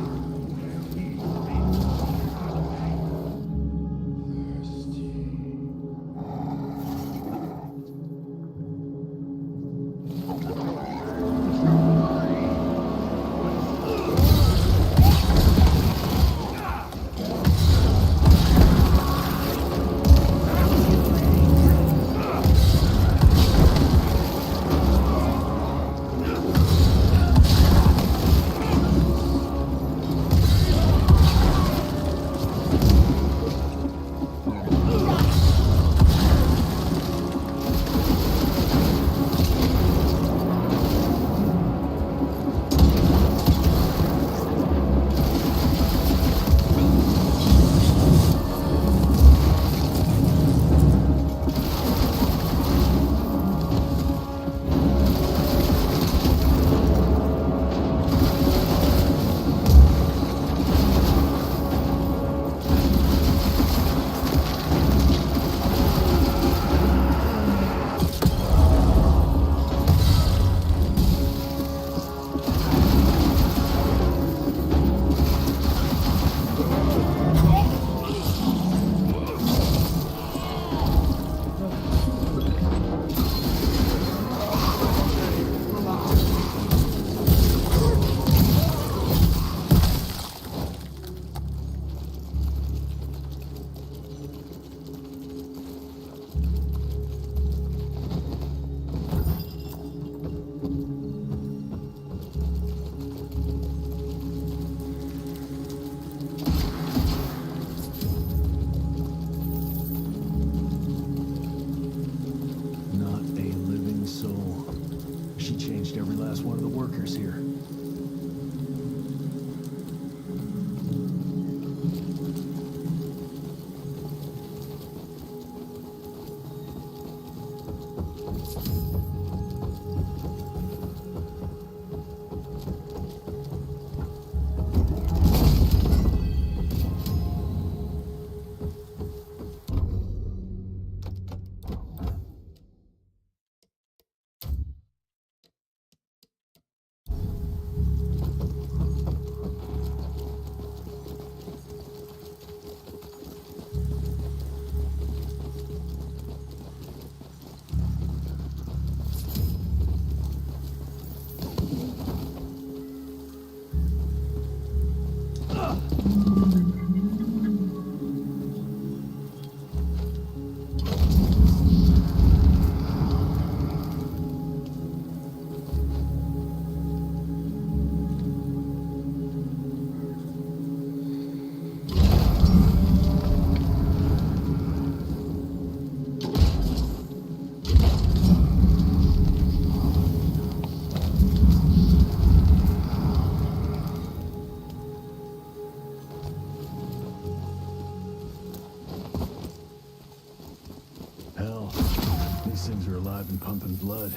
been pumping blood.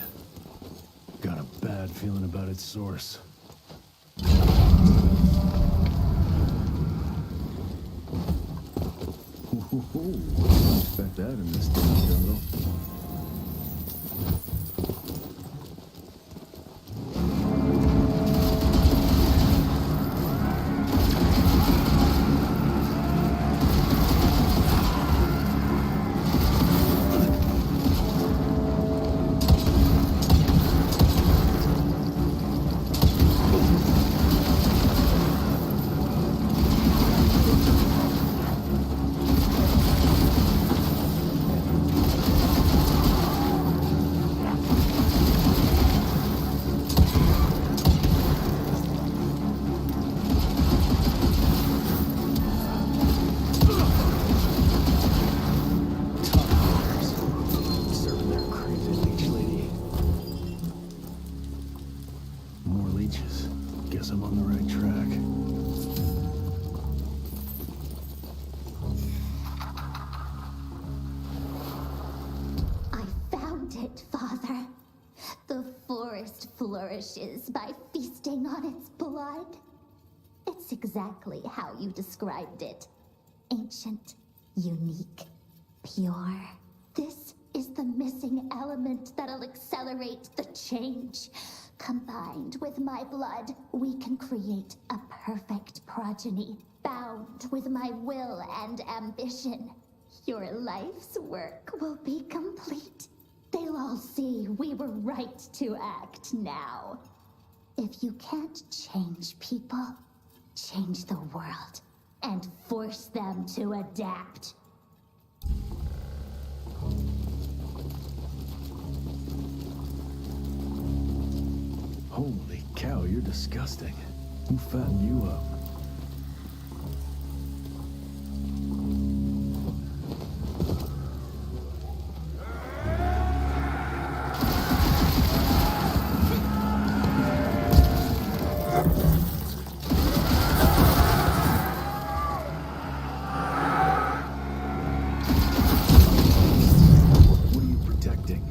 Got a bad feeling about its source. Expect that in this damn jungle. I'm on the right track. I found it, Father. The forest flourishes by feasting on its blood. It's exactly how you described it. Ancient, unique, pure. This is the missing element that'll accelerate the change. Combined with my blood, we can create a perfect progeny, bound with my will and ambition. Your life's work will be complete. They'll all see we were right to act now. If you can't change people, change the world and force them to adapt. Holy cow, you're disgusting. Who fattened you up? What are you protecting?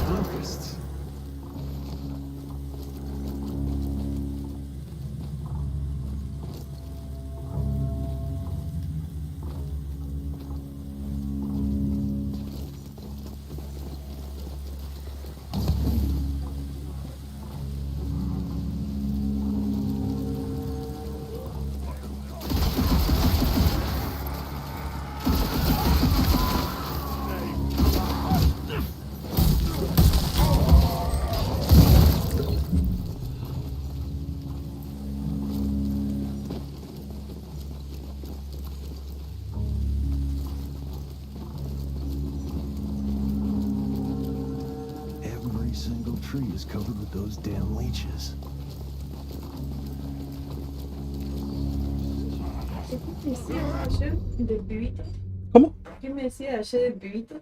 Locusts. Every single tree is covered with those damn leeches. ¿Cómo? ¿Qué me decía ayer el pibito?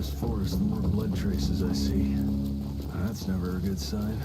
this forest, the more blood traces I see. That's never a good sign.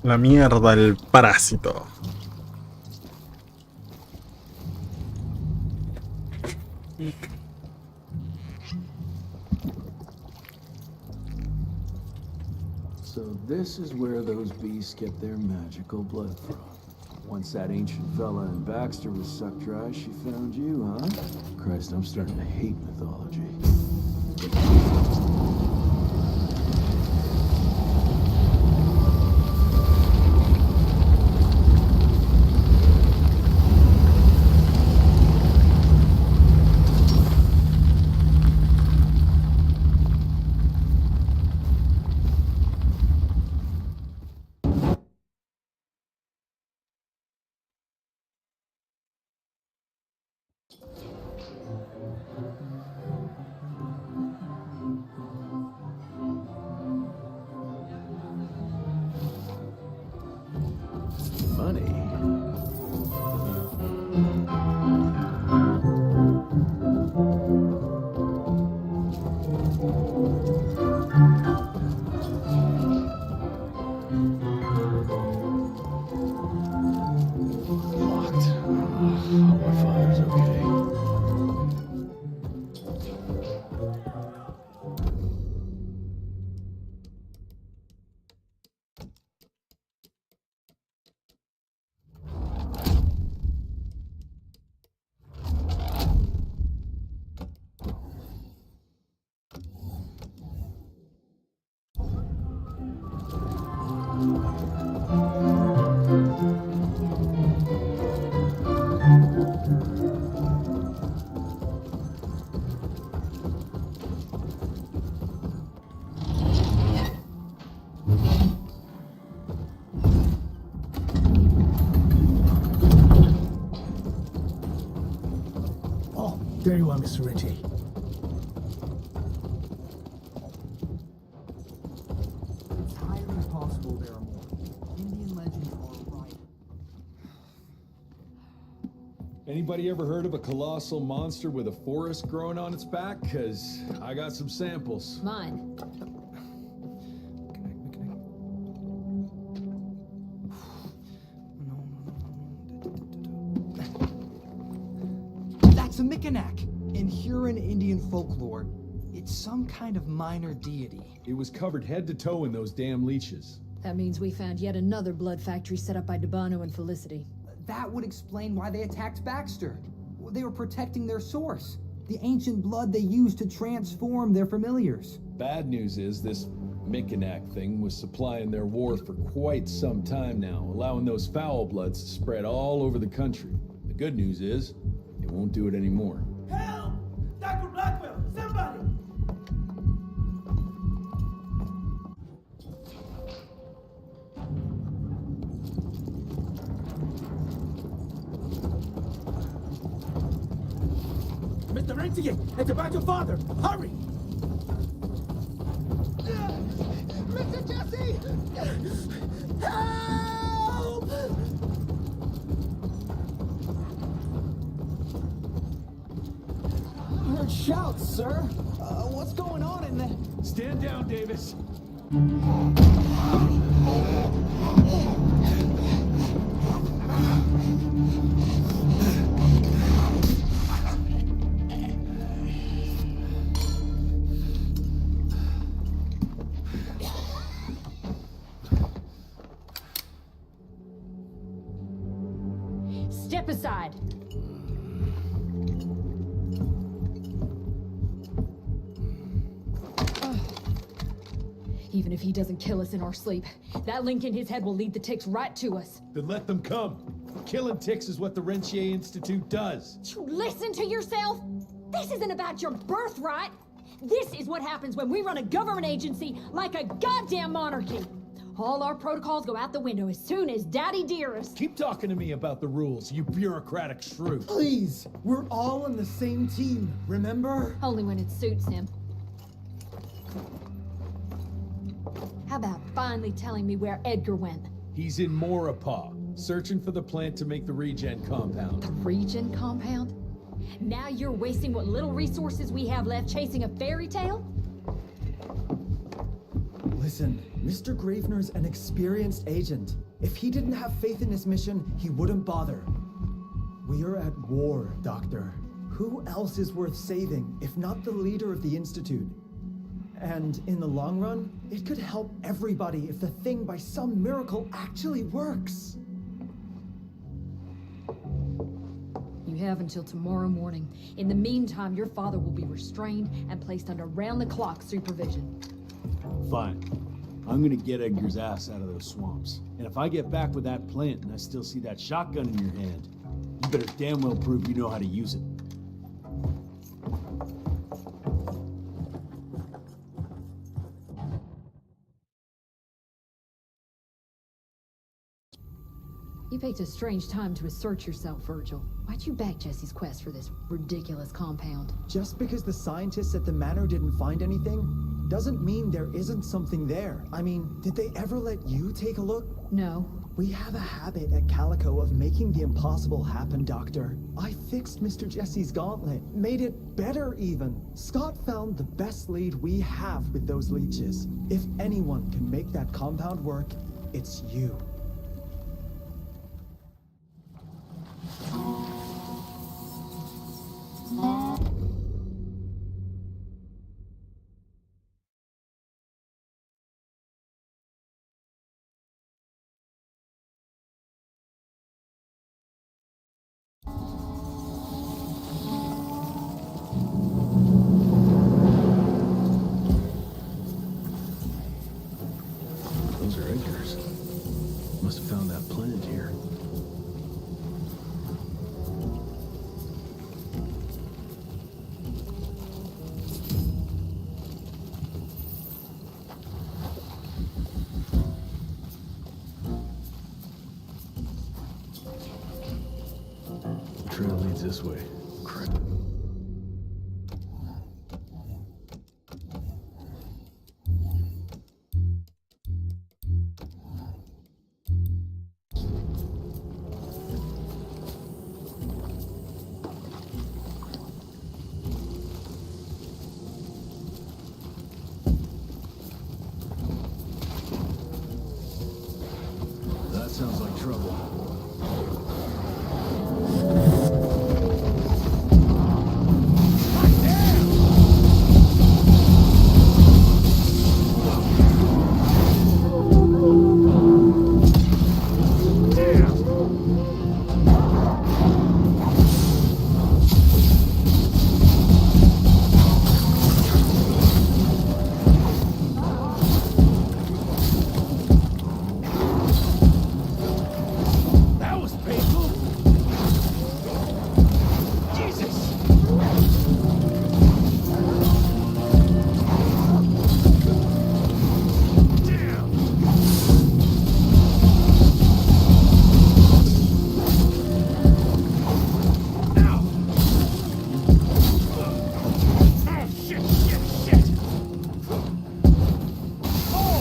La mierda, el parásito. So this is where those beasts get their magical blood from. Once that ancient fella in Baxter was sucked dry, she found you, huh? Christ, I'm starting to hate mythology. Money. Locked. Hope my father's okay. Oh, there you are, Mr. Ritchie. It's highly possible there are more. Indian legends are right. Anybody ever heard of a colossal monster with a forest growing on its back? Cause I got some samples. Mine. That's a Mikanak. In Huron Indian folklore, it's some kind of minor deity. It was covered head to toe in those damn leeches. That means we found yet another blood factory set up by Debano and Felicity. That would explain why they attacked Baxter. They were protecting their source, the ancient blood they used to transform their familiars. Bad news is this Mikanak thing was supplying their war for quite some time now, allowing those foul bloods to spread all over the country. The good news is, it won't do it anymore. Help! Dr. Blackwell, somebody! Mr. Rentier, it's about your father. Hurry! Mr. Jesse! Help! I heard shouts, sir. What's going on in there? Stand down, Davis. Step aside. Even if he doesn't kill us in our sleep, that link in his head will lead the ticks right to us. Then let them come. Killing ticks is what the Rentier Institute does. You listen to yourself? This isn't about your birthright. This is what happens when we run a government agency like a goddamn monarchy. All our protocols go out the window as soon as Daddy Dearest. Keep talking to me about the rules, you bureaucratic shrew. Please, we're all on the same team, remember? Only when it suits him. How about finally telling me where Edgar went? He's in Maurepas, searching for the plant to make the regen compound. The regen compound? Now you're wasting what little resources we have left chasing a fairy tale? Listen, Mr. Gravener's an experienced agent. If he didn't have faith in his mission, he wouldn't bother. We are at war, Doctor. Who else is worth saving, if not the leader of the Institute? And in the long run, it could help everybody if the thing by some miracle actually works. You have until tomorrow morning. In the meantime, your father will be restrained and placed under round-the-clock supervision. Fine. I'm gonna get Edgar's ass out of those swamps. And if I get back with that plant and I still see that shotgun in your hand, you better damn well prove you know how to use it. You picked a strange time to assert yourself, Virgil. Why'd you back Jesse's quest for this ridiculous compound? Just because the scientists at the manor didn't find anything, doesn't mean there isn't something there. I mean, did they ever let you take a look? No. We have a habit at Calico of making the impossible happen, Doctor. I fixed Mr. Jesse's gauntlet, made it better even. Scott found the best lead we have with those leeches. If anyone can make that compound work, it's you. Those are Edgar's. Must have found that plant here. The trail leads this way. Crap. That sounds like trouble. That was painful. Jesus. Damn. Ow. Oh, shit, shit, shit. Oh,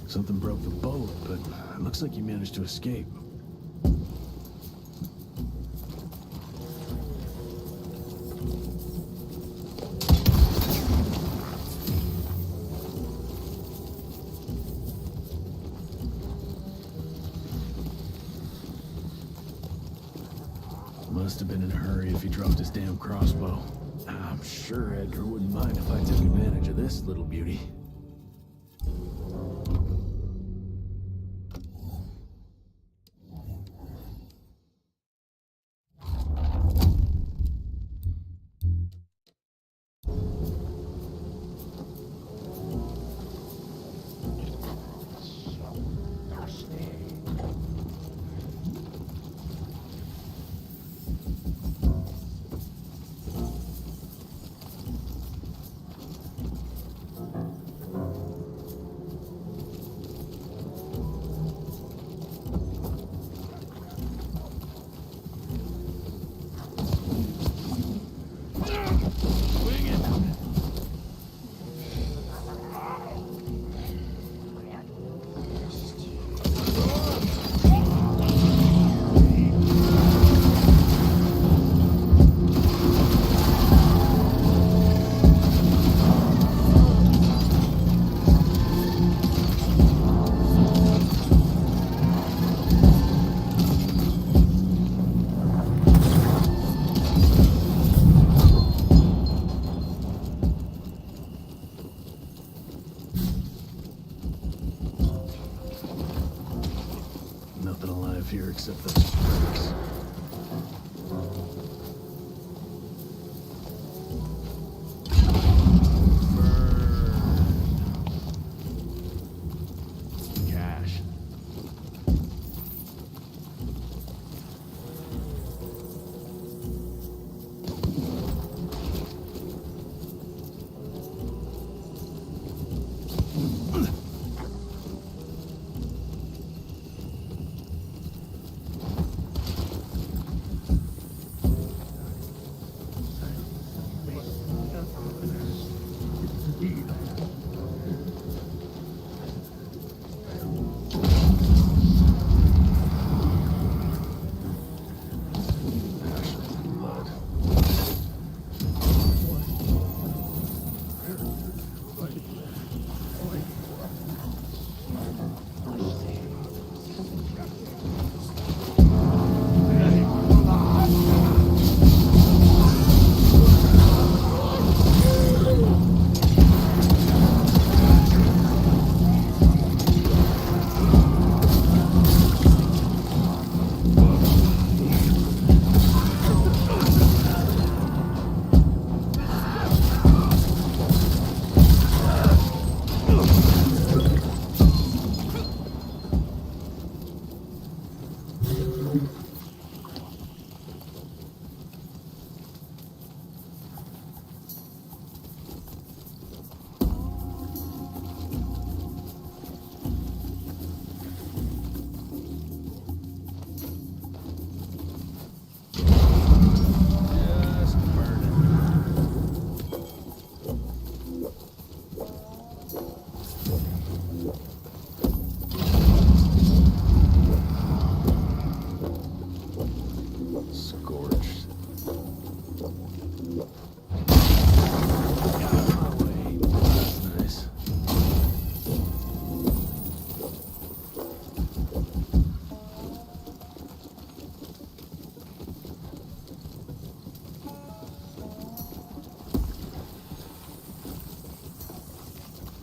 something broke the boat, but it looks like you managed to escape. Must have been in a hurry if he dropped his damn crossbow. I'm sure Edgar wouldn't mind if I took advantage of this little beauty. except those freaks. Cash.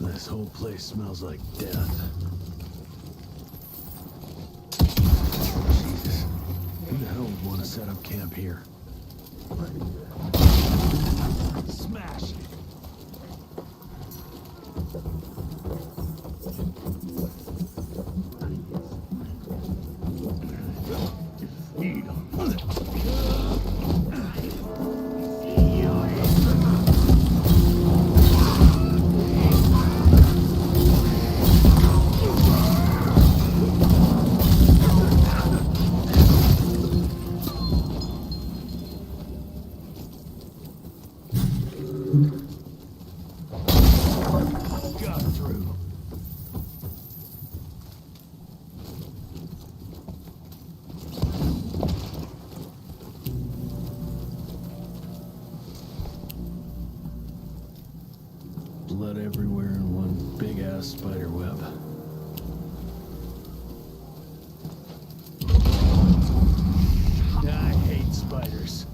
This whole place smells like death. Jesus. Who the hell would want to set up camp here? Smash! Got through. Blood everywhere in one big-ass spider web. I hate spiders.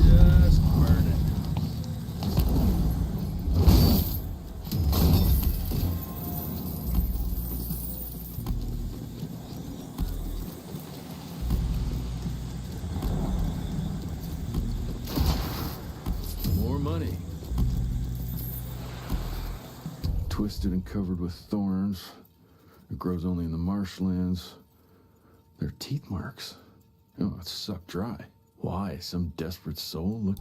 Just burn it. More money. Twisted and covered with thorns. It grows only in the marshlands. They're teeth marks. Oh, it's sucked dry. Why? Some desperate soul look.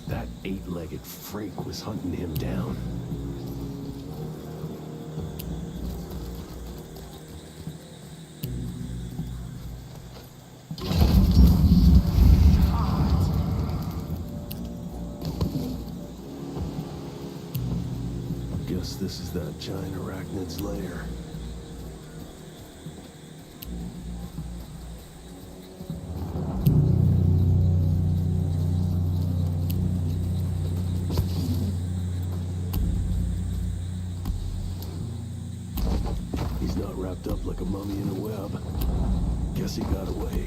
That eight-legged freak was hunting him down. Guess this is that giant arachnid's lair. wrapped up like a mummy in a web. Guess he got away.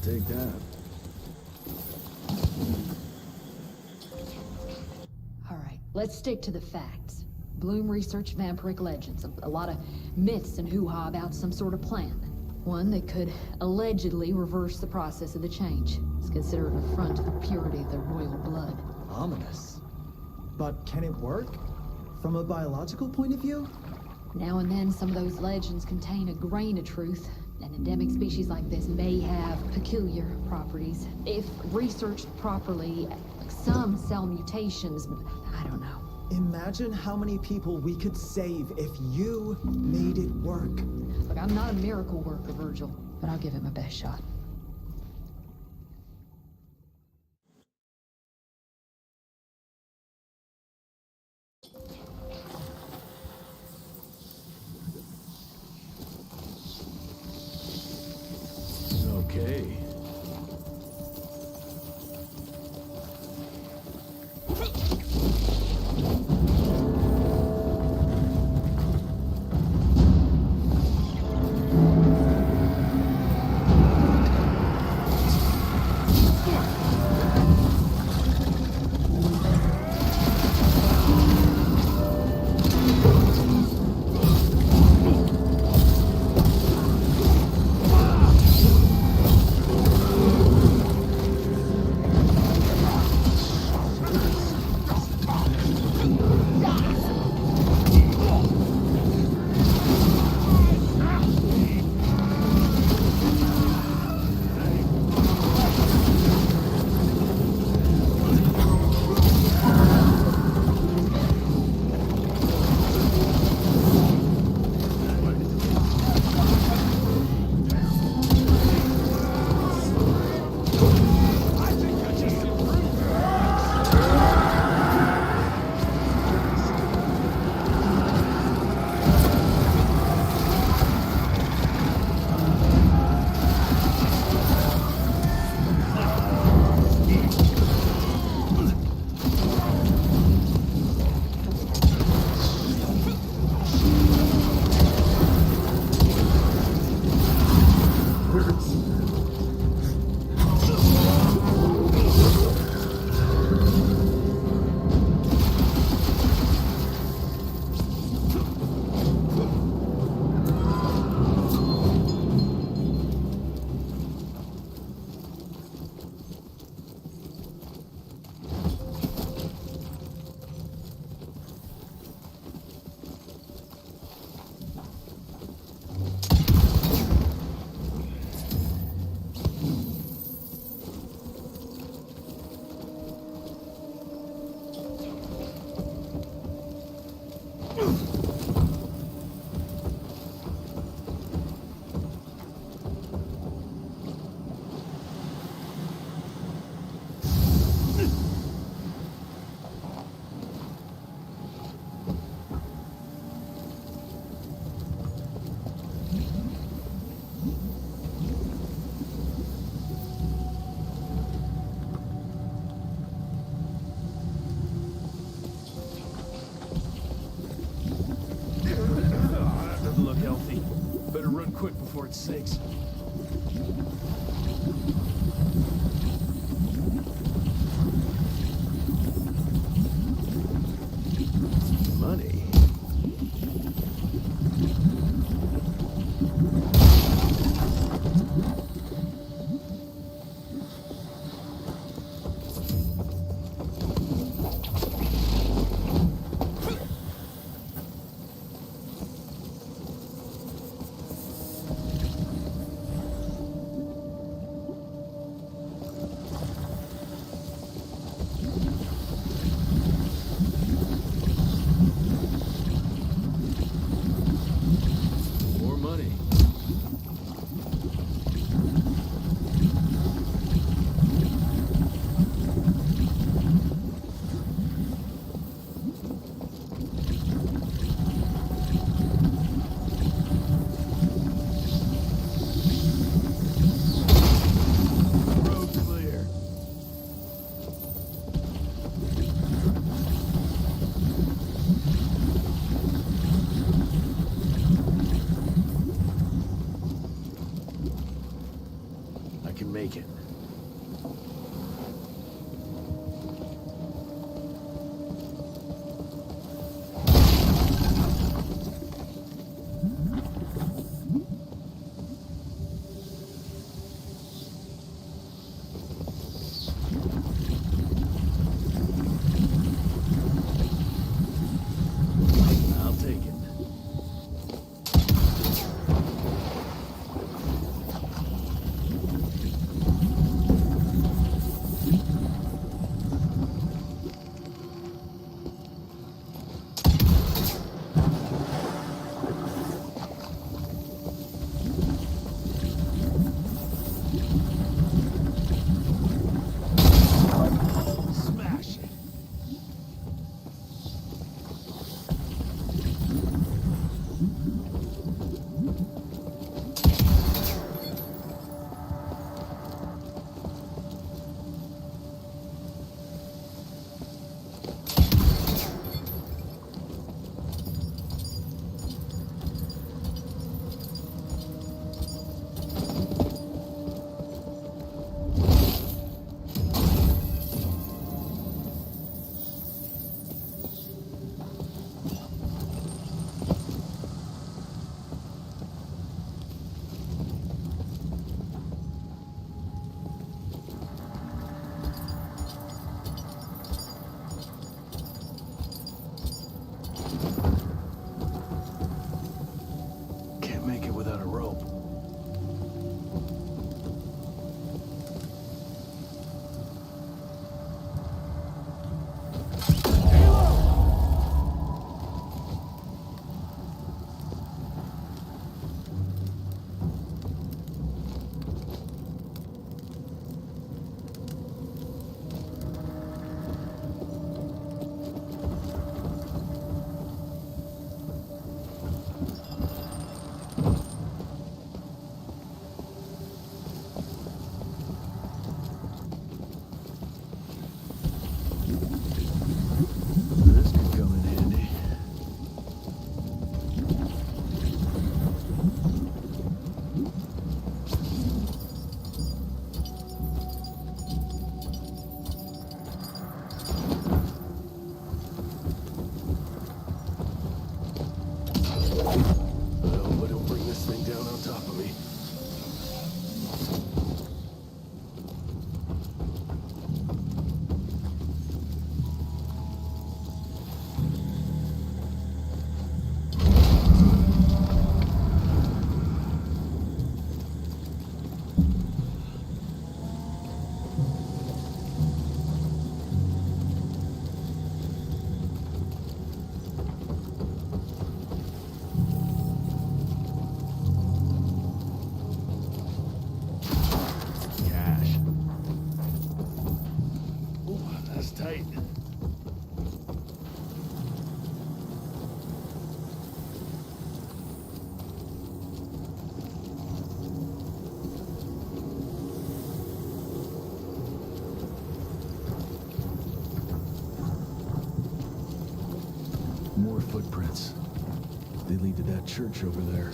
Take that. All right, let's stick to the facts. Bloom researched vampiric legends, a lot of myths and hoo-ha about some sort of plan. One that could allegedly reverse the process of the change. It's considered an affront to the purity of the royal blood. Ominous. But can it work? From a biological point of view? Now and then, some of those legends contain a grain of truth. An endemic species like this may have peculiar properties. If researched properly, some cell mutations, I don't know. Imagine how many people we could save if you made it work. Look, I'm not a miracle worker, Virgil, but I'll give it my best shot. Okay. quick before it sinks. Money? More money. Road clear. I can make it. I'll take it. Smash it. Can't make it without a rope. This could come in handy. I hope I don't bring this thing down on top of me. Cash. Ooh, that's tight. More footprints. They lead to that church over there.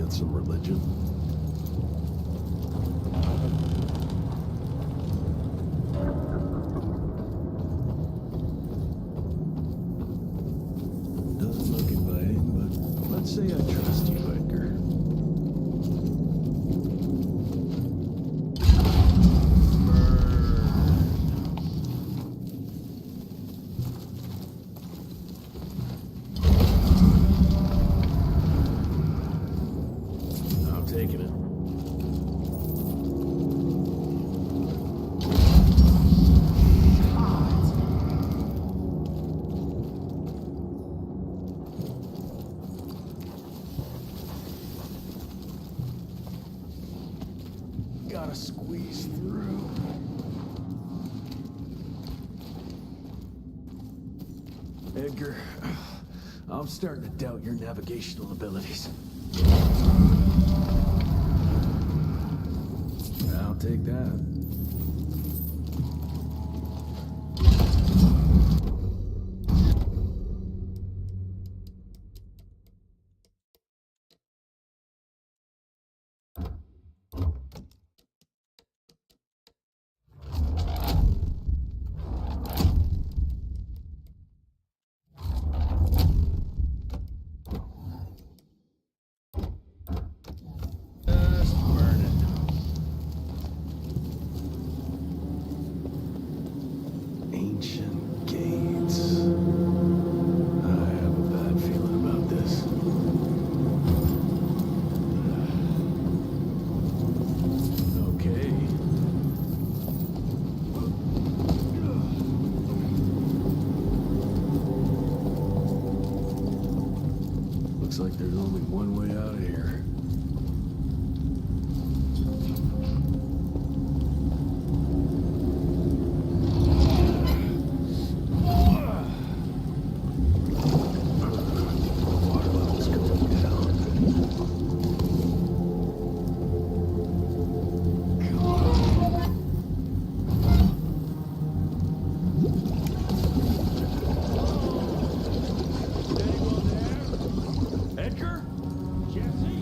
That's some religion. Doesn't look inviting, but let's say I trust you, Edgar. I'm taking it. Gotta squeeze through. Edgar, I'm starting to doubt your navigational abilities. I'll take that. Just burn it. Ancient gates. I have a bad feeling about this. Okay. Looks like there's only one way out of here. Water level's going down. Come on. Anyone there? Edgar? Jesse?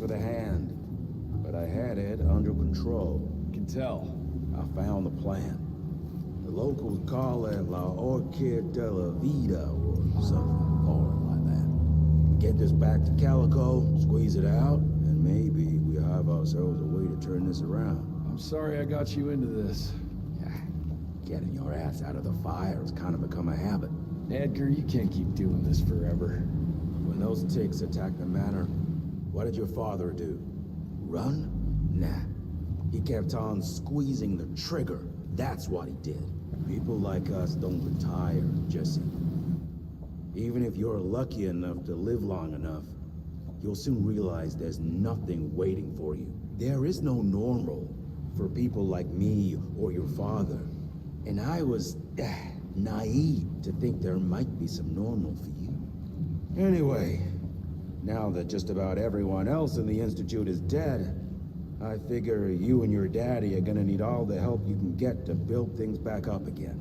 for the hand, but I had it under control. Can tell. I found the plant. The locals call it La Orchid de la Vida or something foreign like that. We get this back to Calico, squeeze it out, and maybe we have ourselves a way to turn this around. I'm sorry I got you into this. Getting your ass out of the fire has kind of become a habit. Edgar, you can't keep doing this forever. When those ticks attacked the manor, what did your father do? Run? Nah. He kept on squeezing the trigger. That's what he did. People like us don't retire, Jesse. Even if you're lucky enough to live long enough, you'll soon realize there's nothing waiting for you. There is no normal for people like me or your father. And I was naive to think there might be some normal for you. Anyway, now that just about everyone else in the Institute is dead, I figure you and your daddy are gonna need all the help you can get to build things back up again.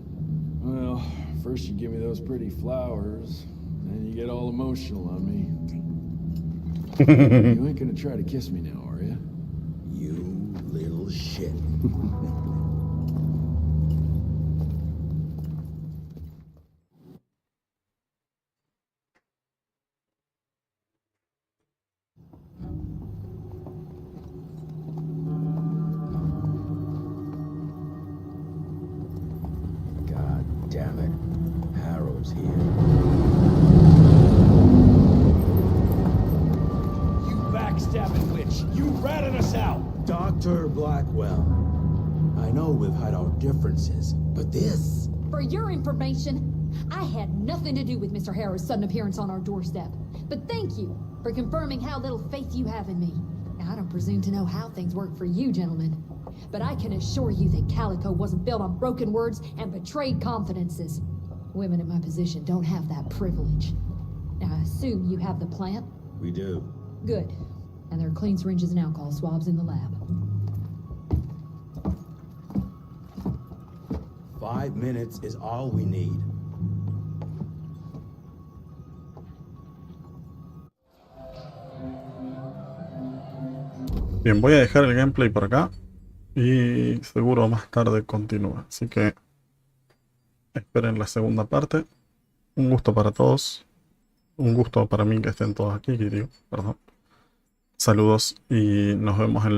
Well, first you give me those pretty flowers, then you get all emotional on me. You ain't gonna try to kiss me now, are you? You little shit. Damn it. Harrow's here. You backstabbing witch! You ratted us out! Dr. Blackwell. I know we've had our differences, but this... For your information, I had nothing to do with Mr. Harrow's sudden appearance on our doorstep. But thank you for confirming how little faith you have in me. Now, I don't presume to know how things work for you, gentlemen. But I can assure you that Calico wasn't built on broken words and betrayed confidences. Women in my position don't have that privilege. Now, I assume you have the plant? We do. Good. And there are clean syringes and alcohol swabs in the lab. 5 minutes is all we need. Bien, voy a dejar el gameplay por acá. Y seguro más tarde continúa. Así que esperen la segunda parte. Un gusto para todos. Un gusto para mí que estén todos aquí, digo, perdón. Saludos y nos vemos en